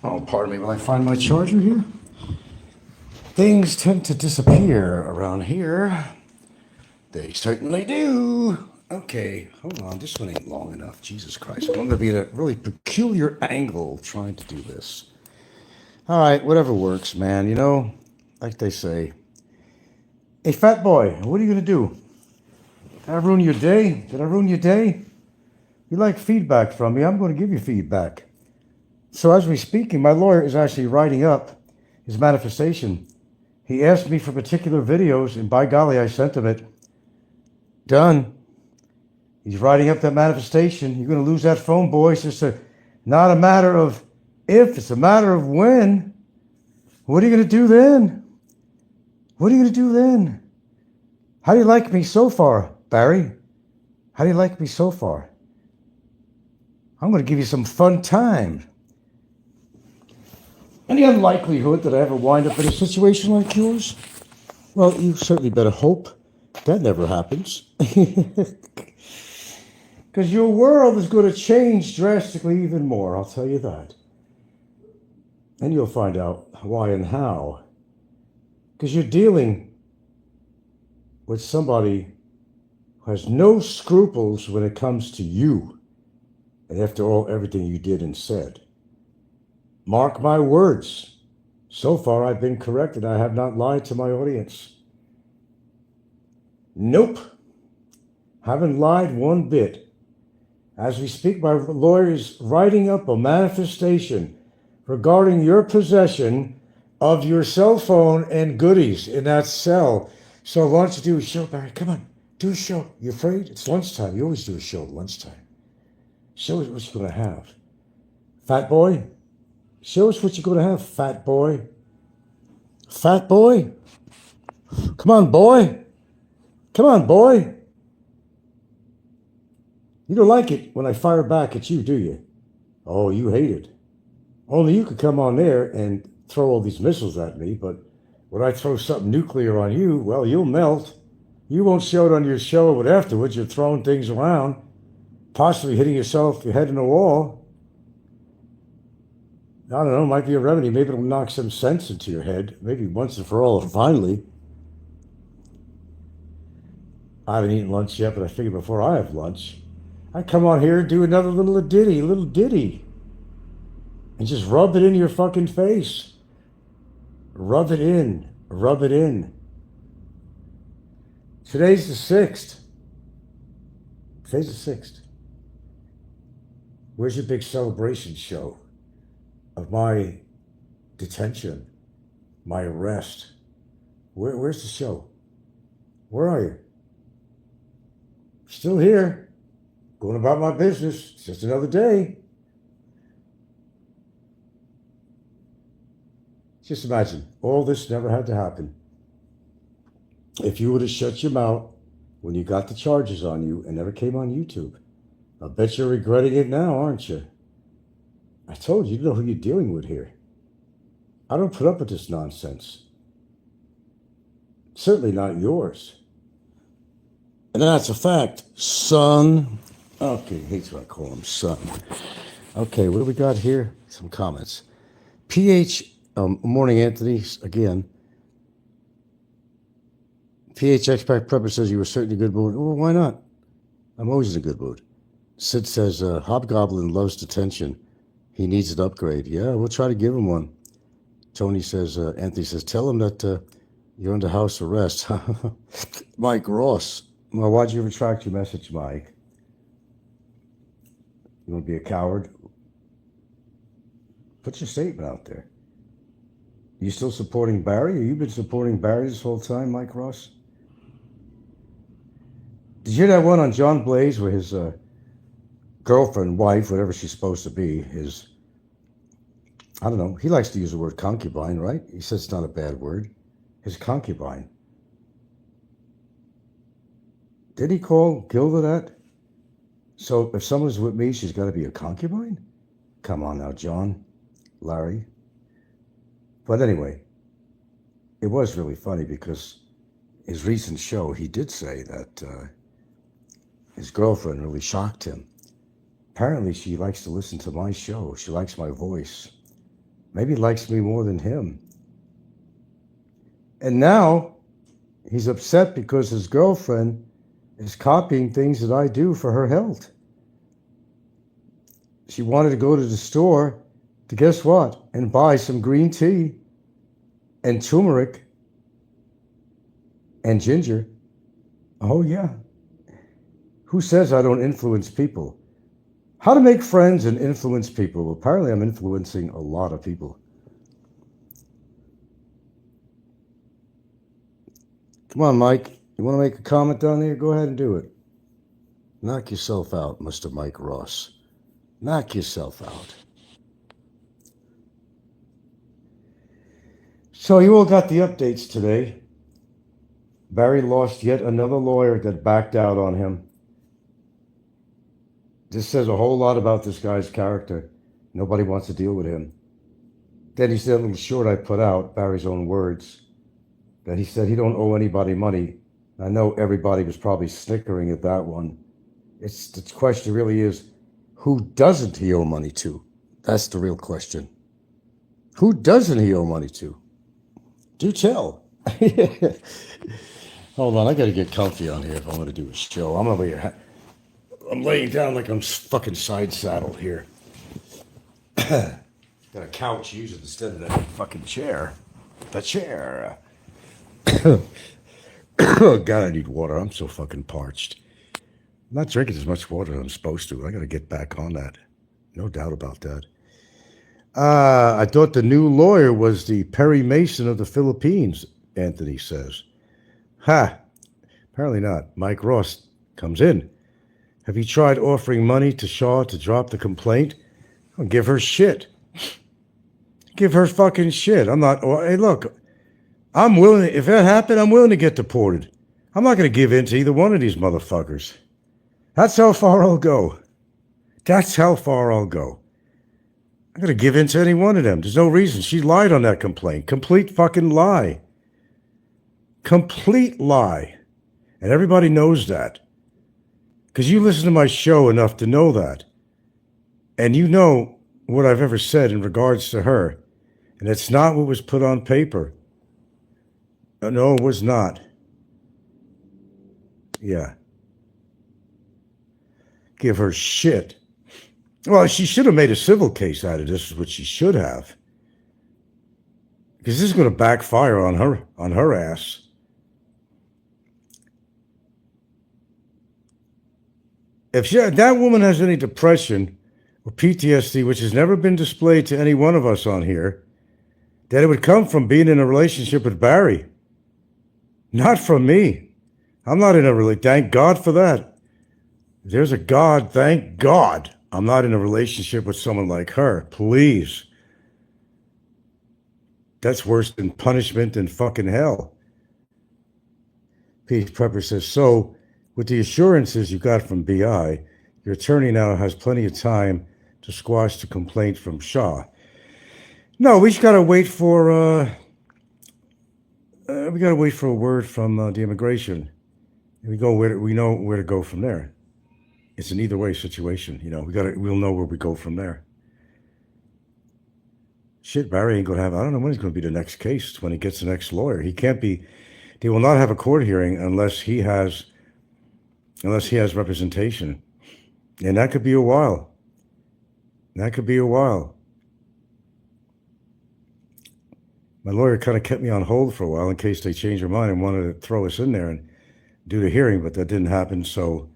Oh, pardon me, will I find my charger here? Things tend to disappear around here. They certainly do. Okay, hold on. This one ain't long enough. Jesus Christ. I'm going to be at a really peculiar angle trying to do this. All right, whatever works, man. You know, like they say. Hey, fat boy, what are you going to do? Did I ruin your day? Did I ruin your day? You like feedback from me. I'm going to give you feedback. So as we're speaking, my lawyer is actually writing up his manifestation. He asked me for particular videos, and by golly, I sent him it. Done. He's writing up that manifestation. You're going to lose that phone, boys. It's not a matter of if, it's a matter of when. What are you going to do then? What are you going to do then? How do you like me so far, Barry? How do you like me so far? I'm going to give you some fun time. Any unlikelihood that I ever wind up in a situation like yours? Well, you certainly better hope that never happens. Because your world is going to change drastically even more, I'll tell you that. And you'll find out why and how. Because you're dealing with somebody who has no scruples when it comes to you. And after all, everything you did and said. Mark my words. So far, I've been corrected. I have not lied to my audience. Nope. Haven't lied one bit. As we speak, my lawyer is writing up a manifestation regarding your possession of your cell phone and goodies in that cell. So why don't you do a show, Barry? Come on, do a show. You afraid? It's lunchtime. You always do a show at lunchtime. Show us what you're going to have. Fat boy? Show us what you're going to have, fat boy. Fat boy? Come on, boy. Come on, boy. You don't like it when I fire back at you, do you? Oh, you hate it. Only you could come on there and throw all these missiles at me, but when I throw something nuclear on you, well, you'll melt. You won't show it on your show, but afterwards you're throwing things around, possibly hitting yourself, your head in a wall. I don't know, it might be a remedy. Maybe it'll knock some sense into your head. Maybe once and for all, finally. I haven't eaten lunch yet, but I figure before I have lunch, I come on here and do another little ditty, and just rub it in your fucking face. Rub it in. Rub it in. Today's the 6th. Today's the 6th. Where's your big celebration show of my detention, my arrest? Where's the show? Where are you? Still here. Going about my business. It's just another day. Just imagine, all this never had to happen. If you would have shut your mouth when you got the charges on you and never came on YouTube, I bet you're regretting it now, aren't you? I told you, you know who you're dealing with here. I don't put up with this nonsense. Certainly not yours. And that's a fact, son. Okay, hates when I call him son. Okay, what do we got here? Some comments. Morning, Anthony, again. PH Expact Prepper says you were certainly in a good mood. Well, why not? I'm always in a good mood. Sid says, Hobgoblin loves detention. He needs an upgrade. Yeah, we'll try to give him one. Tony says, Anthony says, tell him that you're under house arrest. Mike Ross. Well, why'd you retract your message, Mike? You want to be a coward? Put your statement out there. You still supporting Barry? Or you been supporting Barry this whole time, Mike Ross? Did you hear that one on John Blaze where his girlfriend, wife, whatever she's supposed to be, his, I don't know, he likes to use the word concubine, right? He says it's not a bad word. His concubine. Did he call Gilda that? So if someone's with me, she's got to be a concubine? Come on now, John, Larry. But anyway, it was really funny because his recent show, he did say that his girlfriend really shocked him. Apparently, she likes to listen to my show. She likes my voice. Maybe likes me more than him. And now he's upset because his girlfriend is copying things that I do for her health. She wanted to go to the store to guess what? And buy some green tea and turmeric and ginger. Oh, yeah. Who says I don't influence people? How to make friends and influence people. Apparently, I'm influencing a lot of people. Come on, Mike. You want to make a comment down there? Go ahead and do it. Knock yourself out, Mr. Mike Ross. Knock yourself out. So you all got the updates today. Barry lost yet another lawyer that backed out on him. This says a whole lot about this guy's character. Nobody wants to deal with him. Then he said a little short I put out, Barry's own words, that he said he don't owe anybody money. I know everybody was probably snickering at that one. The question really is, who doesn't he owe money to? That's the real question. Who doesn't he owe money to? Do tell. Hold on, I got to get comfy on here if I'm going to do a show. I'm laying down like I'm fucking side saddled here. Got a couch used instead of that fucking chair. The chair. Oh, God, I need water. I'm so fucking parched. I'm not drinking as much water as I'm supposed to. I got to get back on that. No doubt about that. I thought the new lawyer was the Perry Mason of the Philippines, Anthony says. Ha! Apparently not. Mike Ross comes in. Have you tried offering money to Shaw to drop the complaint? I'll give her shit. Give her fucking shit. I'm not... Hey, look. I'm willing... If that happened, I'm willing to get deported. I'm not going to give in to either one of these motherfuckers. That's how far I'll go. That's how far I'll go. I'm going to give in to any one of them. There's no reason. She lied on that complaint. Complete fucking lie. Complete lie. And everybody knows that. Because you listen to my show enough to know that. And you know what I've ever said in regards to her. And it's not what was put on paper. No, it was not. Yeah. Give her shit. Well, she should have made a civil case out of this, is what she should have. Because this is going to backfire on her ass. If that woman has any depression or PTSD, which has never been displayed to any one of us on here, that it would come from being in a relationship with Barry, not from me. I'm not in a relationship. Thank God for that. There's a God. Thank God I'm not in a relationship with someone like her. Please. That's worse than punishment and fucking hell. Pete Prepper says, so with the assurances you got from BI, your attorney now has plenty of time to squash the complaint from Shaw. No, we just got to wait for a word from the immigration. We know where to go from there. It's an either way situation, we'll know where we go from there. Shit, Barry ain't gonna have. I don't know when he's gonna be the next case. When he gets the next lawyer, they will not have a court hearing unless he has representation, and that could be a while. My lawyer kind of kept me on hold for a while in case they changed their mind and wanted to throw us in there and do the hearing, but that didn't happen. So,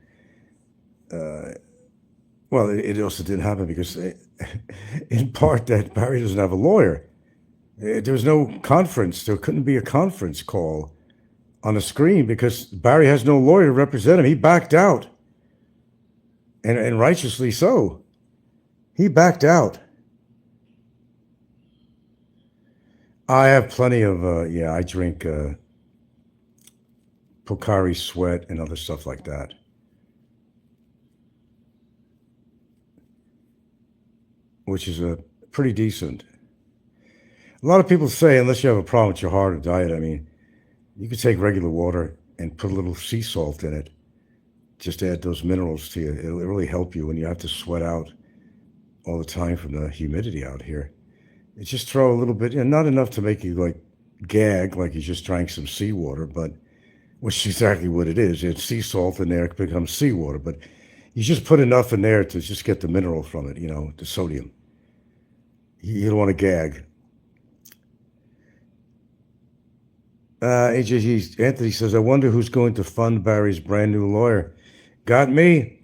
it also didn't happen because, in part, that Barry doesn't have a lawyer. There was no conference. There couldn't be a conference call on the screen because Barry has no lawyer to represent him. He backed out, and righteously so. He backed out. I have plenty of, I drink Pocari Sweat and other stuff like that. Which is pretty decent. A lot of people say, unless you have a problem with your heart or diet, you could take regular water and put a little sea salt in it. Just add those minerals to you. It'll really help you when you have to sweat out all the time from the humidity out here. You just throw a little bit, not enough to make you like gag, like you just drank some seawater, but which is exactly what it is. It's sea salt in there, it becomes seawater, but you just put enough in there to just get the mineral from it, the sodium. You don't want to gag. Anthony says, I wonder who's going to fund Barry's brand new lawyer. Got me.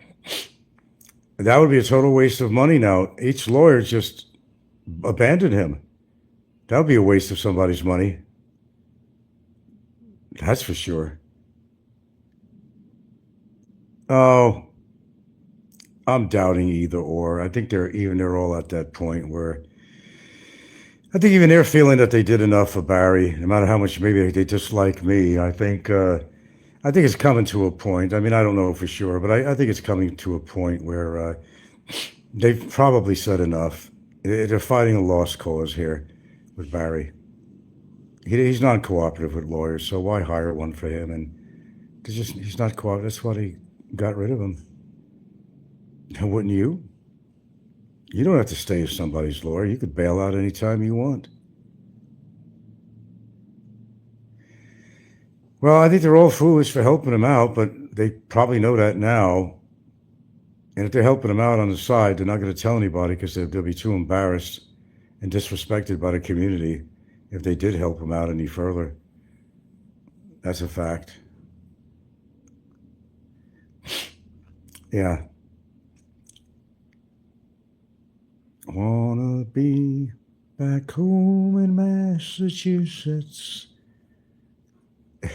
That would be a total waste of money now. Each lawyer just abandoned him. That would be a waste of somebody's money. That's for sure. Oh, I'm doubting either or. I think they're all at that point where I think even they're feeling that they did enough for Barry, no matter how much maybe they dislike me. I think it's coming to a point. I don't know for sure, but I think it's coming to a point where they've probably said enough. They're fighting a lost cause here with Barry. He's not cooperative with lawyers, so why hire one for him? And he's not cooperative. That's why they got rid of him. And wouldn't you? You don't have to stay as somebody's lawyer. You could bail out anytime you want. Well, I think they're all foolish for helping him out, but they probably know that now. And if they're helping him out on the side, they're not going to tell anybody because they'll be too embarrassed and disrespected by the community if they did help him out any further. That's a fact. Yeah. Wanna be back home in Massachusetts. I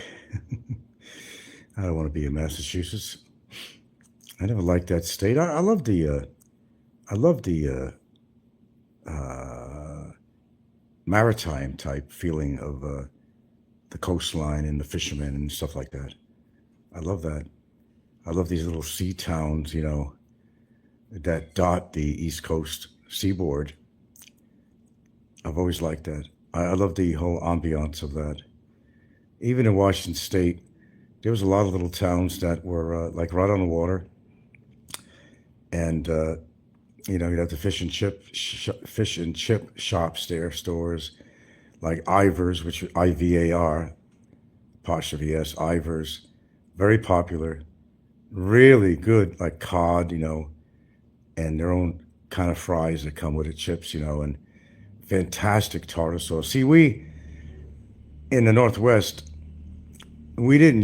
don't want to be in Massachusetts. I never liked that state. I love the maritime type feeling of the coastline and the fishermen and stuff like that. I love that. I love these little sea towns, that dot the East Coast seaboard. I've always liked that. I love the whole ambiance of that. Even in Washington State, there was a lot of little towns that were like right on the water. And, you'd have the fish and chip shops there, stores like Ivar's, which is IVAR, apostrophe S, Ivar's, very popular, really good, like cod, and their own kind of fries that come with it, chips, and fantastic tartar sauce. See, in the Northwest, we didn't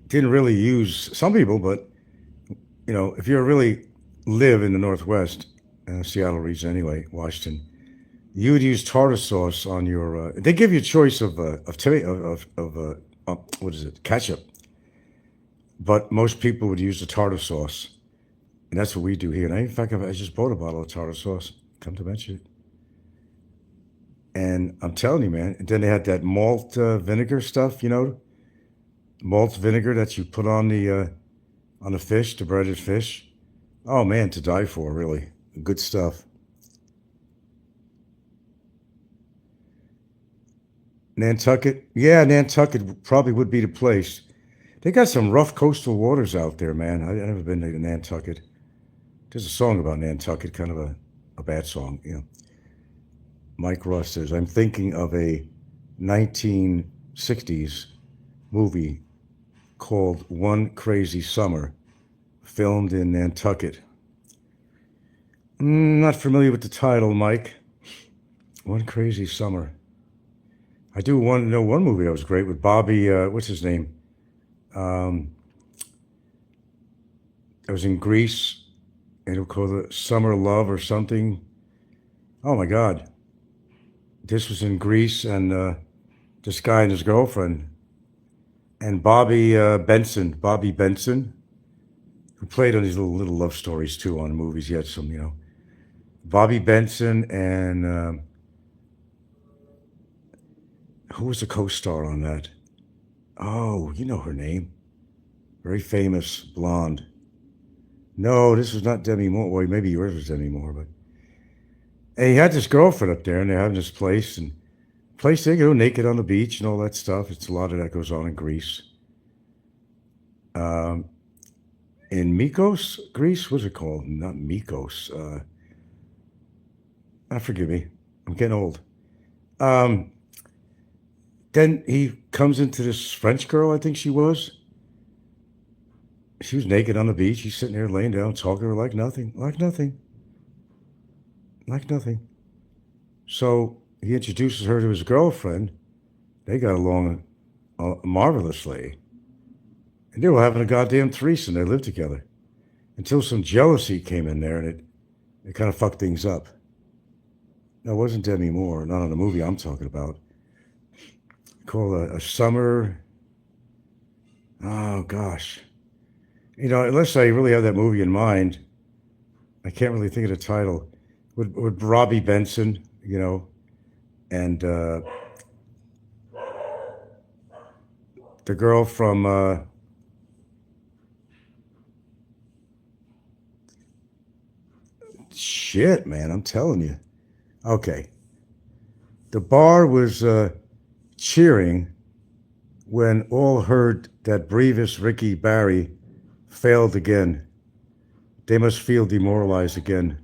really use some people, but if you really live in the Northwest, Seattle region anyway, Washington, you would use tartar sauce on your. They give you a choice of what is it, ketchup, but most people would use the tartar sauce, and that's what we do here. And in fact, I just bought a bottle of tartar sauce. Come to mention it, and I'm telling you, man. And then they had that malt vinegar stuff, malt vinegar that you put on the fish, the breaded fish. Oh man, to die for, really. Good stuff. Nantucket. Yeah, Nantucket probably would be the place. They got some rough coastal waters out there, man. I've never been to Nantucket. There's a song about Nantucket, kind of a bad song, Mike Ross says, I'm thinking of a 1960s movie called One Crazy Summer, filmed in Nantucket. Not familiar with the title, Mike. One Crazy Summer. I do know one movie that was great with Bobby, what's his name? It was in Greece, and it was called Summer Love or something. Oh my God. This was in Greece, and this guy and his girlfriend, and Bobby Benson, who played on these little love stories too on movies. He had some, Bobby Benson and who was the co-star on that? Oh, you know her name. Very famous blonde. No, this was not Demi Moore. Well, maybe yours was Demi Moore, but and he had this girlfriend up there, and they're having this place they go naked on the beach and all that stuff. It's a lot of that goes on in Greece. In Mykonos, Greece, what's it called? Not Mykonos. Forgive me, I'm getting old. Then he comes into this French girl, I think she was. She was naked on the beach. He's sitting there laying down, talking to her like nothing. So he introduces her to his girlfriend. They got along marvelously. And they were having a goddamn threesome. They lived together. Until some jealousy came in there, and it kind of fucked things up. No, it wasn't Demi Moore, not on the movie I'm talking about. Called a summer. Oh gosh, unless I really have that movie in mind, I can't really think of the title. With Robbie Benson, and the girl from shit, man, I'm telling you. Okay, the bar was cheering when all heard that Brevis Ricky Barry failed again. They must feel demoralized again.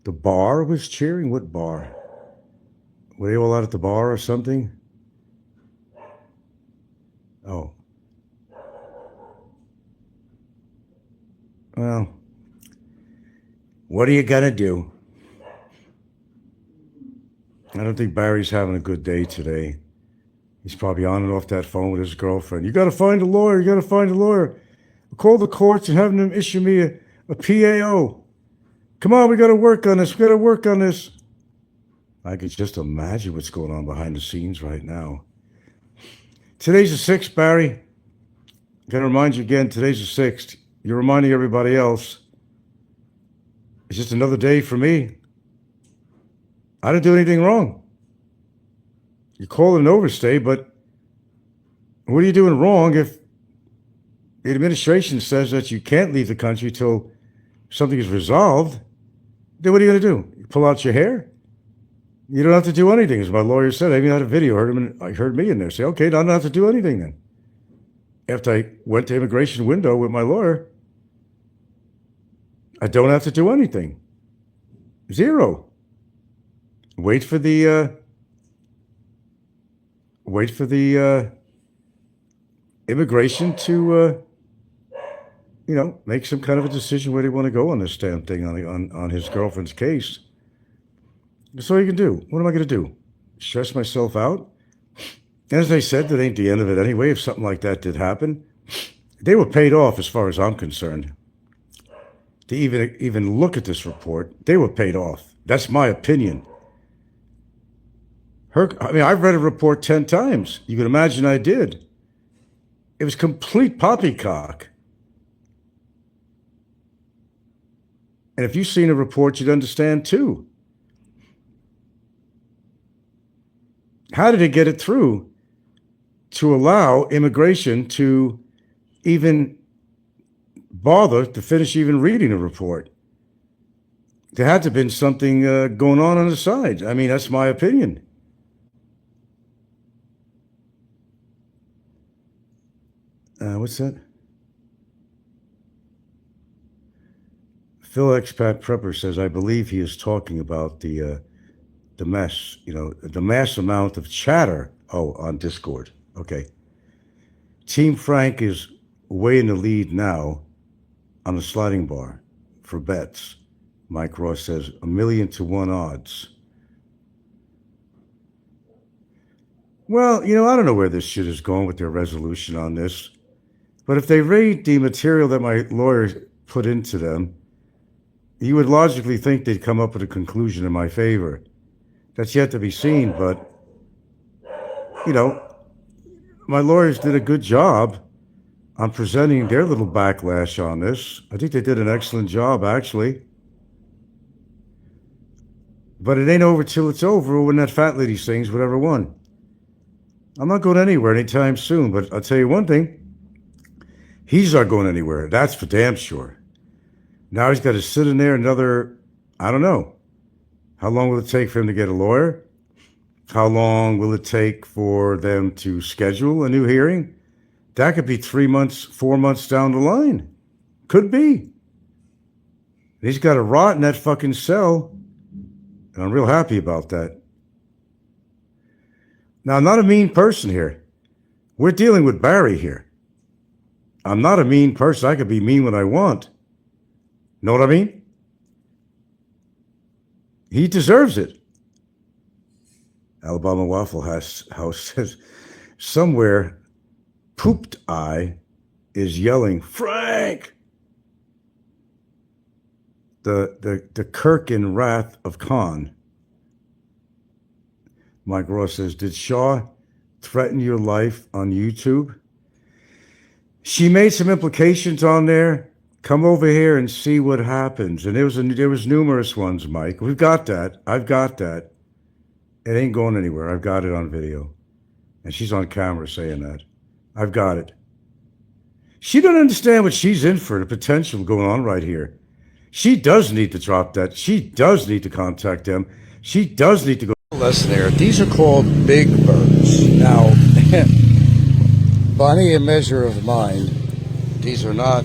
The bar was cheering? What bar? Were they all out at the bar or something? Oh. Well, what are you gonna do? I don't think Barry's having a good day today. He's probably on and off that phone with his girlfriend. You got to find a lawyer. Call the courts and have them issue me a PAO. Come on, we got to work on this. I could just imagine what's going on behind the scenes right now. Today's the 6th, Barry. Got to remind you again, today's the 6th. You're reminding everybody else. It's just another day for me. I didn't do anything wrong. You call it an overstay, but what are you doing wrong if the administration says that you can't leave the country till something is resolved? Then what are you going to do? You pull out your hair? You don't have to do anything, as my lawyer said. I even had a video. I heard me in there say, okay, I don't have to do anything then. After I went to immigration window with my lawyer, I don't have to do anything. Zero. Wait for the immigration to make some kind of a decision where they want to go on this damn thing on his girlfriend's case. That's all you can do. What am I going to do? stress myself out. As I said, that ain't the end of it anyway. If something like that did happen, they were paid off as far as I'm concerned. To even look at this report, they were paid off. That's my opinion. I've read a report 10 times. You can imagine I did. It was complete poppycock. And if you've seen a report, you'd understand too. How did it get it through to allow immigration to even bother to finish even reading a report? There had to have been something going on the side. I mean, that's my opinion. What's that? Phil Expat Prepper says, I believe he is talking about the mess, the mass amount of chatter. Oh, on Discord. Okay. Team Frank is way in the lead now on the sliding bar for bets. Mike Ross says 1,000,000 to 1 odds. Well, I don't know where this shit is going with their resolution on this. But if they read the material that my lawyers put into them, you would logically think they'd come up with a conclusion in my favor. That's yet to be seen, but, my lawyers did a good job on presenting their little backlash on this. I think they did an excellent job, actually. But it ain't over till it's over when that fat lady sings whatever won. I'm not going anywhere anytime soon, but I'll tell you one thing. He's not going anywhere. That's for damn sure. Now he's got to sit in there another, I don't know. How long will it take for him to get a lawyer? How long will it take for them to schedule a new hearing? That could be 3 months, 4 months down the line. Could be. He's got to rot in that fucking cell. And I'm real happy about that. Now, I'm not a mean person here. We're dealing with Barry here. I'm not a mean person. I could be mean when I want. Know what I mean? He deserves it. Alabama Waffle House says, somewhere, Pooped Eye is yelling, Frank! The Kirk in Wrath of Khan. Mike Ross says, did Shaw threaten your life on YouTube? She made some implications on there. Come over here and see what happens. And there was numerous ones, Mike. We've got that. I've got that. It ain't going anywhere. I've got it on video. And she's on camera saying that. I've got it. She don't understand what she's in for, the potential going on right here. She does need to drop that. She does need to contact them. She does need to go. Lesson there. These are called big birds. Now, by any measure of mine, these are not,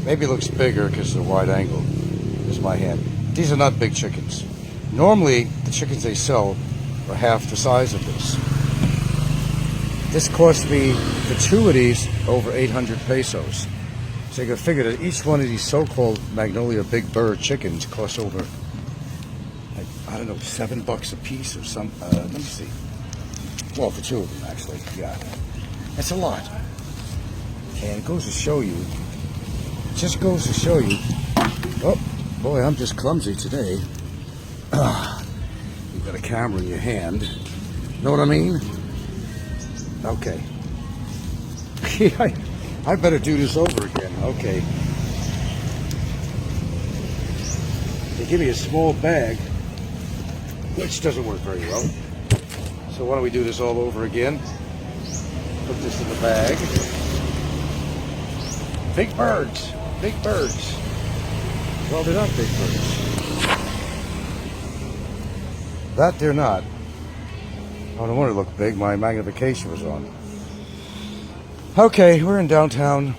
maybe it looks bigger because of the wide angle. Here's my hand. These are not big chickens. Normally, the chickens they sell are half the size of this. This cost me, for 2 of these, over 800 pesos. So you can figure that each one of these so-called Magnolia Big Bird chickens costs over, I don't know, $7 a piece or some, let me see. Well, for 2 of them, actually, yeah. That's a lot. And it goes to show you, just goes to show you, oh, boy, I'm just clumsy today. You've got a camera in your hand. Know what I mean? Okay. I better do this over again. Okay. They give me a small bag, which doesn't work very well. So why don't we do this all over again? Put this in the bag. Big birds. Big birds. Well, they're not big birds. That they're not. Oh, no wonder it looked big. My magnification was on. Okay, we're in downtown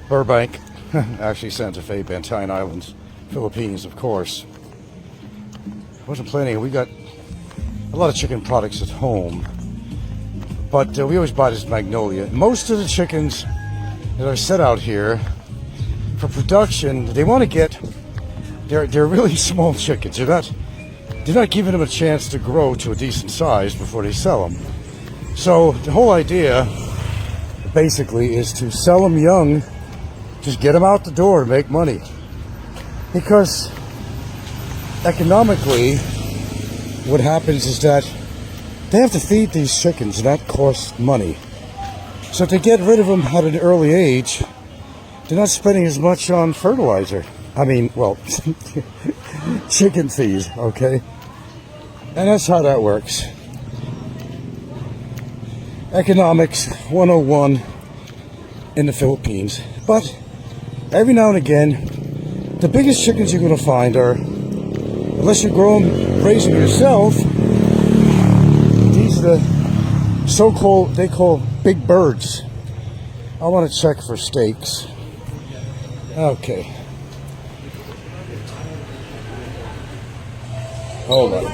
Burbank. Actually, Santa Fe, Bantayan Islands, Philippines, of course. Wasn't planning. We got a lot of chicken products at home, but we always buy this Magnolia. Most of the chickens that are set out here for production, they want to get. They're really small chickens. They're not. they're not giving them a chance to grow to a decent size before they sell them. So the whole idea basically is to sell them young, just get them out the door and make money. Because economically, what happens is that they have to feed these chickens, and that costs money. So if they get rid of them at an early age, they're not spending as much on fertilizer. I mean, well, chicken feed, okay? And that's how that works. Economics 101 in the Philippines. But every now and again, the biggest chickens you're going to find are, unless you grow them, raise them yourself, these are the so-called, they call big birds. I want to check for steaks. Okay. Hold on.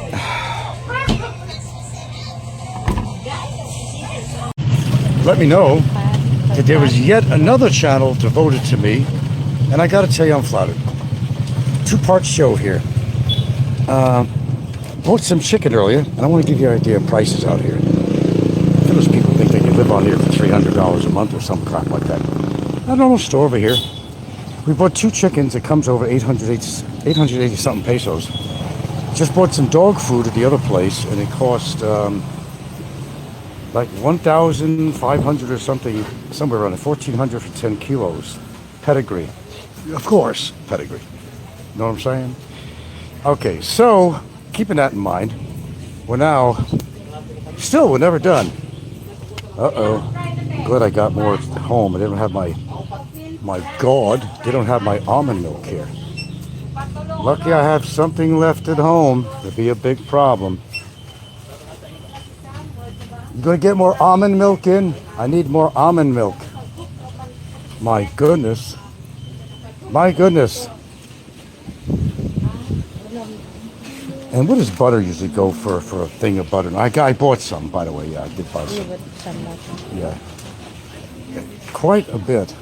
Let me know that there was yet another channel devoted to me, and I gotta tell you, I'm flattered. Two-part show here. Bought some chicken earlier, and I want to give you an idea of prices out here. Those people think they can live on here for $300 a month or some crap like that. At a normal store over here, we bought 2 chickens. It comes over 880 something pesos. Just bought some dog food at the other place, and it cost like 1,500 or something, somewhere around 1,400 for 10 kilos. Pedigree. Of course, pedigree. Know what I'm saying? Okay, so keeping that in mind, we're never done. Uh-oh. Good, I got more at home. I didn't have my God, they don't have my almond milk here. Lucky I have something left at home. It'd be a big problem. You gonna get more almond milk in? I need more almond milk. My goodness. My goodness. And what does butter usually go for a thing of butter? I bought some, by the way. Yeah, I did buy some. Yeah. Quite a bit.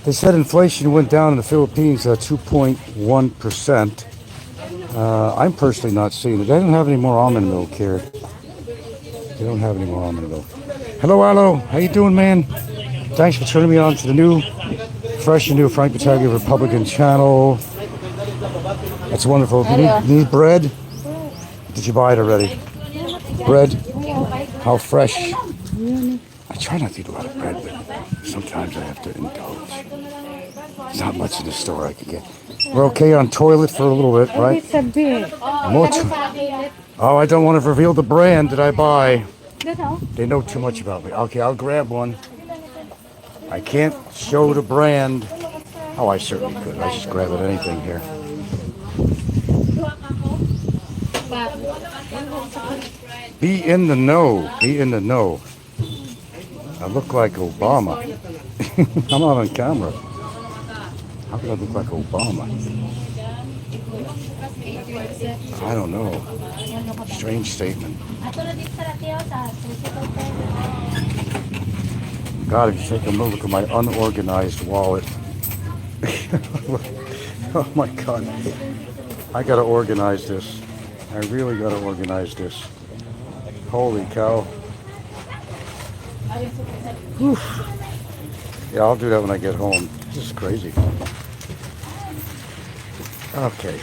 They said inflation went down in the Philippines at 2.1%. I'm personally not seeing it. They don't have any more almond milk here. They don't have any more almond milk. Hello, Arlo. How you doing, man? Thanks for turning me on to the new, fresh and new Frank Battaglia Republican channel. That's wonderful. You need bread? Did you buy it already? Bread? How fresh? I try not to eat a lot of bread, but sometimes I have to indulge. There's not much in the store I can get. We're okay on toilet for a little bit, right? It's a bit. More oh, I don't want to reveal the brand that I buy. They know too much about me. Okay, I'll grab one. I can't show the brand. Oh, I certainly could. I just grab at anything here. Be in the know. Be in the know. I look like Obama. I'm not on camera. How could I look like Obama? I don't know. Strange statement. God, if you take a look at my unorganized wallet. Oh my God. I gotta organize this. I really gotta organize this. Holy cow. Whew. Yeah, I'll do that when I get home. This is crazy. Okay.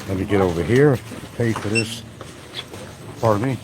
Let me get over here, pay for this. Pardon me.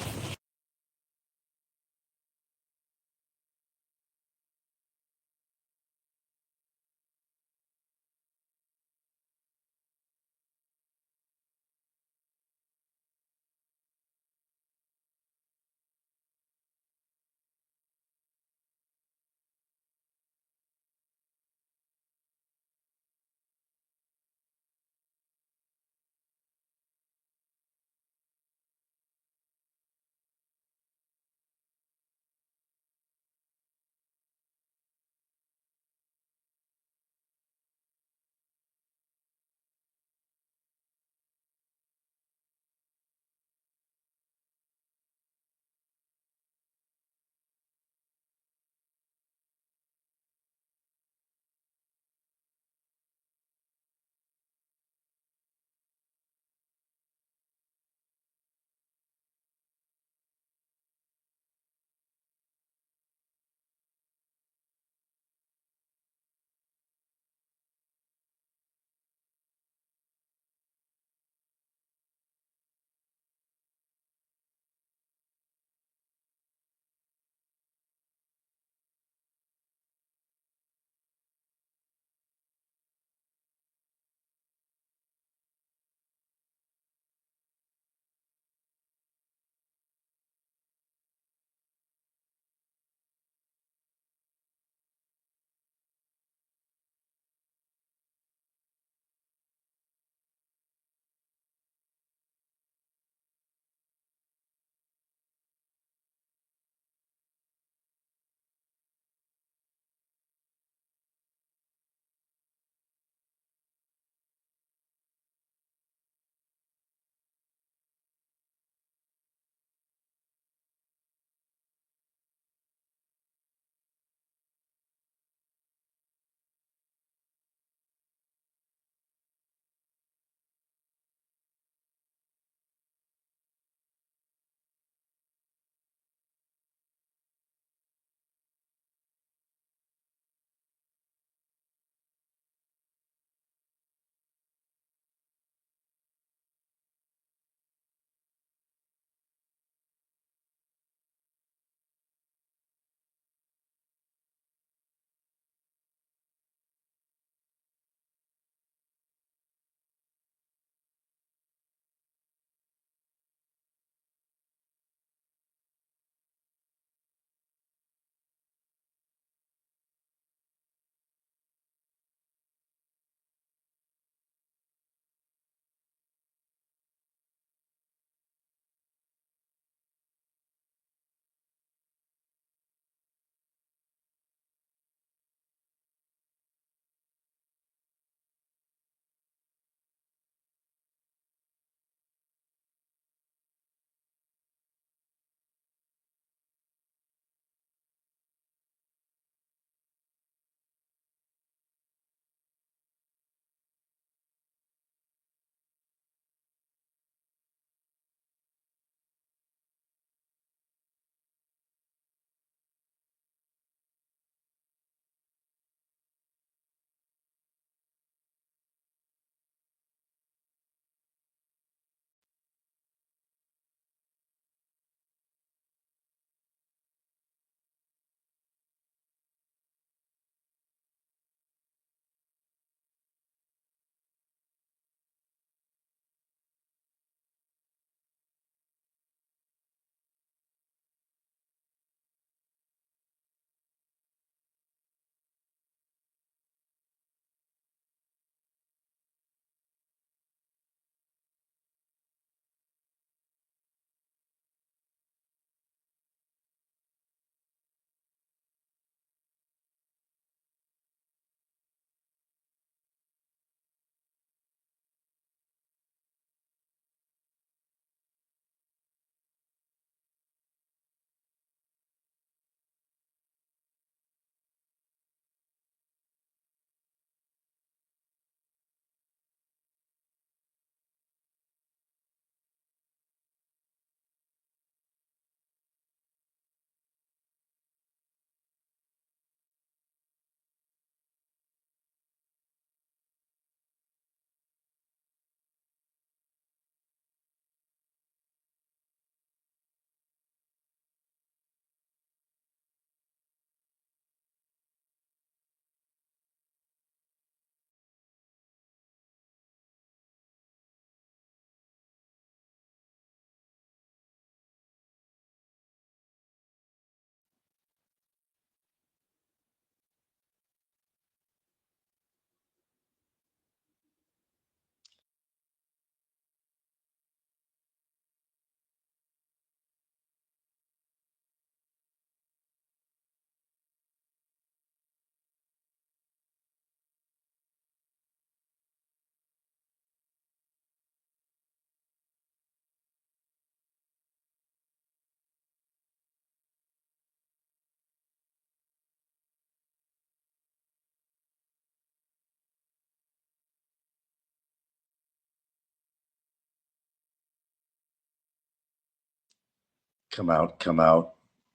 Come out.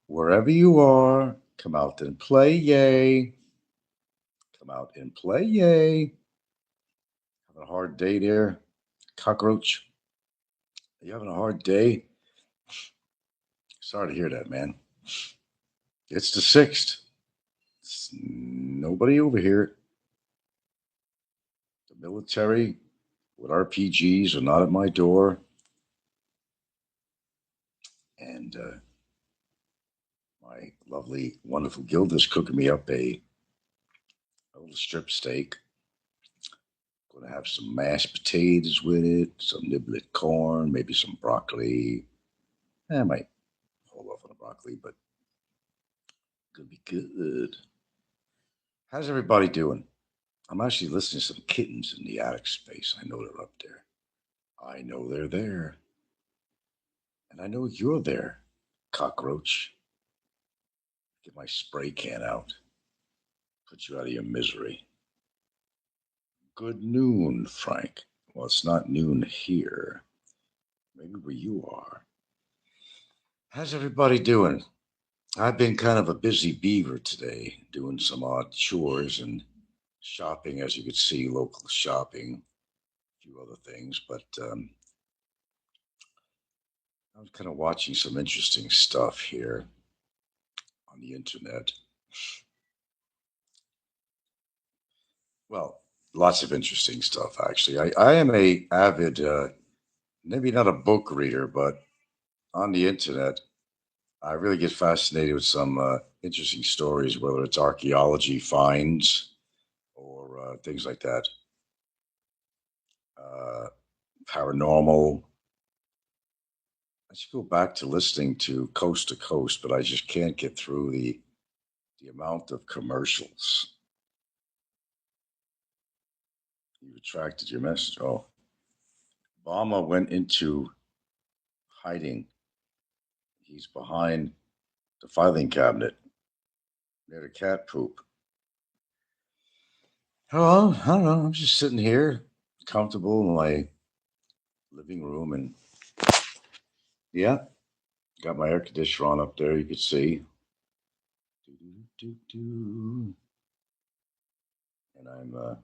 Wherever you are, come out and play, yay. Come out and play, yay. Having a hard day there, cockroach? Are you having a hard day? Sorry to hear that, man. It's the 6th. It's nobody over here. The military with RPGs are not at my door. And my lovely, wonderful Gilda's cooking me up a little strip steak. Gonna have some mashed potatoes with it, some niblet corn, maybe some broccoli. I might hold off on the broccoli, but gonna be good. How's everybody doing? I'm actually listening to some kittens in the attic space. I know they're up there. I know they're there. And I know you're there, cockroach. Get my spray can out. Put you out of your misery. Good noon, Frank. Well, it's not noon here. Maybe where you are. How's everybody doing? I've been kind of a busy beaver today, doing some odd chores and shopping, as you could see, local shopping, a few other things. But I was kind of watching some interesting stuff here on the internet. Well, lots of interesting stuff, actually. I am a avid, maybe not a book reader, but on the internet, I really get fascinated with some interesting stories, whether it's archaeology finds or things like that, uh, paranormal. I should go back to listening to Coast, but I just can't get through the amount of commercials. You retracted your message. Oh, Obama went into hiding. He's behind the filing cabinet near the cat poop. Oh, I don't know. I'm just sitting here, comfortable in my living room, and yeah, got my air conditioner on up there. You can see. And I'm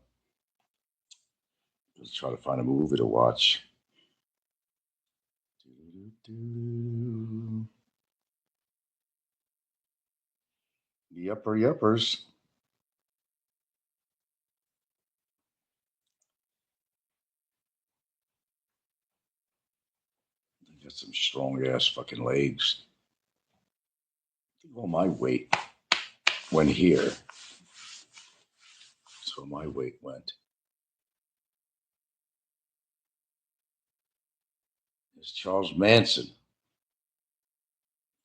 just trying to find a movie to watch. The upper yuppers. Got some strong ass fucking legs. Think all my weight went here. That's where my weight went. It's Charles Manson.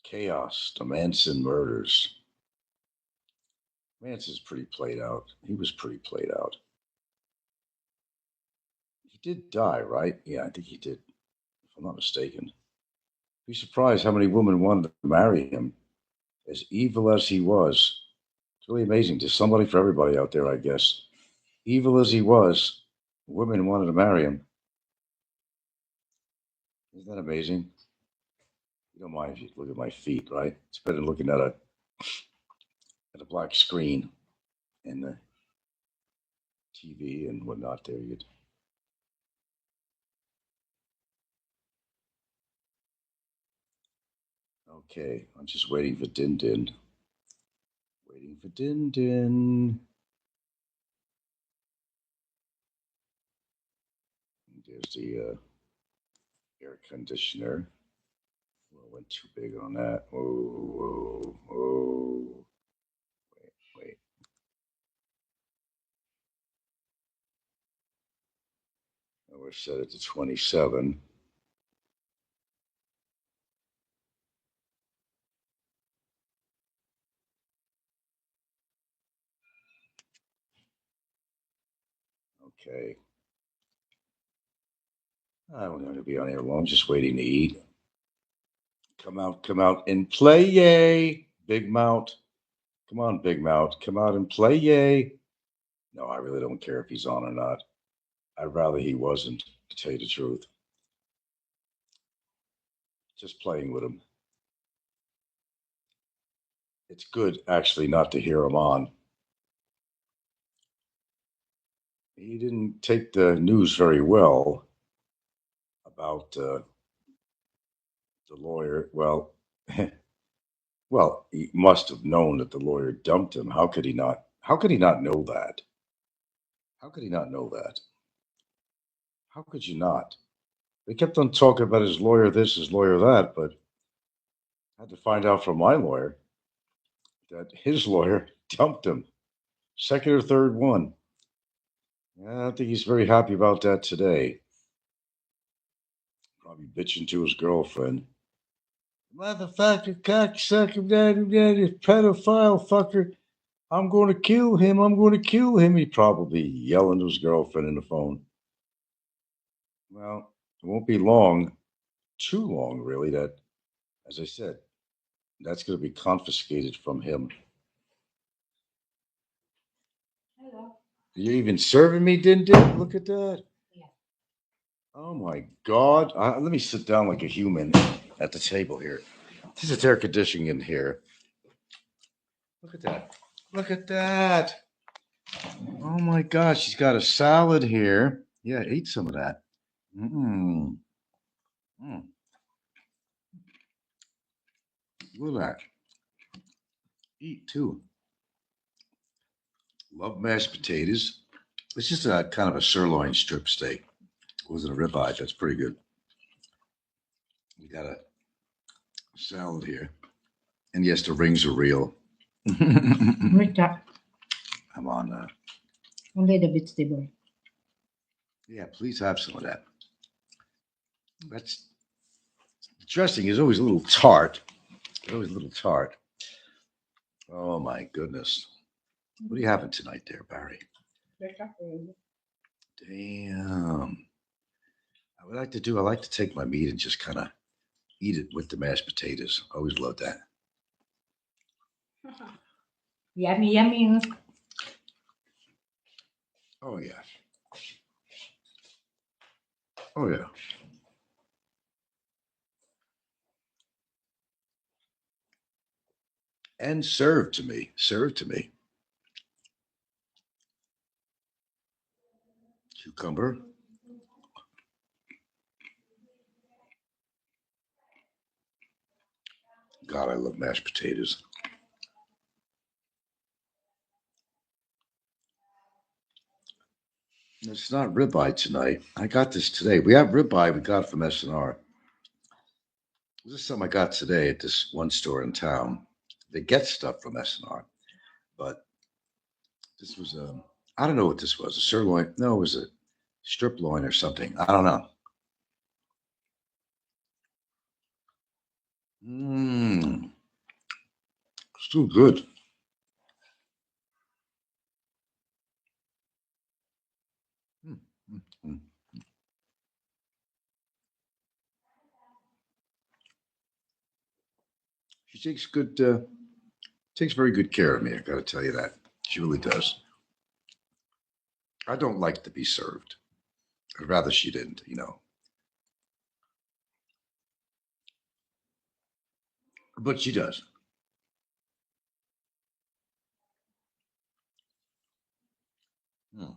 Chaos, the Manson murders. Manson's pretty played out. He was pretty played out. He did die, right? Yeah, I think he did, if I'm not mistaken. Be surprised how many women wanted to marry him. As evil as he was, it's really amazing. There's somebody for everybody out there, I guess. Evil as he was, women wanted to marry him. Isn't that amazing? You don't mind if you look at my feet, right? It's better than looking at a black screen and the TV and whatnot. There you. Okay, I'm just waiting for Din Din. Waiting for Din Din. There's the air conditioner. Well, I went too big on that. Whoa, whoa, whoa. Wait. Now we're set it to 27. Okay. I don't want to be on here long, just waiting to eat. Come out and play, yay, Big Mount. Come on, Big Mount. Come out and play, yay. No, I really don't care if he's on or not. I'd rather he wasn't, to tell you the truth. Just playing with him. it's good actually not to hear him on. He didn't take the news very well about the lawyer. Well, well, he must have known that the lawyer dumped him. How could he not? How could he not know that? How could he not know that? How could you not? They kept on talking about his lawyer this, his lawyer that, but I had to find out from my lawyer that his lawyer dumped him. Second or third one. I don't think he's very happy about that today. Probably bitching to his girlfriend. Motherfucker, cocksucker, daddy, pedophile fucker. I'm going to kill him. I'm going to kill him. He probably yelling to his girlfriend in the phone. Well, it won't be long, too long, really, that, as I said, that's going to be confiscated from him. Hello. You're even serving me, didn't it? Look at that. Yeah. Oh my God. Let me sit down like a human at the table here. This is air conditioning in here. Look at that. Look at that. Oh my gosh, she's got a salad here. Yeah, eat some of that. Mm. Mm. Look at that. Eat too. Love mashed potatoes. It's just a kind of a sirloin strip steak. It wasn't a ribeye. That's pretty good. We got a salad here. And yes, the rings are real. Rita, I'm on. only the vegetable. Yeah, please have some of that. That's the dressing is always a little tart. It's always a little tart. Oh my goodness. What are you having tonight there, Barry? Damn. I like to take my meat and just kind of eat it with the mashed potatoes. I always love that. Yummy, yummy. Oh yeah. Oh yeah. And served to me. Served to me. Cucumber. God, I love mashed potatoes. It's not ribeye tonight. I got this today. We have ribeye we got from SNR. This is something I got today at this one store in town. They get stuff from SNR, but this was I don't know what this was. A sirloin? No, it was a strip loin or something. I don't know. Mmm. Still good. Mm, mm, mm. She takes very good care of me. I got to tell you that. She really does. I don't like to be served. I'd rather she didn't. But she does. Hmm.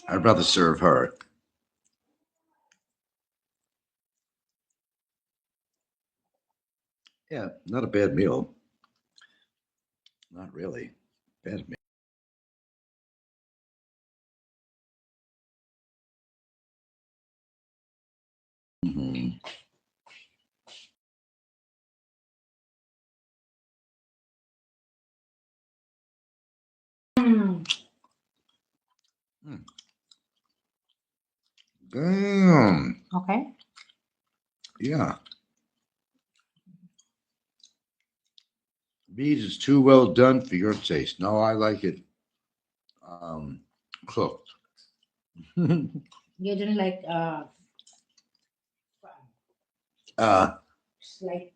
I'd rather serve her. Yeah, not a bad meal. Not really. Bad meal. Mhm. Mm. Mm. Damn. Okay. Yeah. Meat is too well done for your taste. No, I like it cooked. You don't like uh, like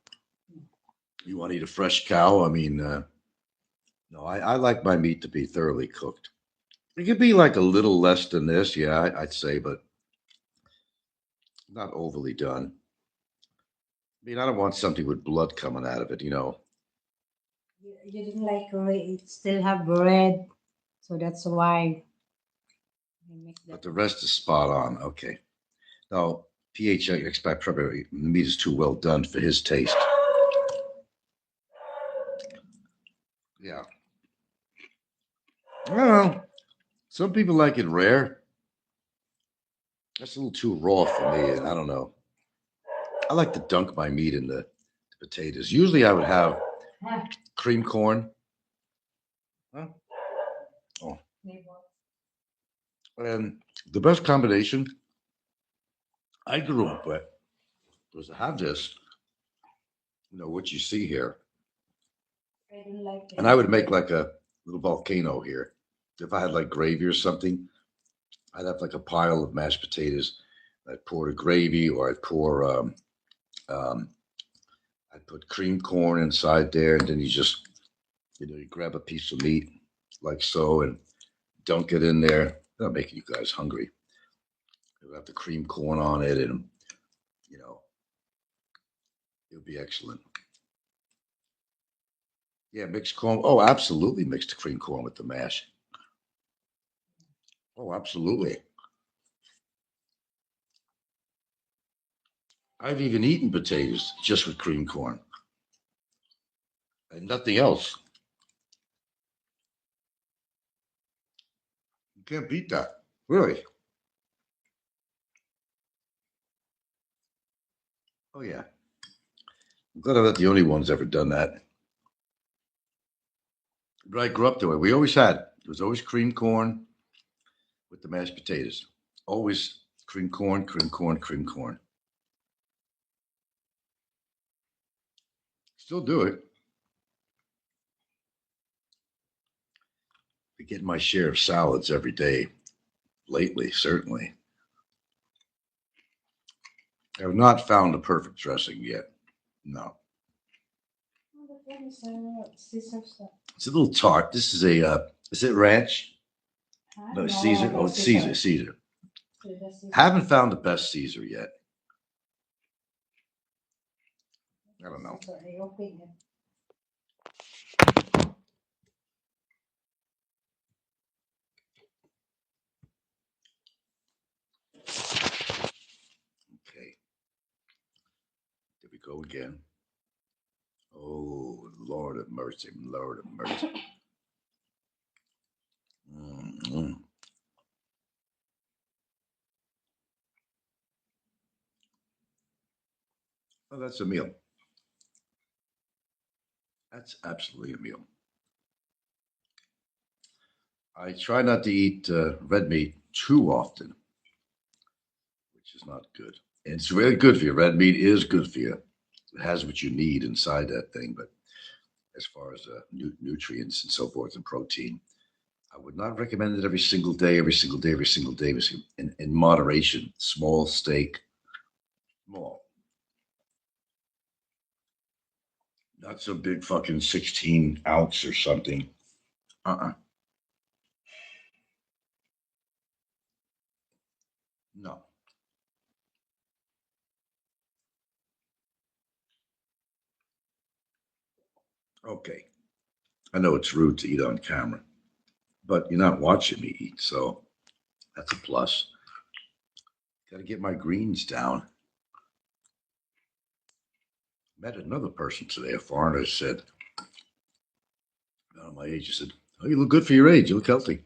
you want to eat a fresh cow? I mean, no, I like my meat to be thoroughly cooked. It could be like a little less than this, yeah, I'd say, but not overly done. mean, I don't want something with blood coming out of it, you know. You didn't like it still have bread, so that's why I make But that the one. rest is spot on. Okay. Now, pH, I expect probably the meat is too well done for his taste. Yeah. Well, some people like it rare. That's a little too raw for me. I don't know. I like to dunk my meat in the potatoes. Usually I would have Ah, cream corn. Huh? Oh. neighbor. And the best combination I grew up with was to have this, you know, what you see here. I don't like And I it. would make like a little volcano here. If I had like gravy or something, I'd have like a pile of mashed potatoes. I'd pour the gravy, or um, I'd put cream corn inside there, and then you just, you know, you grab a piece of meat like so and dunk it in there. Not making you guys hungry. You have the cream corn on it, and you know, it'll be excellent. Yeah, mixed corn. Oh, absolutely, mixed cream corn with the mash. Oh, absolutely. I've even eaten potatoes just with cream corn and nothing else. You can't beat that. Really? Oh yeah. I'm glad I'm not the only one's ever done that. But I grew up that way. We always had. There was always cream corn with the mashed potatoes. Always cream corn, cream corn, cream corn. Still do it. I get my share of salads every day lately, certainly. I have not found the perfect dressing yet. No. Oh, that one is Caesar stuff. It's a little tart. This is it ranch? Huh? No, No, Caesar. Oh, that's it's Caesar. Caesar. Caesar. So that's Caesar. Haven't found the best Caesar yet. I don't know. Caesar, I open it. Okay. There we go again. Oh, Lord of mercy. Lord of mercy. Mm-hmm. Oh, that's a meal. That's absolutely a meal. I try not to eat red meat too often, which is not good. And it's really good for you. Red meat is good for you. It has what you need inside that thing. But as far as nutrients and so forth and protein, I would not recommend it every single day, every single day, every single day. In moderation, small steak, small. Not some big fucking 16 ounce or something. Uh-uh. No. Okay. I know it's rude to eat on camera, but you're not watching me eat, so that's a plus. Got to get my greens down. Met another person today, a foreigner, said, my age, he said, "Oh, you look good for your age. You look healthy."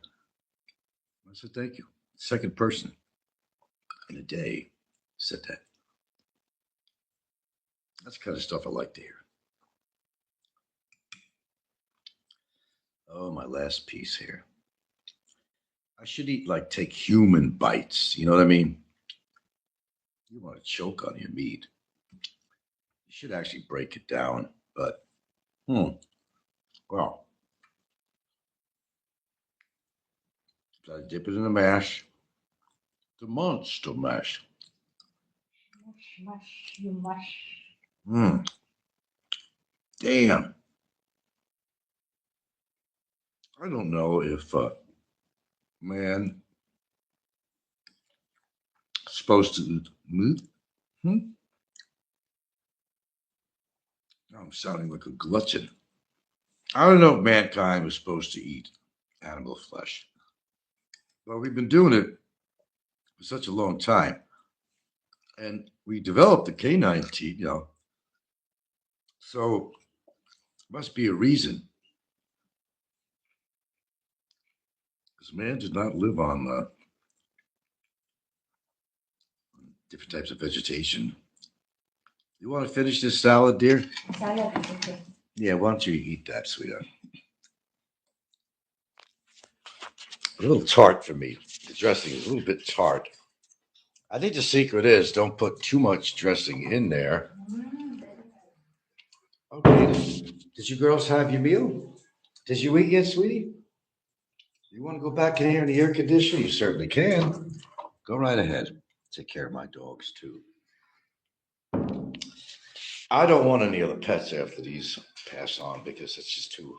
I said, "Thank you." Second person in a day said that. That's the kind of stuff I like to hear. Oh, my last piece here. I should eat like take human bites. You know what I mean? You want to choke on your meat. You should actually break it down. But, well, I dip it in the mash. The monster mash. Mush, mush, you mush. Hmm. Damn. I don't know if, man, supposed to. Hmm? I'm sounding like a glutton. I don't know if mankind was supposed to eat animal flesh. Well, we've been doing it for such a long time. And we developed the canine teeth, So must be a reason. Because man did not live on different types of vegetation. You want to finish this salad, dear? Salad is okay. Yeah, why don't you eat that, sweetheart? A little tart for me. The dressing is a little bit tart. I think the secret is don't put too much dressing in there. Okay. Did you girls have your meal? Did you eat yet, sweetie? You want to go back in here in the air conditioner? You certainly can. Go right ahead. Take care of my dogs, too. I don't want any other pets after these pass on because it's just too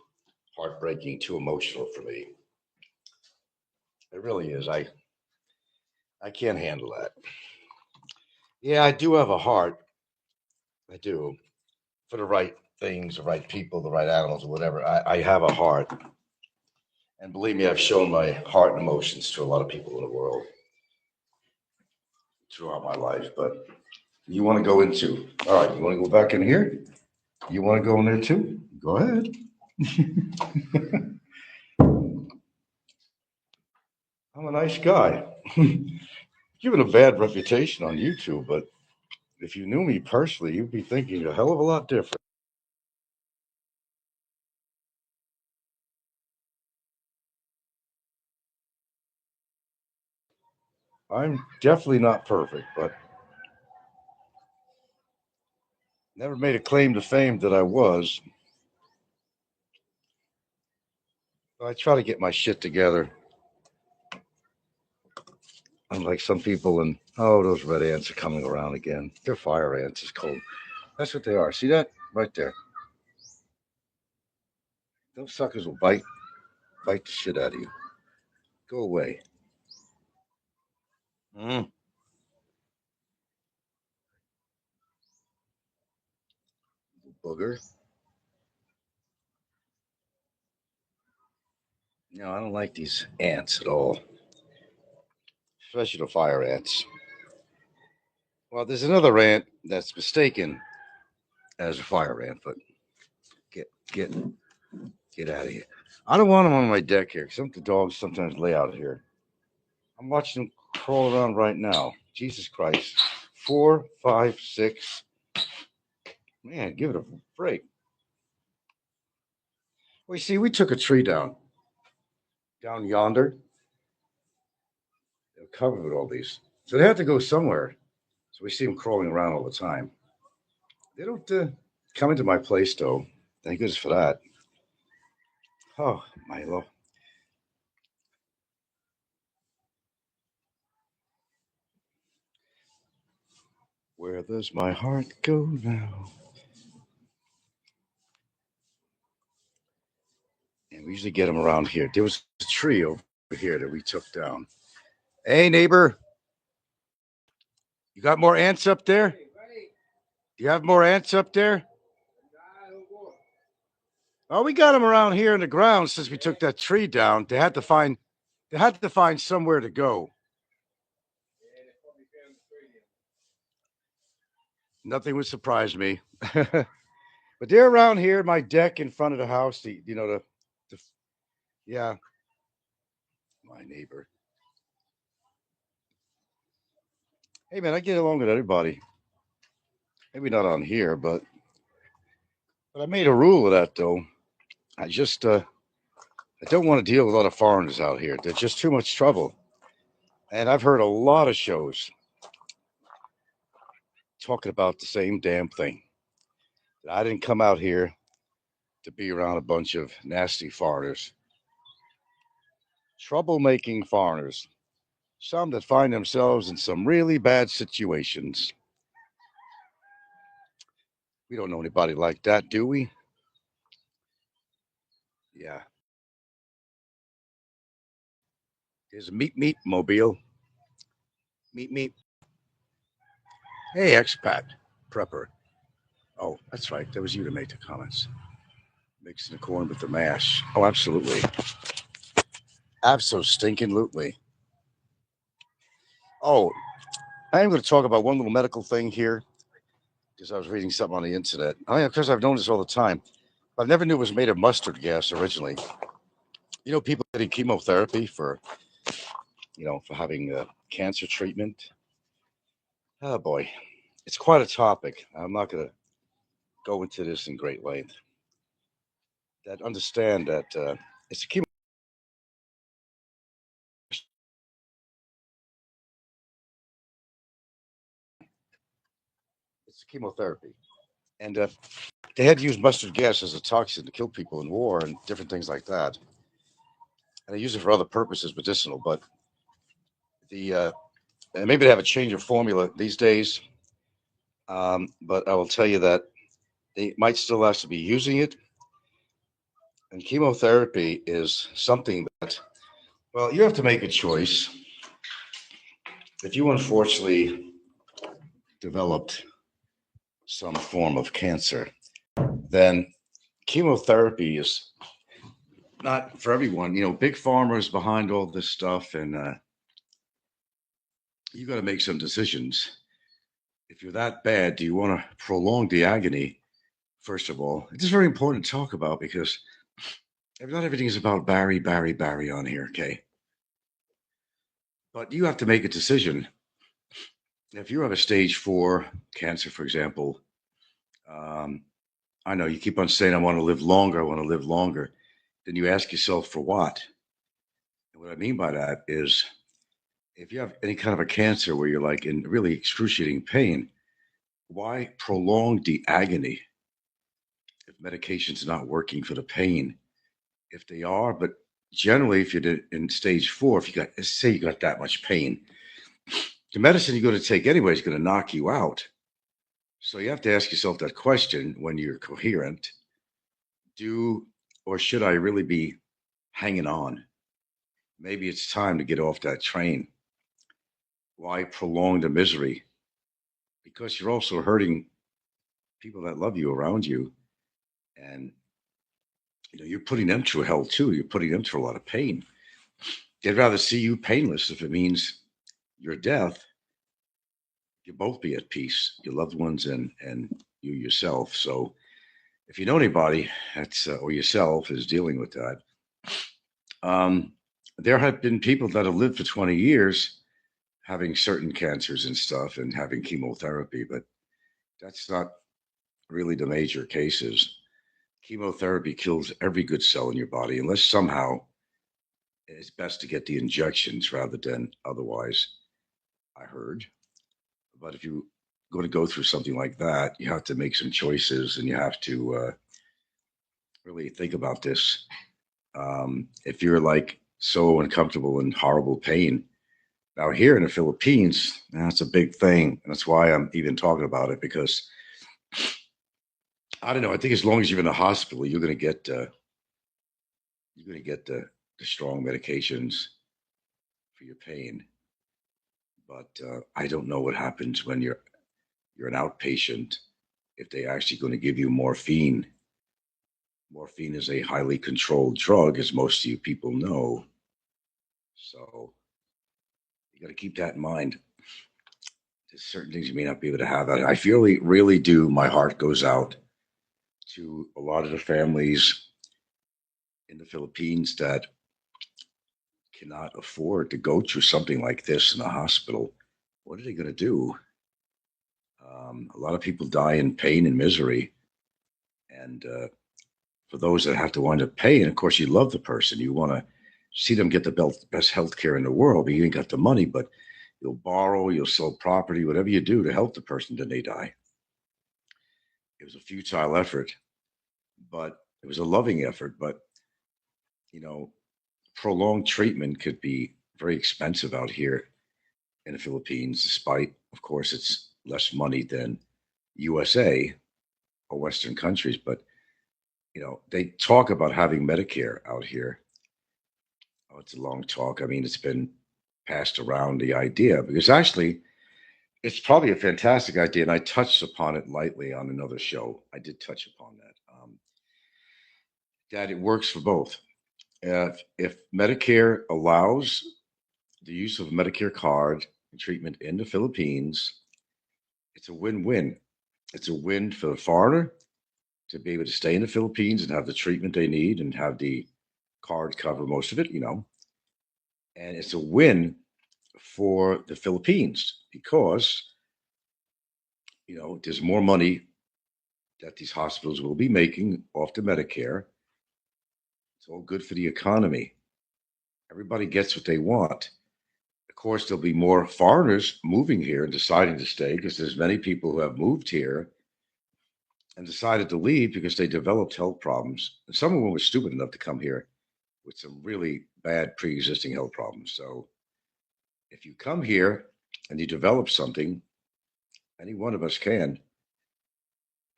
heartbreaking, too emotional for me. It really is. I can't handle that. Yeah, I do have a heart. I do. For the right things, the right people, the right animals, or whatever. I have a heart. And believe me, I've shown my heart and emotions to a lot of people in the world throughout my life. But you want to go into, all right, you want to go back in here? You want to go in there too? Go ahead. I'm a nice guy. Given a bad reputation on YouTube, but if you knew me personally, you'd be thinking a hell of a lot different. I'm definitely not perfect, but never made a claim to fame that I was. I try to get my shit together. Unlike some people, and oh, those red ants are coming around again. They're fire ants. It's cold. That's what they are. See that right there? Those suckers will bite the shit out of you. Go away. Mm. Booger. No, I don't like these ants at all, especially the fire ants. Well, there's another ant that's mistaken as a fire ant, but get get get out of here. I don't want them on my deck here because the dogs sometimes lay out here. I'm watching them crawl around right now. Jesus Christ. 4, 5, 6. Man, give it a break. Well, you see, we took a tree down yonder. They're covered with all these. So they have to go somewhere. So we see them crawling around all the time. They don't come into my place, though. Thank goodness for that. Oh, Milo. Where does my heart go now? And we usually get them around here. There was a tree over here that we took down. Hey, neighbor. You got more ants up there? Do you have more ants up there? Oh, we got them around here in the ground since we took that tree down. They had to find somewhere to go. Nothing would surprise me. But they're around here, my deck in front of the house. The yeah, my neighbor. Hey man, I get along with everybody. Maybe not on here, but I made a rule of that though. I don't want to deal with a lot of foreigners out here. They're just too much trouble. And I've heard a lot of shows talking about the same damn thing. I didn't come out here to be around a bunch of nasty foreigners, troublemaking foreigners, some that find themselves in some really bad situations. We don't know anybody like that, do we? Yeah. There's a meat mobile. Meat. Hey, expat prepper. Oh, that's right. That was you to make the comments. Mixing the corn with the mash. Oh, absolutely. Absolutely. Oh, I am going to talk about one little medical thing here because I was reading something on the internet. Oh, yeah, because I've known this all the time. I never knew it was made of mustard gas originally. You know, people getting chemotherapy for, for having cancer treatment. Oh, boy. It's quite a topic. I'm not going to go into this in great length. That understand that it's a chemotherapy. And they had to use mustard gas as a toxin to kill people in war and different things like that. And they use it for other purposes, medicinal. But and maybe they have a change of formula these days. But I will tell you that they might still have to be using it. And chemotherapy is something that, well, you have to make a choice. If you unfortunately developed some form of cancer, then chemotherapy is not for everyone. You know, big pharma is behind all this stuff, and you got to make some decisions. If you're that bad, do you want to prolong the agony? First of all, it's very important to talk about because not everything is about Barry on here, okay? But you have to make a decision. If you have a stage 4 cancer, for example, um, I know you keep on saying, I want to live longer, I want to live longer. Then you ask yourself, for what? And what I mean by that is if you have any kind of a cancer where you're like in really excruciating pain, why prolong the agony if medication's not working for the pain? If they are, but generally, if you're in stage 4, if you got, let's say you got that much pain, the medicine you're going to take anyway is going to knock you out. So you have to ask yourself that question when you're coherent. Do or should I really be hanging on? Maybe it's time to get off that train. Why prolong the misery? Because you're also hurting people that love you around you. And you're putting them through hell too. You're putting them through a lot of pain. They'd rather see you painless if it means your death. You both be at peace, your loved ones and you yourself. So if you know anybody that's or yourself is dealing with that, um, there have been people that have lived for 20 years having certain cancers and stuff and having chemotherapy, but that's not really the major cases. Chemotherapy kills every good cell in your body unless somehow it's best to get the injections rather than otherwise, I heard. But if you're going to go through something like that, you have to make some choices and you have to really think about this. If you're like so uncomfortable and horrible pain, now here in the Philippines, that's a big thing. And that's why I'm even talking about it because I don't know. I think as long as you're in the hospital, you're going to get the strong medications for your pain. But I don't know what happens when you're an outpatient if they actually going to give you morphine. Morphine is a highly controlled drug, as most of you people know. So you got to keep that in mind. There's certain things you may not be able to have. I really do. My heart goes out to a lot of the families in the Philippines that cannot afford to go through something like this in the hospital. What are they going to do? A lot of people die in pain and misery. And for those that have to wind up paying, of course, you love the person. You want to see them get the best health care in the world, but you ain't got the money. But you'll borrow, you'll sell property, whatever you do to help the person, then they die. It was a futile effort, but it was a loving effort. But, you know, prolonged treatment could be very expensive out here in the Philippines, despite, of course, it's less money than USA or Western countries. But, they talk about having Medicare out here. Oh, it's a long talk. I mean, it's been passed around the idea because actually, it's probably a fantastic idea, and I touched upon it lightly on another show. I did touch upon that. That it works for both. If Medicare allows the use of a Medicare card and treatment in the Philippines, it's a win-win. It's a win for the foreigner to be able to stay in the Philippines and have the treatment they need and have the card cover most of it, and it's a win for the Philippines because, there's more money that these hospitals will be making off the Medicare. It's all good for the economy. Everybody gets what they want. Of course, there'll be more foreigners moving here and deciding to stay because there's many people who have moved here and decided to leave because they developed health problems. And some of them were stupid enough to come here with some really bad pre-existing health problems. So if you come here and you develop something, any one of us can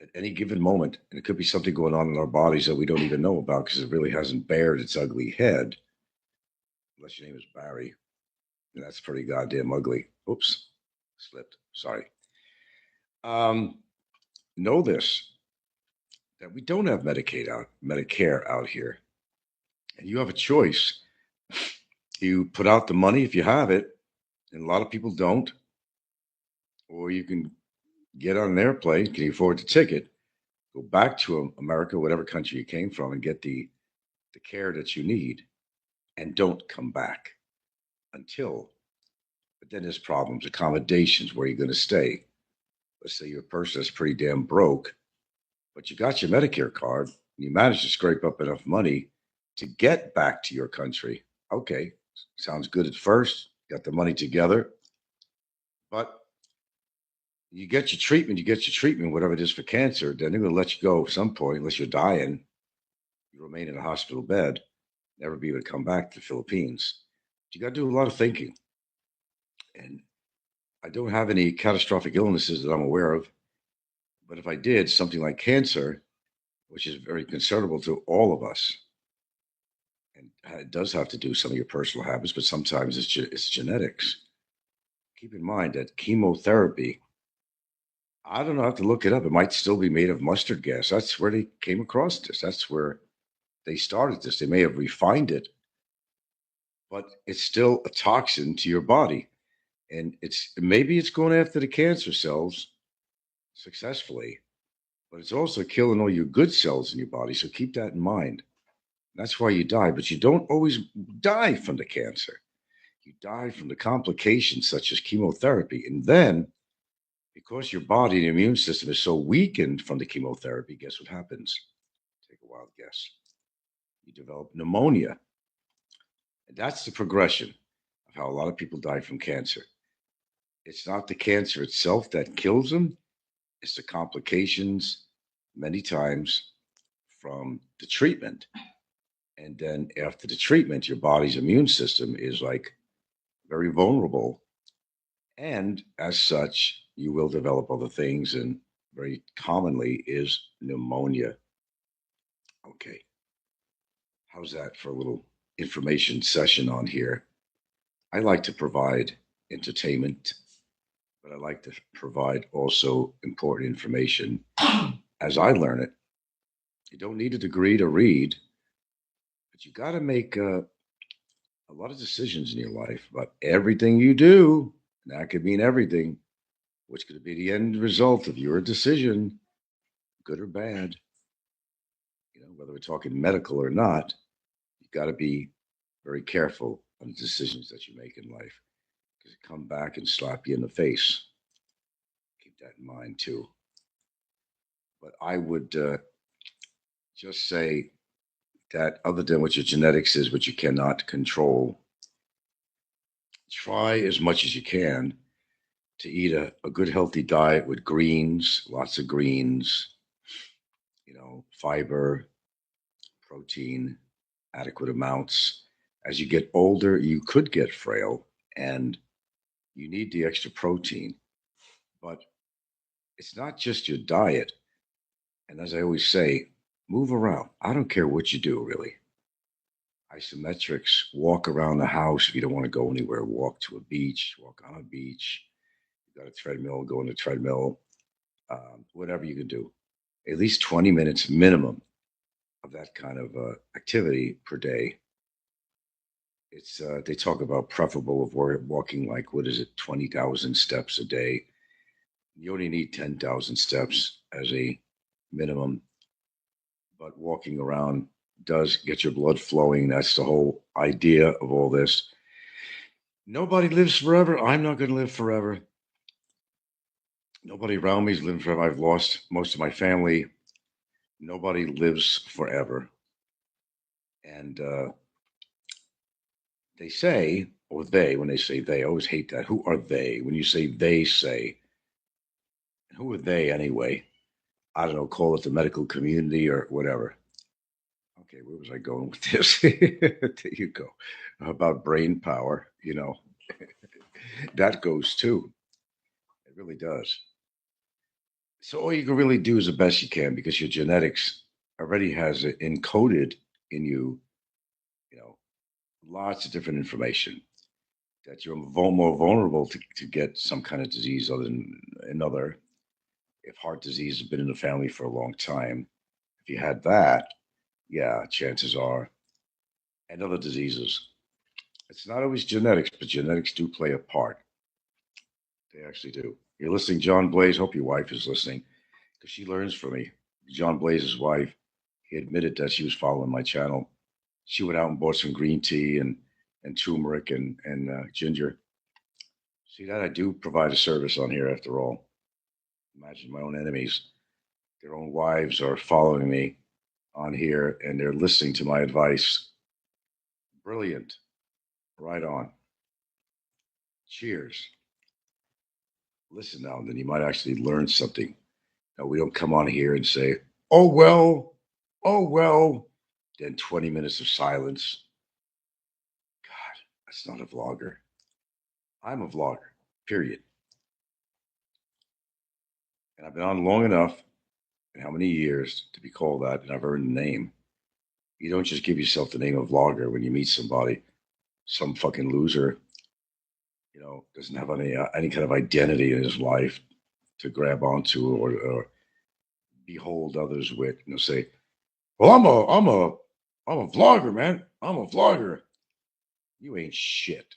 at any given moment, and it could be something going on in our bodies that we don't even know about because it really hasn't bared its ugly head, unless your name is Barry, and that's pretty goddamn ugly. Oops, slipped. Sorry. Um, know this, that we don't have Medicare out here, and you have a choice. You put out the money if you have it, and a lot of people don't, or you can get on an airplane, can you afford the ticket, go back to America, whatever country you came from, and get the care that you need, and don't come back until. But then there's problems, accommodations, where you're going to stay. Let's say you're a person that's pretty damn broke, but you got your Medicare card, and you managed to scrape up enough money to get back to your country. Okay, sounds good at first. Got the money together, but you get your treatment, whatever it is for cancer, then they're going to let you go at some point, unless you're dying. You remain in a hospital bed, never be able to come back to the Philippines. You got to do a lot of thinking. And I don't have any catastrophic illnesses that I'm aware of. But if I did, something like cancer, which is very concernable to all of us, and it does have to do with some of your personal habits, but sometimes it's genetics. Keep in mind that chemotherapy, I don't know, I have to look it up. It might still be made of mustard gas. That's where they came across this. That's where they started this. They may have refined it, but it's still a toxin to your body. And maybe it's going after the cancer cells successfully, but it's also killing all your good cells in your body. So keep that in mind. That's why you die, but you don't always die from the cancer. You die from the complications such as chemotherapy. And then, because your body and immune system is so weakened from the chemotherapy, guess what happens? Take a wild guess. You develop pneumonia. And that's the progression of how a lot of people die from cancer. It's not the cancer itself that kills them, it's the complications many times from the treatment. And then after the treatment, your body's immune system is like very vulnerable. And as such, you will develop other things. And very commonly is pneumonia. Okay. How's that for a little information session on here? I like to provide entertainment, but I like to provide also important information as I learn it. You don't need a degree to read, but you got to make a lot of decisions in your life about everything you do. And that could mean everything, which could be the end result of your decision, good or bad. Whether we're talking medical or not, you got to be very careful on the decisions that you make in life because it come back and slap you in the face. Keep that in mind too. But I would just say that other than what your genetics is, what you cannot control, try as much as you can to eat a good healthy diet with greens, lots of greens, fiber, protein, adequate amounts. As you get older, you could get frail and you need the extra protein. But it's not just your diet. And as I always say, move around. I don't care what you do, really. Isometrics, walk around the house if you don't want to go anywhere, walk to a beach, walk on a beach. got a treadmill, go on the treadmill, whatever you can do. At least 20 minutes minimum of that kind of activity per day. It's they talk about preferable of walking like what is it, 20,000 steps a day. You only need 10,000 steps as a minimum, but walking around does get your blood flowing. That's the whole idea of all this. Nobody lives forever. I'm not going to live forever. Nobody around me is living forever. I've lost most of my family. Nobody lives forever. And they say, or they, when they say they, I always hate that. Who are they? When you say they say, who are they anyway? I don't know, call it the medical community or whatever. Okay, where was I going with this? There you go. About brain power, that goes too. It really does. So all you can really do is the best you can because your genetics already has it encoded in you, you know, lots of different information that you're more vulnerable to get some kind of disease other than another. If heart disease has been in the family for a long time, if you had that, yeah, chances are, and other diseases. It's not always genetics, but genetics do play a part. They actually do. You're listening, John Blaze. Hope your wife is listening because she learns from me. John Blaze's wife, he admitted that she was following my channel. She went out and bought some green tea and turmeric and ginger. See that I do provide a service on here after all. Imagine my own enemies, their own wives are following me on here and they're listening to my advice. Brilliant. Right on. Cheers. Listen now, and then you might actually learn something. Now, we don't come on here and say, oh, well, then 20 minutes of silence. God, that's not a vlogger. I'm a vlogger, period. And I've been on long enough, and how many years to be called that, and I've earned the name. You don't just give yourself the name of vlogger when you meet somebody, some fucking loser, doesn't have any kind of identity in his life to grab onto or behold others with, say, well, I'm a vlogger, man. I'm a vlogger. You ain't shit.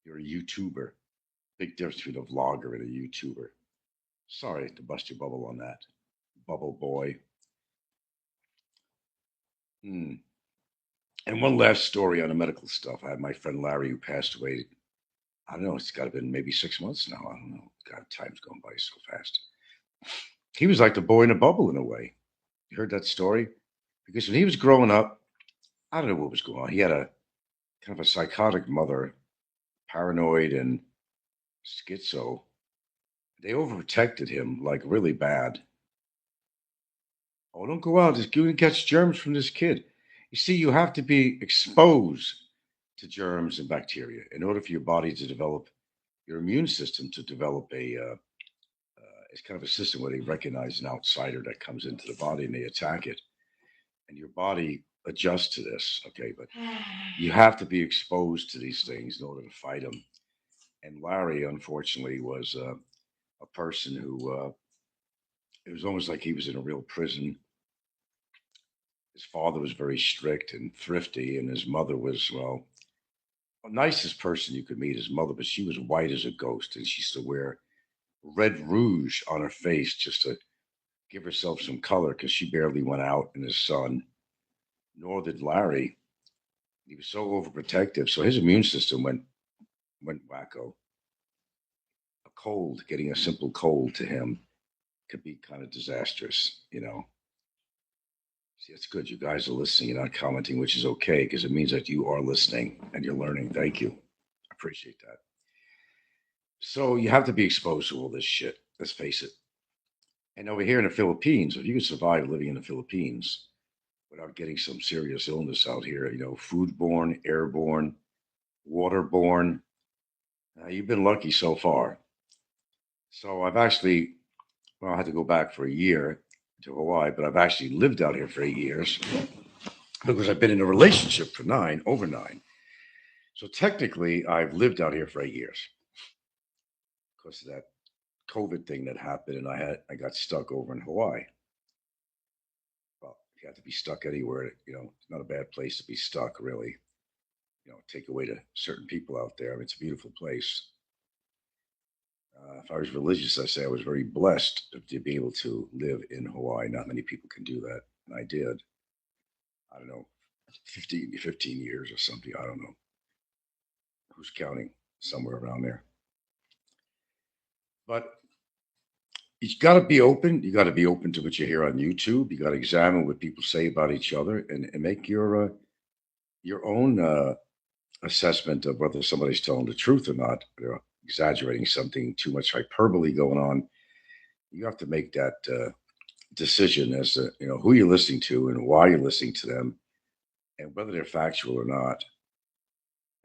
You're a YouTuber. Big difference between a vlogger and a YouTuber. Sorry to bust your bubble on that. Bubble boy. Hmm. And one last story on the medical stuff. I had my friend Larry who passed away. I don't know, it's got to been maybe 6 months now. I don't know. God, time's going by so fast. He was like the boy in a bubble in a way. You heard that story? Because when he was growing up, I don't know what was going on. He had a kind of a psychotic mother, paranoid and schizo. They overprotected him like really bad. Oh, don't go out. You're going to catch germs from this kid. You see, you have to be exposed to germs and bacteria in order for your body to develop your immune system to develop it's kind of a system where they recognize an outsider that comes into the body and they attack it. And your body adjusts to this. Okay. But you have to be exposed to these things in order to fight them. And Larry, unfortunately, was a person who, it was almost like he was in a real prison. His father was very strict and thrifty, and his mother was, well, the nicest person you could meet, his mother, but she was white as a ghost, and she used to wear red rouge on her face just to give herself some color because she barely went out in the sun. Nor did Larry. He was so overprotective, so his immune system went wacko. A cold, getting a simple cold to him could be kind of disastrous. See, it's good. You guys are listening. You're not commenting, which is okay because it means that you are listening and you're learning. Thank you. I appreciate that. So you have to be exposed to all this shit. Let's face it. And over here in the Philippines, if you can survive living in the Philippines without getting some serious illness out here, foodborne, airborne, waterborne, you've been lucky so far. So I've actually, well, I had to go back for a year to Hawaii, but I've actually lived out here for 8 years because I've been in a relationship for over nine. So technically, I've lived out here for 8 years because of that COVID thing that happened, and I got stuck over in Hawaii. Well, you have to be stuck anywhere. It's not a bad place to be stuck, really. Take away to certain people out there. I mean, it's a beautiful place. If I was religious, I say I was very blessed to be able to live in Hawaii. Not many people can do that, and I did. I don't know, 15 years or something. I don't know who's counting, somewhere around there. But you got to be open. You got to be open to what you hear on YouTube. You got to examine what people say about each other and make your own assessment of whether somebody's telling the truth or not. They're exaggerating something, too much hyperbole going on. You have to make that decision as to who you're listening to and why you're listening to them, and whether they're factual or not.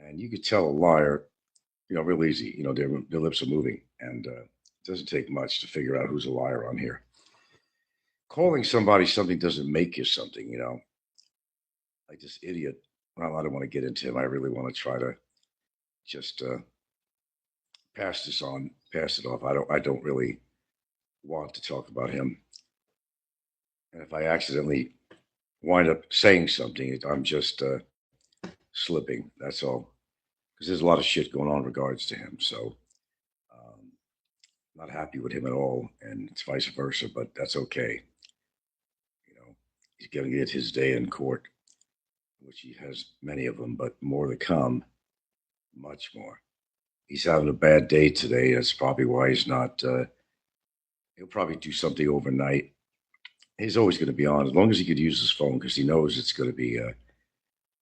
And you could tell a liar, real easy. Their lips are moving, and it doesn't take much to figure out who's a liar on here. Calling somebody something doesn't make you something. Like this idiot. Well, I don't want to get into him. I really want to try to just pass this on, pass it off. I don't really want to talk about him. And if I accidentally wind up saying something, I'm just slipping. That's all. Because there's a lot of shit going on in regards to him. So, not happy with him at all, and it's vice versa. But that's okay. He's going to get his day in court, which he has many of them, but more to come. Much more. He's having a bad day today. That's probably why he's not. He'll probably do something overnight. He's always going to be on as long as he could use his phone because he knows it's going to be.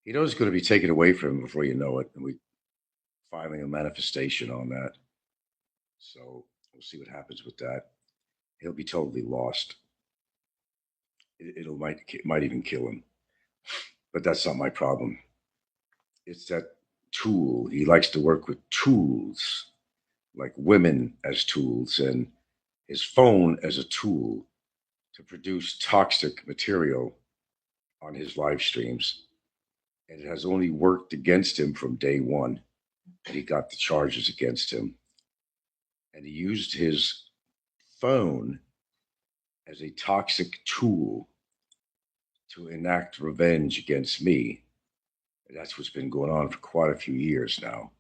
He knows it's going to be taken away from him before you know it, and we filing a manifestation on that. So we'll see what happens with that. He'll be totally lost. It might even kill him, but that's not my problem. It's that tool. He likes to work with tools, like women as tools, and his phone as a tool to produce toxic material on his live streams. And it has only worked against him from day one. He got the charges against him. And he used his phone as a toxic tool to enact revenge against me. And that's what's been going on for quite a few years now.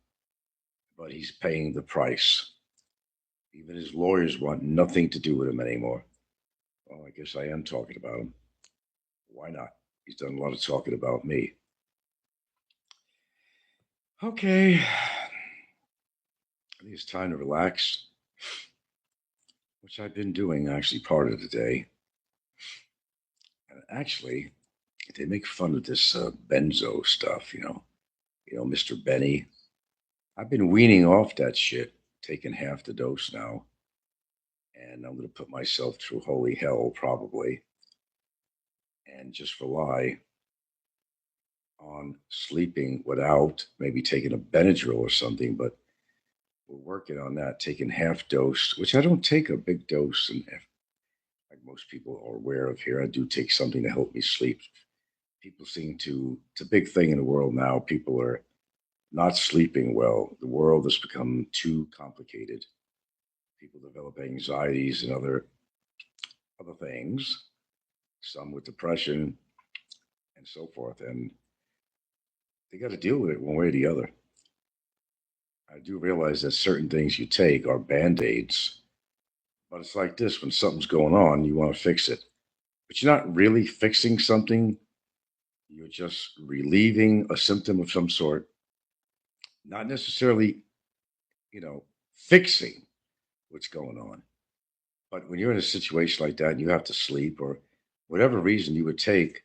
But he's paying the price. Even his lawyers want nothing to do with him anymore. Well, I guess I am talking about him. Why not? He's done a lot of talking about me. Okay. I think it's time to relax, which I've been doing actually part of the day. And actually, they make fun of this benzo stuff, Mr. Benny. I've been weaning off that shit, taking half the dose now. And I'm going to put myself through holy hell, probably, and just rely on sleeping without, maybe taking a Benadryl or something. But we're working on that, taking half dose, which I don't take a big dose. And like most people are aware of here, I do take something to help me sleep. People seem to, it's a big thing in the world now. People are not sleeping well. The world has become too complicated. People develop anxieties and other things, some with depression and so forth. And they got to deal with it one way or the other. I do realize that certain things you take are band-aids, but it's like this: when something's going on, you want to fix it, but you're not really fixing something. You're just relieving a symptom of some sort, not necessarily, you know, fixing what's going on. But when you're in a situation like that and you have to sleep or whatever reason you would take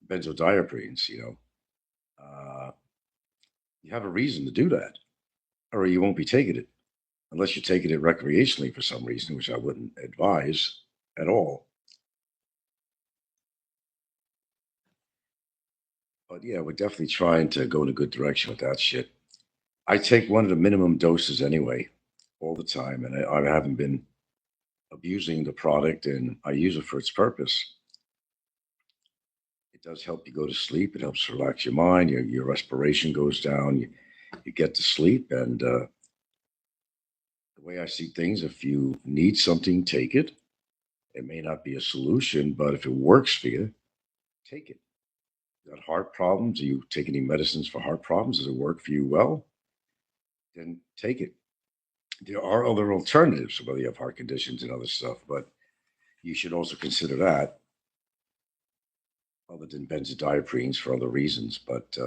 benzodiazepines, uh, you have a reason to do that, or you won't be taking it unless you're taking it recreationally for some reason, which I wouldn't advise at all. But yeah, we're definitely trying to go in a good direction with that shit. I take one of the minimum doses anyway, all the time, and I haven't been abusing the product, and I use it for its purpose. It does help you go to sleep. It helps relax your mind. Your respiration goes down. You get to sleep, and The way I see things, if you need something, take it. It may not be a solution, but if it works for you, take it. You got heart problems? Do you take any medicines for heart problems? Does it work for you well? Then take it. There are other alternatives, whether you have heart conditions and other stuff, but you should also consider that, other than benzodiazepines for other reasons. But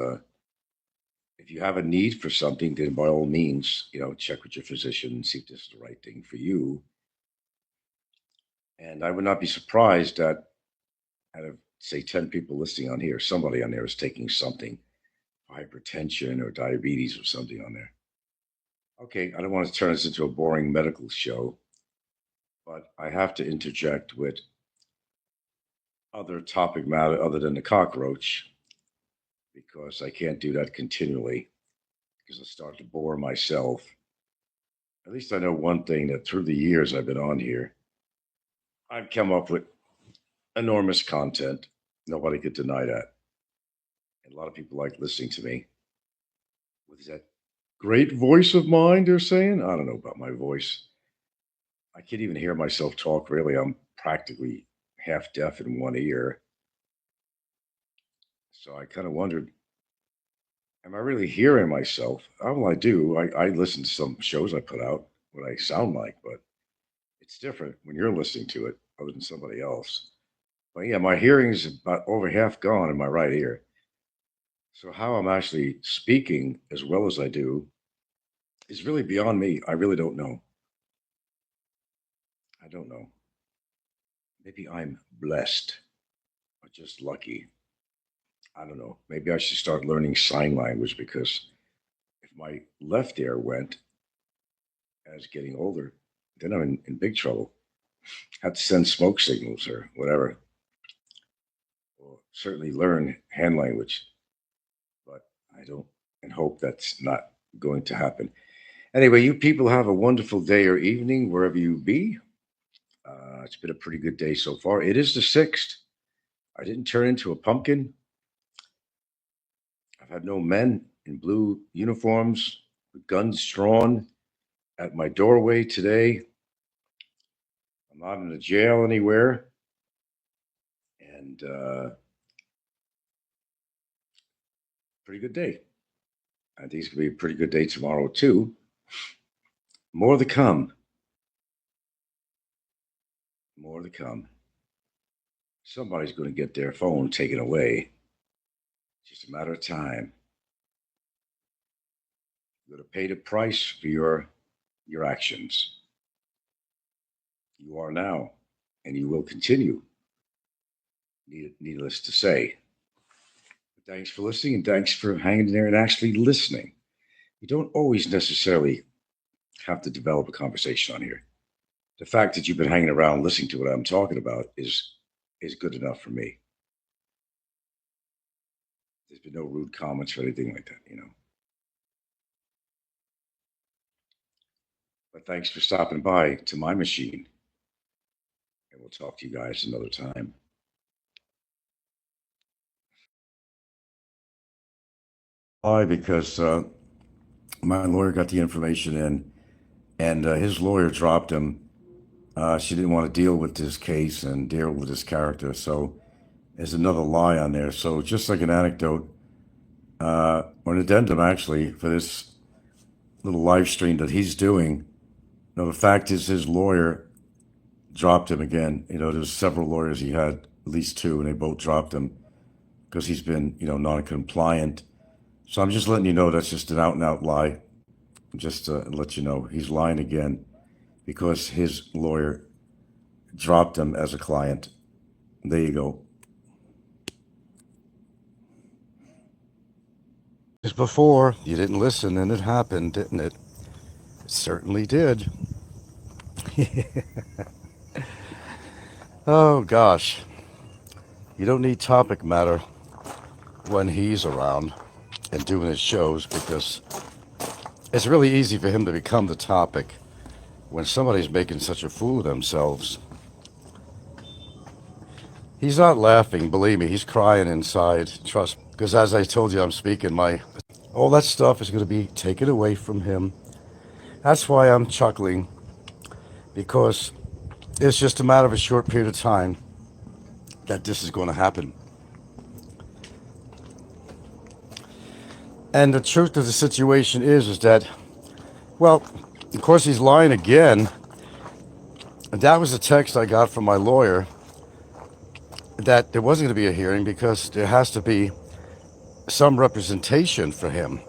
if you have a need for something, then by all means, check with your physician and see if this is the right thing for you. And I would not be surprised that out of, say, 10 people listening on here, somebody on there is taking something, hypertension or diabetes or something on there. Okay, I don't want to turn this into a boring medical show, but I have to interject with other topic matter other than the cockroach, because I can't do that continually because I start to bore myself. At least I know one thing, that through the years I've been on here, I've come up with enormous content. Nobody could deny that. And a lot of people like listening to me. What is that great voice of mine they're saying? I don't know about my voice. I can't even hear myself talk, really. I'm practically half deaf in one ear. So I kind of wondered, am I really hearing myself? Well, I do. I listen to some shows I put out, what I sound like, but it's different when you're listening to it other than somebody else. But yeah, my hearing is about over half gone in my right ear. So how I'm actually speaking as well as I do is really beyond me. I really don't know. I don't know. Maybe I'm blessed or just lucky. I don't know. Maybe I should start learning sign language, because if my left ear went as getting older, then I'm in big trouble. Have to send smoke signals or whatever. Or certainly learn hand language, but I don't, and hope that's not going to happen. Anyway, you people have a wonderful day or evening wherever you be. It's been a pretty good day so far. It is the 6th. I didn't turn into a pumpkin. I've had no men in blue uniforms with guns drawn at my doorway today. I'm not in a jail anywhere. And pretty good day. I think it's going to be a pretty good day tomorrow, too. More to come. More to come. Somebody's going to get their phone taken away. It's just a matter of time. You're going to pay the price for your actions. You are now, and you will continue. Needless to say. But thanks for listening, and thanks for hanging there and actually listening. You don't always necessarily have to develop a conversation on here. The fact that you've been hanging around listening to what I'm talking about is good enough for me. There's been no rude comments or anything like that. But thanks for stopping by to my machine, and we'll talk to you guys another time. Why? Because my lawyer got the information in, and his lawyer dropped him. She didn't want to deal with this case and deal with this character. So there's another lie on there. So just like an anecdote, or an addendum actually, for this little live stream that he's doing. The fact is his lawyer dropped him again. There's several lawyers he had, at least two, and they both dropped him because he's been, non-compliant. So I'm just letting you know that's just an out-and-out lie. Just to let you know, he's lying again because his lawyer dropped him as a client. There you go. Because before, you didn't listen, and it happened, didn't it? It certainly did. Oh, gosh. You don't need topic matter when he's around and doing his shows, because it's really easy for him to become the topic when somebody's making such a fool of themselves. He's not laughing, believe me, he's crying inside, trust me. Because as I told you, I'm speaking, all that stuff is going to be taken away from him. That's why I'm chuckling, because it's just a matter of a short period of time that this is going to happen. And the truth of the situation is that, well, of course he's lying again. That was a text I got from my lawyer that there wasn't going to be a hearing because there has to be some representation for him.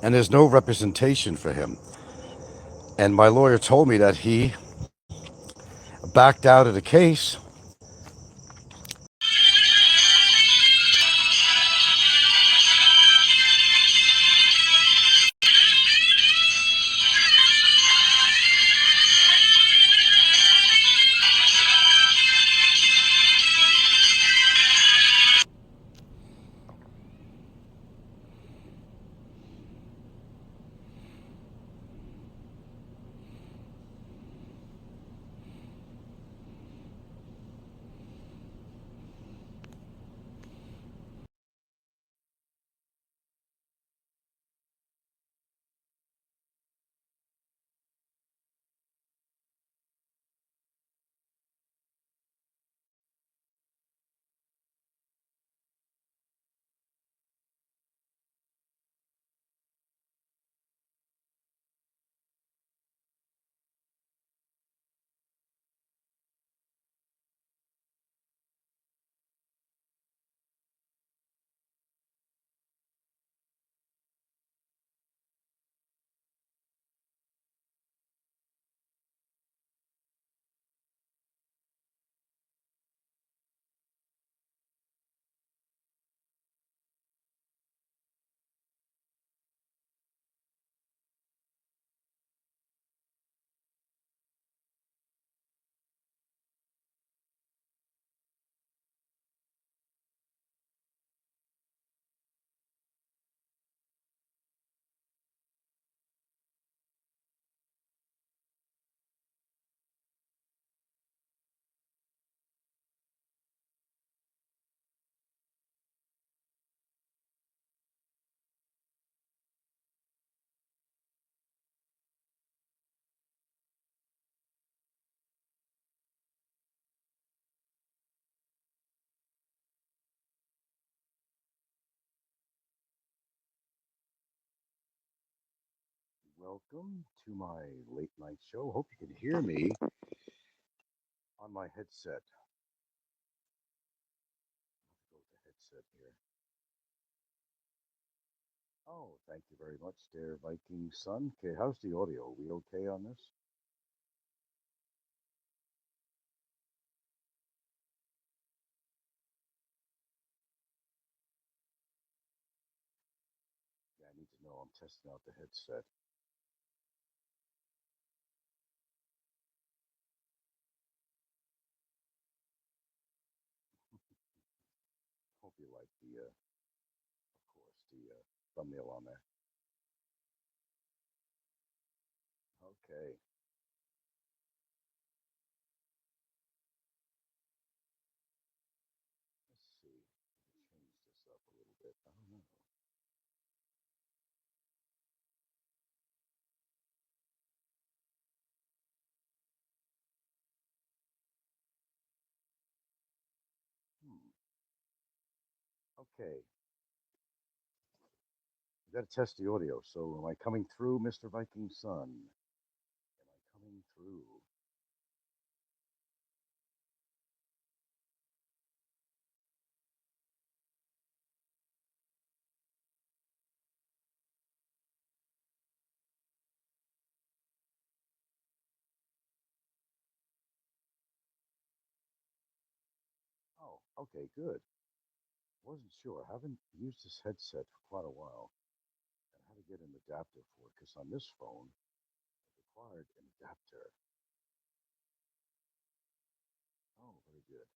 And there's no representation for him. And my lawyer told me that he backed out of the case. Welcome to my late night show. Hope you can hear me on my headset. Go with the headset here. Oh, thank you very much, dear Viking son. Okay, how's the audio? We okay on this? Yeah, I need to know. I'm testing out the headset. Hope you like of course, the thumbnail on there. Okay, let's see. Change this up a little bit. I don't know. Hmm. Okay, we got to test the audio. So, am I coming through, Mr. Viking son? Am I coming through? Oh, okay, good. Wasn't sure. I haven't used this headset for quite a while. And how to get an adapter for it, because on this phone, it required an adapter. Oh, very good.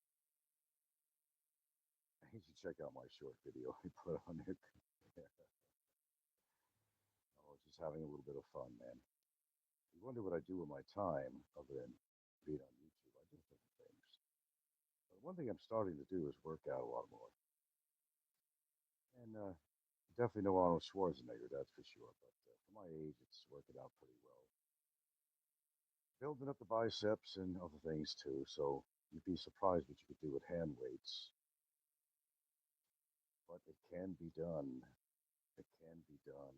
You should check out my short video I put on it. Oh, just having a little bit of fun, man. You wonder what I do with my time other than being on YouTube. I do different things. But one thing I'm starting to do is work out a lot more. And definitely no Arnold Schwarzenegger, that's for sure. But for my age, it's working out pretty well. building up the biceps and other things too. So you'd be surprised what you could do with hand weights, but it can be done. It can be done,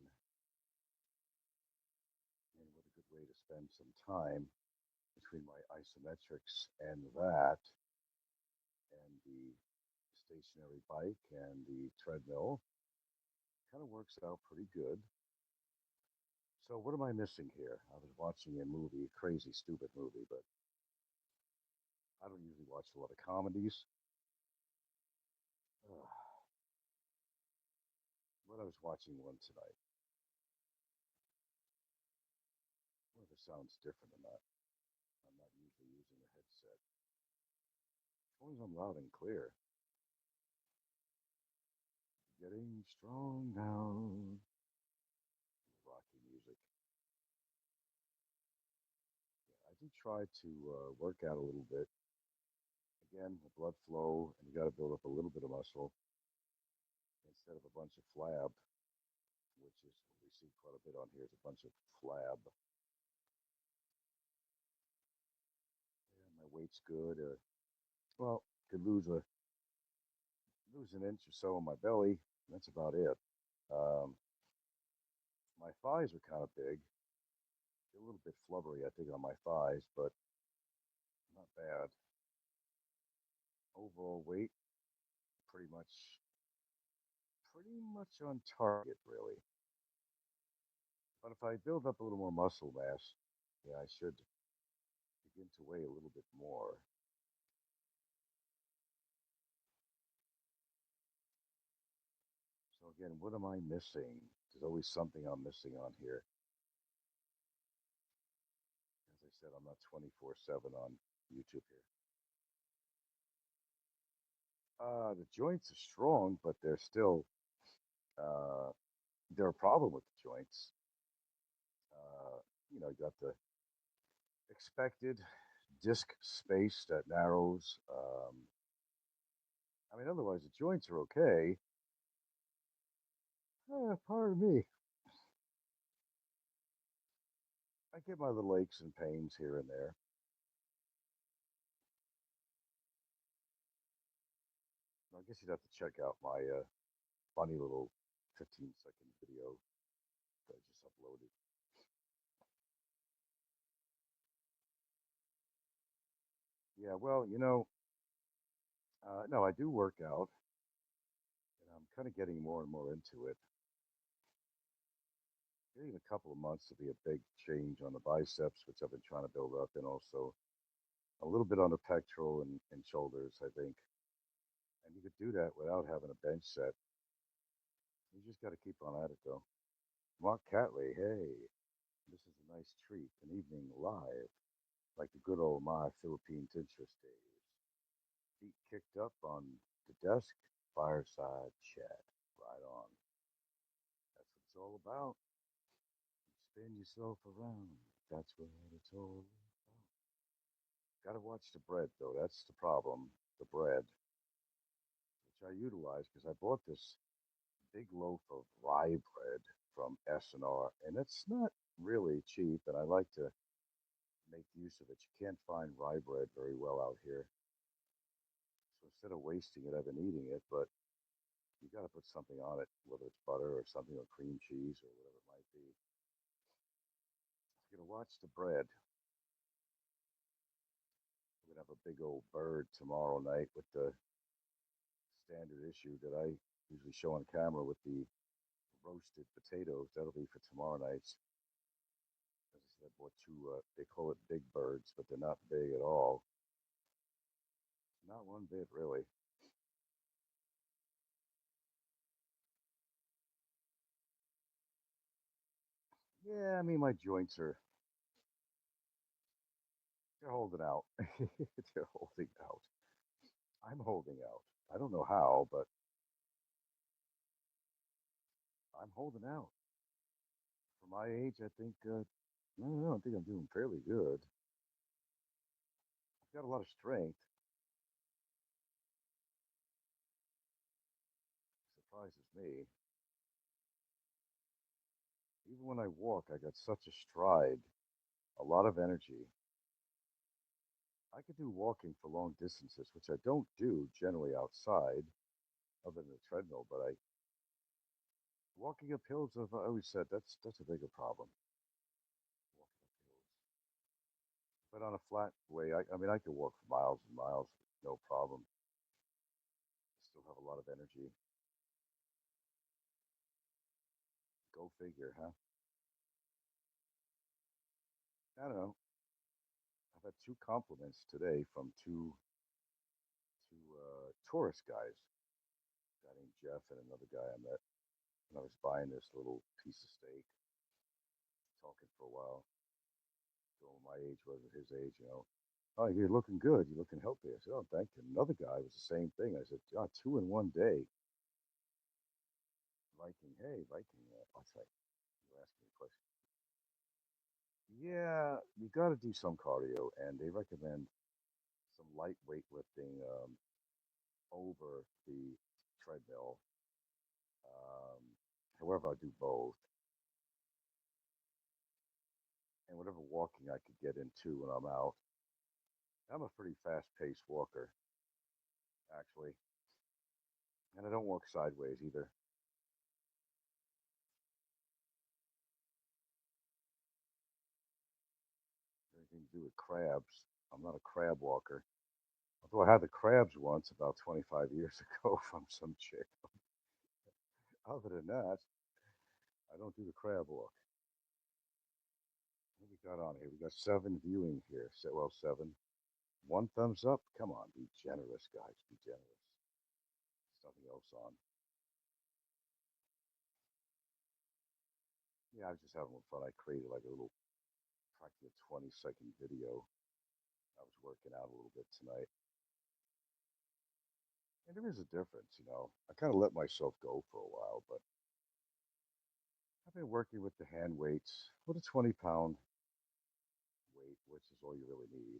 and what a good way to spend some time between my isometrics and that, and the stationary bike and the treadmill. Kind of works out pretty good. So what am I missing here? I was watching a movie, a crazy, stupid movie, but I don't usually watch a lot of comedies. Ugh. But I was watching one tonight. Well, this sounds different or not. I'm not usually using a headset. As long as I'm loud and clear. Getting strong now. Rocky music. Yeah, I do try to work out a little bit. Again, the blood flow, and you got to build up a little bit of muscle instead of a bunch of flab, which is what we see quite a bit on here is a bunch of flab. Yeah, my weight's good. Well, could lose an inch or so on my belly. That's about it. Um, my thighs are kind of big. A little bit flubbery, I think, on my thighs, but not bad. Overall weight, pretty much on target, really. But if I build up a little more muscle mass, yeah, I should begin to weigh a little bit more. So again, what am I missing? There's always something I'm missing on here. As I said, I'm not 24/7 on YouTube here. The joints are strong, but uh, they're a problem with the joints. Uh, you got the expected disc space that narrows. I mean, otherwise the joints are okay. Pardon me. I get my little aches and pains here and there. I guess you'd have to check out my funny little 15-second video that I just uploaded. Yeah, well, no, I do work out, and I'm kind of getting more and more into it. Maybe in a couple of months, there'll be a big change on the biceps, which I've been trying to build up, and also a little bit on the pectoral and shoulders, I think. And you could do that without having a bench set. You just got to keep on at it, though. Mark Catley, hey, this is a nice treat. An evening live, like the good old my Philippine interest days. Feet kicked up on the desk, fireside chat. Right on. That's what it's all about. Spin yourself around. That's what it's all about. Gotta watch the bread, though. That's the problem. The bread, which I utilize because I bought this big loaf of rye bread from S&R, and it's not really cheap, and I like to make use of it. You can't find rye bread very well out here. So instead of wasting it, I've been eating it, but you got to put something on it, whether it's butter or something or cream cheese or whatever it might be. I'm going to watch the bread. We're going to have a big old bird tomorrow night with the standard issue that I usually show on camera with the roasted potatoes. That'll be for tomorrow night's. As I said, I bought two, they call it big birds, but they're not big at all. Not one bit, really. Yeah, I mean, my joints they're holding out. They're holding out. I'm holding out. I don't know how, but I'm holding out. For my age, I think, I don't know, I think I'm doing fairly good. I've got a lot of strength. Surprises me. Even when I walk, I got such a stride, a lot of energy. I could do walking for long distances, which I don't do generally outside, other than the treadmill. But I walking up hills, I've always said that's a bigger problem. Walking up hills, but on a flat way, I mean, I could walk for miles and miles, no problem. Still have a lot of energy. Go figure, huh? I don't know. I've had two compliments today from two tourist guys. A guy named Jeff and another guy I met. And I was buying this little piece of steak, talking for a while. Told him my age wasn't his age. Oh, you're looking good. You're looking healthy. I said, oh, thank you. Another guy was the same thing. I said, oh, two in one day. Viking, hey, Viking. What's that? You asked me a question. Yeah, you got to do some cardio, and they recommend some light weightlifting over the treadmill. Um, However, I do both, and whatever walking I could get into when I'm out. I'm a pretty fast-paced walker, actually, and I don't walk sideways either. Anything to do with crabs. I'm not a crab walker. Although I had the crabs once about 25 years ago from some chick. Other than that, I don't do the crab walk. What we got on here? We got 7 viewing here. Well, 7. 1 thumbs up. Come on, be generous, guys. Be generous. There's nothing else on. Yeah, I was just having fun. I created like a little, practically a 20-second video. I was working out a little bit tonight. And there is a difference. I kind of let myself go for a while, but I've been working with the hand weights with a 20-pound weight, which is all you really need.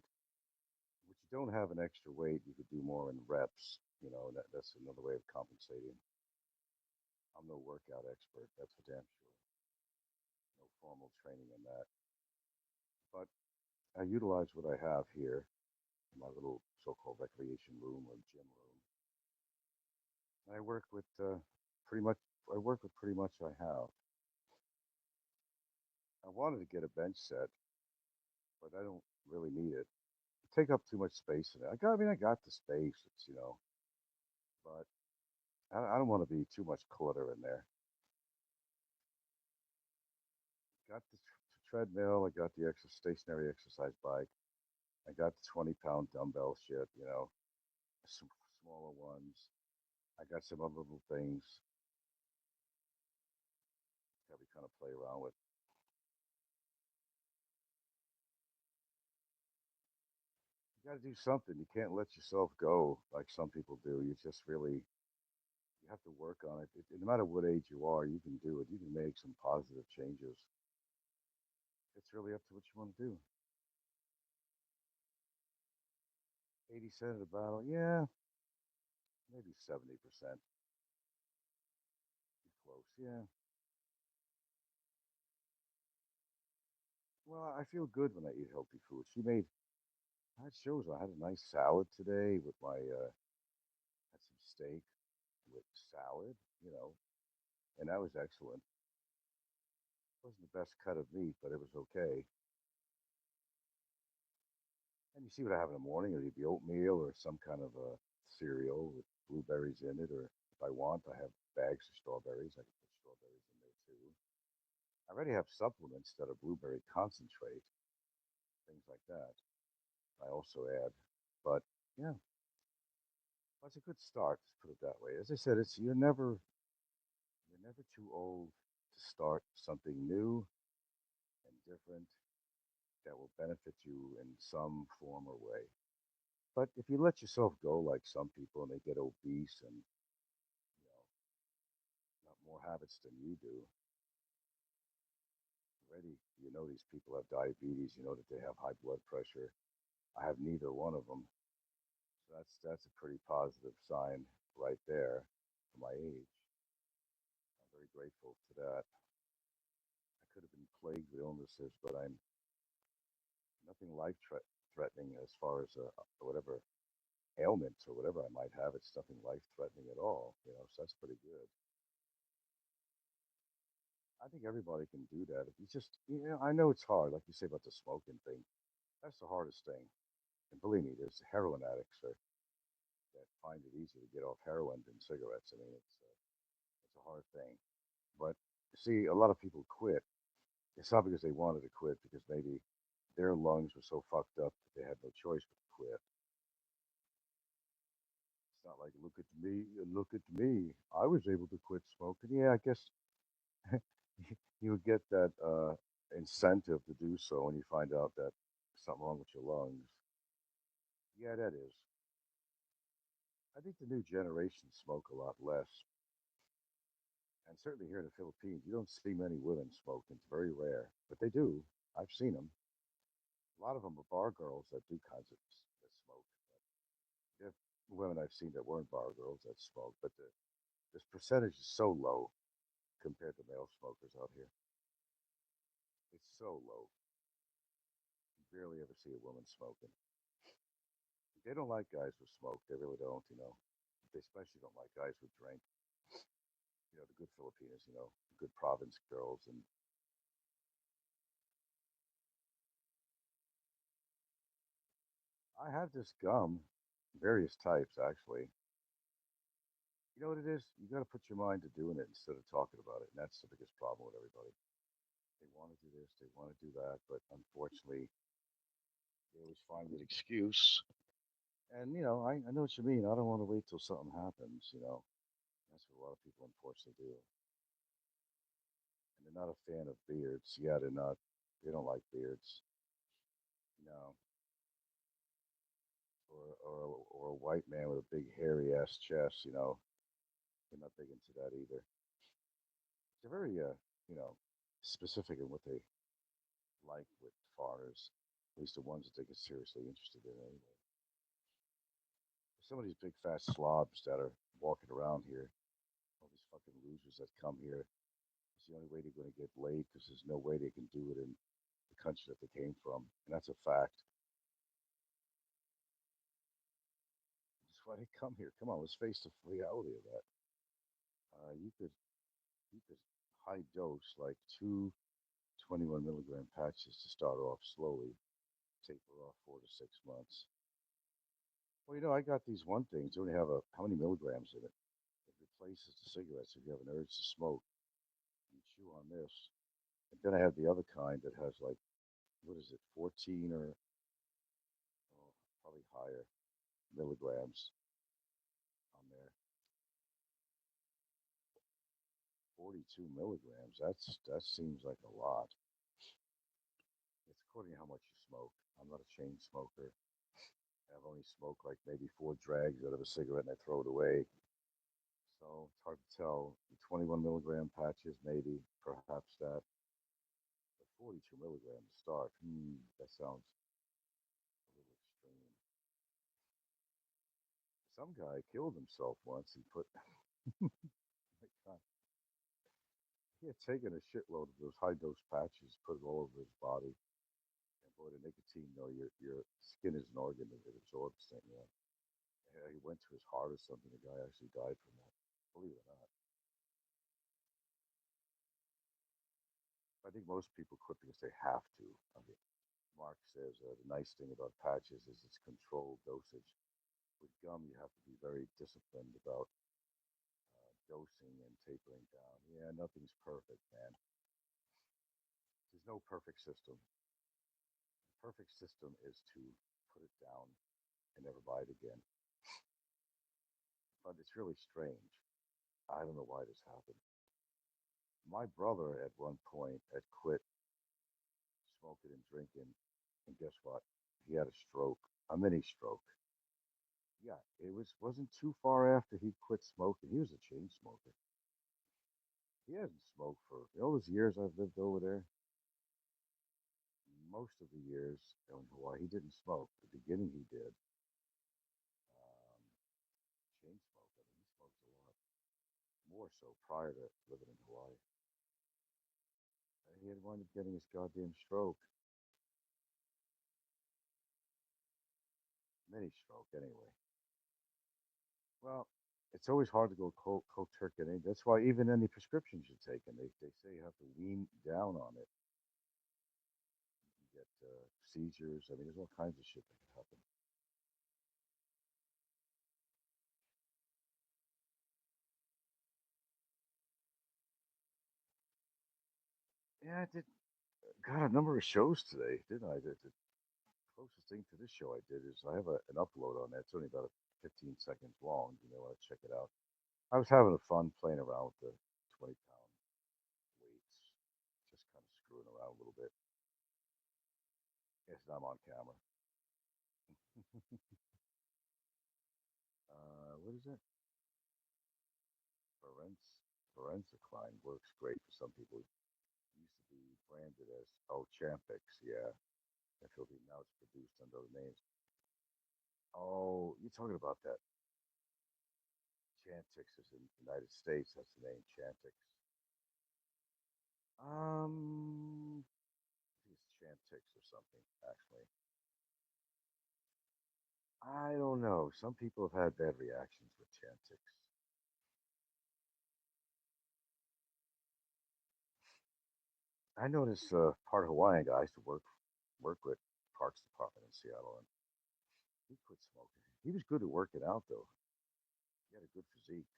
If you don't have an extra weight, you could do more in reps. That's another way of compensating. I'm no workout expert, that's for damn sure. No formal training in that. But I utilize what I have here in my little so-called recreation room or gym room. And I work with pretty much. I work with pretty much I have. I wanted to get a bench set, but I don't really need it. Take up too much space in it. I got the space. But I don't want to be too much clutter in there. Got the treadmill. I got the stationary exercise bike. I got the 20-pound dumbbell shit. Some smaller ones. I got some other little things that we kind of play around with. You got to do something. You can't let yourself go like some people do. You have to work on it. No matter what age you are, you can do it. You can make some positive changes. It's really up to what you want to do. 80% of the battle, yeah, maybe 70%. Close, yeah. Well, I feel good when I eat healthy food. That shows I had a nice salad today with had some steak with salad, and that was excellent. It wasn't the best cut of meat, but it was okay. And you see what I have in the morning? It'll be oatmeal or some kind of a cereal with blueberries in it, or if I want, I have bags of strawberries. I can put strawberries in there too. I already have supplements that are blueberry concentrate, things like that. I also add, but yeah, that's a good start. Let's put it that way. As I said, it's you're never too old to start something new and different that will benefit you in some form or way. But if you let yourself go like some people and they get obese and got more habits than you do, already these people have diabetes, that they have high blood pressure. I have neither one of them. So that's a pretty positive sign right there for my age. I'm very grateful for that. I could have been plagued with illnesses, but I'm nothing life threatening as far as whatever ailment or whatever I might have. It's nothing life threatening at all, so that's pretty good. I think everybody can do that. If you just, I know it's hard, like you say about the smoking thing. That's the hardest thing. And believe me, there's heroin addicts that find it easier to get off heroin than cigarettes. I mean, it's a hard thing. But see, a lot of people quit. It's not because they wanted to quit, because maybe their lungs were so fucked up that they had no choice but to quit. It's not like, look at me. I was able to quit smoking. Yeah, I guess you would get that incentive to do so when you find out that something wrong with your lungs. Yeah, that is. I think the new generation smoke a lot less, and certainly here in the Philippines, you don't see many women smoking. It's very rare, but they do. I've seen them. A lot of them are bar girls that do kinds of that smoke. There are women I've seen that weren't bar girls that smoke, but this percentage is so low compared to male smokers out here. It's so low. You barely ever see a woman smoking. They don't like guys who smoke. They really don't. They especially don't like guys who drink. The good Filipinas, the good province girls. And I have this gum, various types actually. You know what it is? You got to put your mind to doing it instead of talking about it. And that's the biggest problem with everybody. They want to do this, they want to do that, but unfortunately, they always find an excuse. And, I know what you mean. I don't want to wait till something happens. That's what a lot of people unfortunately do. And they're not a fan of beards. Yeah, they're not. They don't like beards. No. Or a white man with a big hairy ass chest. They're not big into that either. They're very, you know, specific in what they like with foreigners, at least the ones that they get seriously interested in anyway. Some of these big fat slobs that are walking around here, all these fucking losers that come here, it's the only way they're going to get laid because there's no way they can do it in the country that they came from, and that's a fact. That's why they come here. Come on, let's face the reality of that. You could high dose like two 21 milligram patches to start off slowly, taper off 4 to 6 months. Well, I got these one things. They only have how many milligrams in it? It replaces the cigarettes if you have an urge to smoke. You chew on this. And then I have the other kind that has like, what is it, 14 or probably higher milligrams on there. 42 milligrams. That seems like a lot. It's according to how much you smoke. I'm not a chain smoker. I've only smoked like maybe 4 drags out of a cigarette and I throw it away. So it's hard to tell. The 21 milligram patches, maybe, perhaps that. But 42 milligrams to start. That sounds a little extreme. Some guy killed himself once. He put, he had taken a shitload of those high dose patches, put it all over his body. And boy, the nicotine, your skin is an organ that it absorbs things. Yeah, he went to his heart or something. The guy actually died from that. Believe it or not. I think most people quit because they have to. I mean, Mark says the nice thing about patches is it's controlled dosage. With gum, you have to be very disciplined about dosing and tapering down. Yeah, nothing's perfect, man. There's no perfect system. The perfect system is to put it down and never buy it again. But it's really strange. I don't know why this happened. My brother at one point had quit smoking and drinking, and guess what? He had a stroke, a mini stroke. Yeah, wasn't too far after he quit smoking. He was a chain smoker. He hasn't smoked for all those years I've lived over there. Most of the years in Hawaii, he didn't smoke. At the beginning, he did. Chain smoke. I mean, he smoked a lot more so prior to living in Hawaii. And he had wound up getting his goddamn stroke. mini stroke anyway. Well, it's always hard to go cold turkey. That's why even any prescriptions you're taking, they say you have to wean down on it. You get seizures. I mean, there's all kinds of shit that can happen. Yeah, I did. Got a number of shows today, didn't I? The closest thing to this show I did is I have an upload on that. It's only about 15 seconds long. You may want to check it out. I was having a fun playing around with the 20-pound weights, just kind of screwing around a little bit. Yes, I'm on camera. What is it? Ferenc Ferencicline works great for some people. It used to be branded as Champix, yeah. Now it's produced under other names. Oh, you're talking about that. Chantix is in the United States. That's the name, Chantix. I think it's Chantix or something, actually. I don't know. Some people have had bad reactions with Chantix. I know this part Hawaiian guy I used to work with Parks Department in Seattle, and he quit smoking. He was good at working out though. He had a good physique.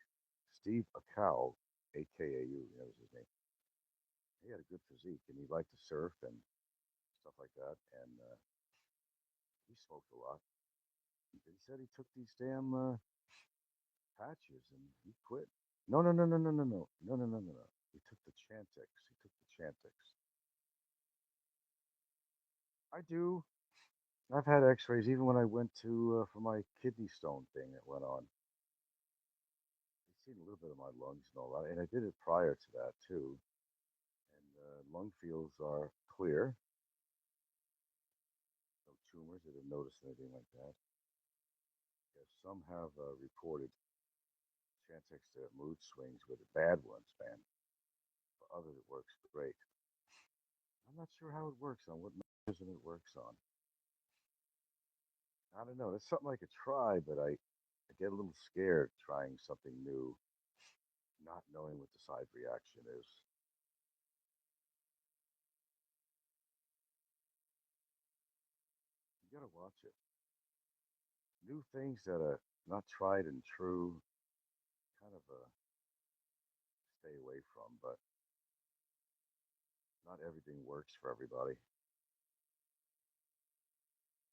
Steve Akau, AKAU, that was his name. He had a good physique, and he liked to surf and stuff like that. And he smoked a lot. He said he took these damn patches and he quit. No, no, no, no, no, no, no, no, no, no, no, no. He took the Chantix. He took the Chantix. I do. I've had X-rays even when I went to for my kidney stone thing that went on. I've seen a little bit of my lungs and all that, and I did it prior to that too. And lung fields are clear. No tumors. I didn't notice anything like that. Yes, some have reported Chantix mood swings with the bad ones, man. For others, it works great. I'm not sure how it works on what mechanism it works on. I don't know. That's something I could try, but I get a little scared trying something new, not knowing what the side reaction is. You gotta watch it. New things that are not tried and true, kind of stay away from, but not everything works for everybody.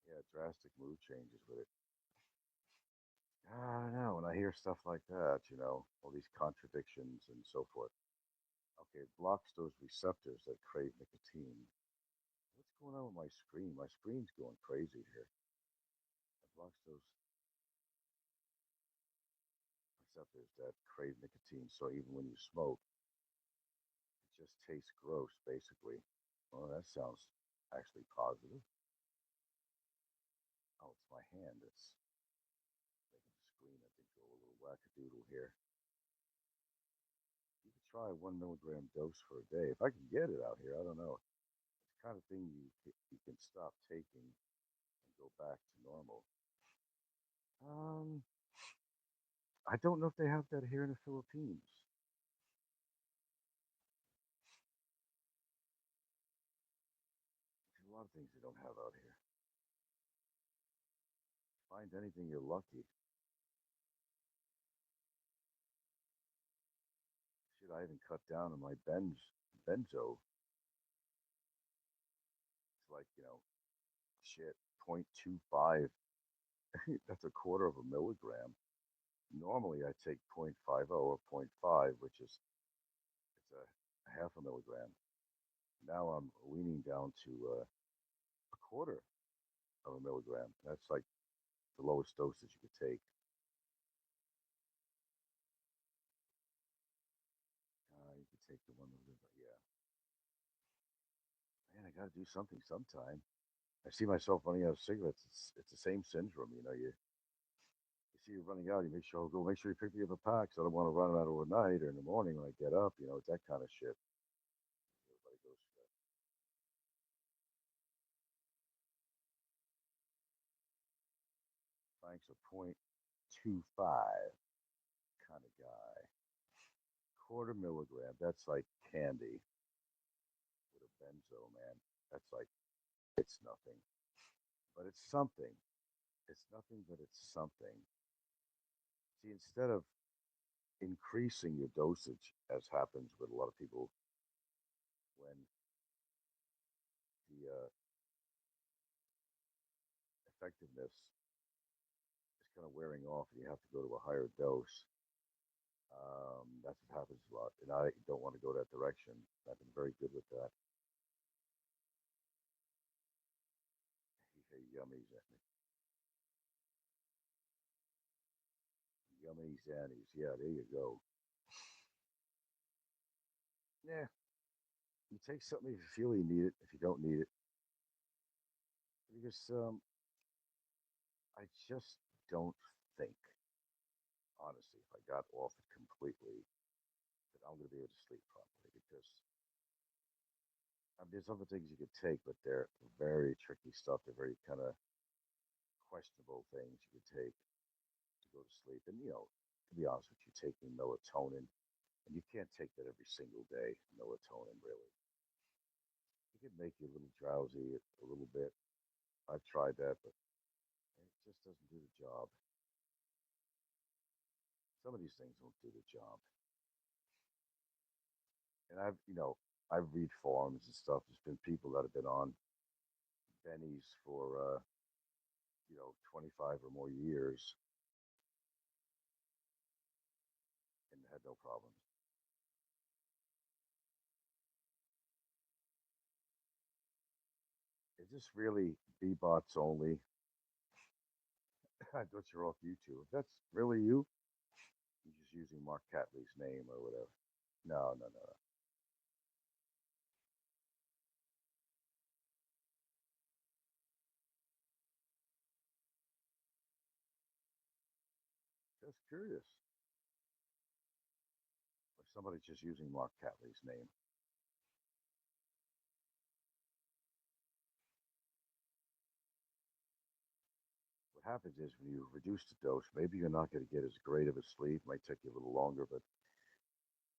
Yeah, drastic mood changes with it. I don't know. When I hear stuff like that, all these contradictions and so forth. Okay, it blocks those receptors that crave nicotine. What's going on with my screen? My screen's going crazy here. It blocks those receptors that crave nicotine. So even when you smoke, it just tastes gross, basically. Well, that sounds actually positive. Oh, it's my hand. It's making the screen, I think, go a little wackadoodle here. You could try a 1 milligram dose for a day. If I can get it out here, I don't know. It's the kind of thing you can stop taking and go back to normal. Um, I don't know if they have that here in the Philippines. There's a lot of things they don't have out here. Find anything, you're lucky. Shit, I even cut down on my benzo. It's like, shit, 0.25. That's a quarter of a milligram. Normally I take 0.50 or zero point 0.5, which is it's a half a milligram. Now I'm leaning down to a quarter of a milligram. That's like the lowest dosage you could take. You could take the 1 milligram. Yeah, man, I got to do something sometime. I see myself running out of cigarettes. It's the same syndrome, you see you're running out, you make sure you pick me up a pack. So I don't want to run out overnight or in the morning when I get up. It's that kind of shit. Everybody goes through that. Frank's a 0.25 kind of guy. Quarter milligram. That's like candy with a benzo, man. That's like, it's nothing. But it's something. It's nothing, but it's something. See, instead of increasing your dosage, as happens with a lot of people when the effectiveness is kind of wearing off and you have to go to a higher dose, that's what happens a lot. And I don't want to go that direction. I've been very good with that. Hey, yummies, yummy zannies. Yeah, there you go. Yeah, you take something if you feel you need it. If you don't need it, because I just don't think, honestly, if I got off it completely, that I'm going to be able to sleep properly. Because there's other things you could take, but they're very tricky stuff. They're very kind of questionable things you could take to go to sleep. And to be honest with you, taking melatonin, and you can't take that every single day. Melatonin, really, it can make you a little drowsy a little bit. I've tried that, but it just doesn't do the job. Some of these things don't do the job. And I read forums and stuff. There's been people that have been on bennies for 25 or more years and had no problems. Is this really B-bots only? I thought you're off YouTube. If that's really you, you're just using Mark Catley's name or whatever. No, no, no, no. Just curious. Or somebody's just using Mark Catley's name. What happens is when you reduce the dose, maybe you're not going to get as great of a sleep. It might take you a little longer, but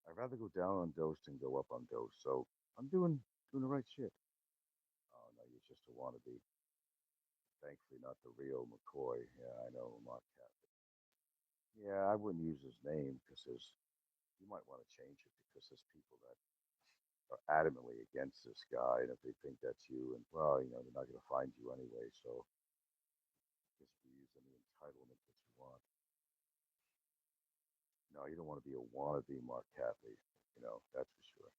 I'd rather go down on dose than go up on dose. So I'm doing the right shit. Oh no, you're just a wannabe. Thankfully, not the real McCoy. Yeah, I know Mark Catley. Yeah, I wouldn't use his name because you might want to change it because there's people that are adamantly against this guy, and if they think that's you, and well, they're not going to find you anyway. So I guess you use any entitlement that you want. No, you don't want to be a wannabe Mark Catley. That's for sure.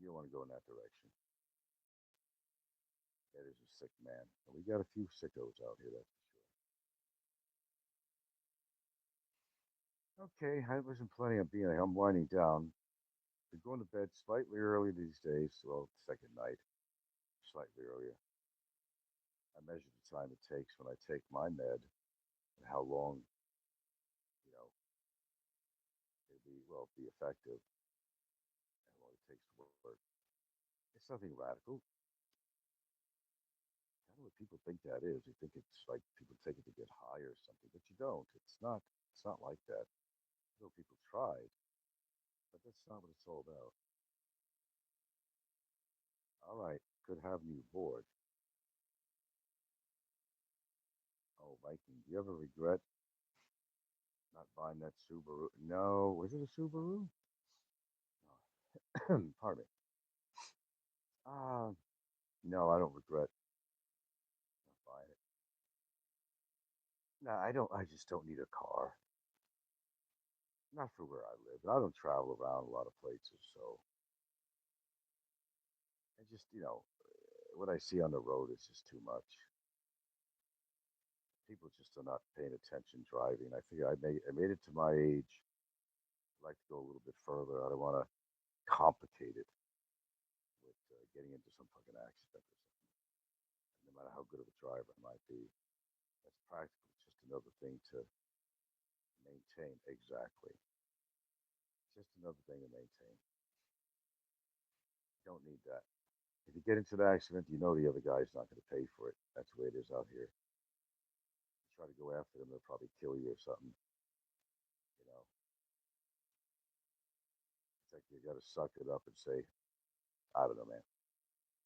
You don't want to go in that direction. That is a sick man. And we got a few sickos out here, that's for sure. Okay, I wasn't planning on being here. I'm winding down. Been going to bed slightly early these days. Well, second night, slightly earlier. I measure the time it takes when I take my med and how long, you know, it'll be effective and how long it takes to work. It's nothing radical. I don't know what people think that is. They think it's like people take it to get high or something, but you don't. It's not. It's not like that. Though people tried, but that's not what it's all about. All right, good having you aboard. Oh, Viking, do you ever regret not buying that Subaru? No, was it a Subaru? No. Pardon me. Uh, no, I don't regret not buying it. No, I don't. I just don't need a car. Not for where I live. I don't travel around a lot of places, so I just, what I see on the road is just too much. People just are not paying attention driving. I figure I made it to my age. I'd like to go a little bit further. I don't want to complicate it with getting into some fucking accident or something. And no matter how good of a driver I might be, that's practical. It's just another thing to maintain. Exactly. Just another thing to maintain. You don't need that. If you get into the accident, you know the other guy's not going to pay for it. That's the way it is out here. try to go after them, they'll probably kill you or something. You know, it's like you got to suck it up and say, I don't know, man.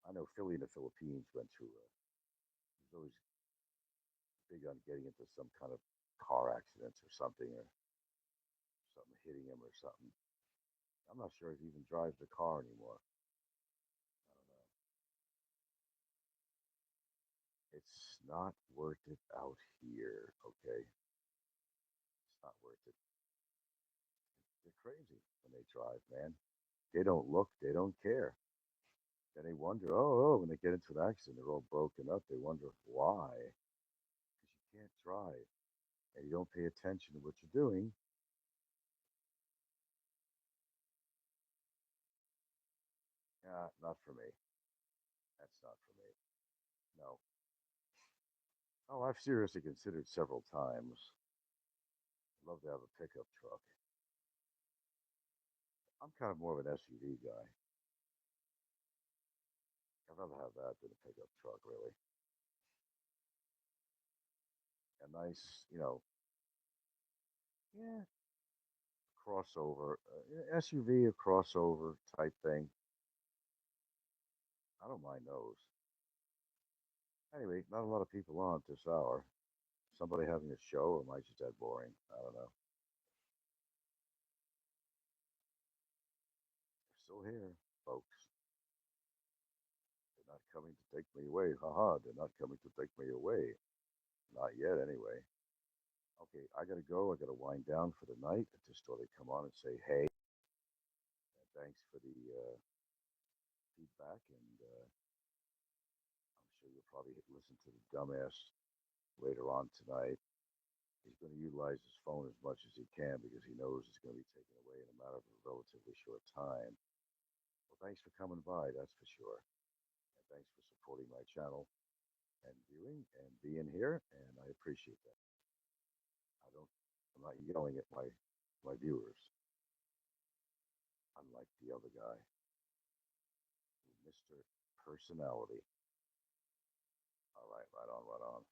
I know Philly in the Philippines went through. He was always big on getting into some kind of car accidents or something, or something hitting him or something. I'm not sure if he even drives the car anymore. I don't know. It's not worth it out here, okay? It's not worth it. They're crazy when they drive, man. They don't look, they don't care. Then they wonder, when they get into an accident, they're all broken up. They wonder why. Because you can't drive and you don't pay attention to what you're doing. Not for me. That's not for me. No. Oh, I've seriously considered several times. I'd love to have a pickup truck. I'm kind of more of an SUV guy. I'd rather have that than a pickup truck, really. A nice, yeah, crossover, SUV, a crossover type thing. I don't mind those. Anyway, not a lot of people on at this hour. Somebody having a show, or am I just that boring? I don't know. They're still here, folks. They're not coming to take me away. Haha, they're not coming to take me away. Not yet, anyway. Okay, I gotta go. I gotta wind down for the night. I just thought I'd come on and say hey. And thanks for the feedback. And I'm sure you'll probably listen to the dumbass later on tonight. He's going to utilize his phone as much as he can because he knows it's going to be taken away in a matter of a relatively short time. Well, thanks for coming by, that's for sure. And thanks for supporting my channel and viewing and being here, and I appreciate that. I'm not yelling at my viewers, unlike the other guy, Mr. Personality. All right, right on, right on.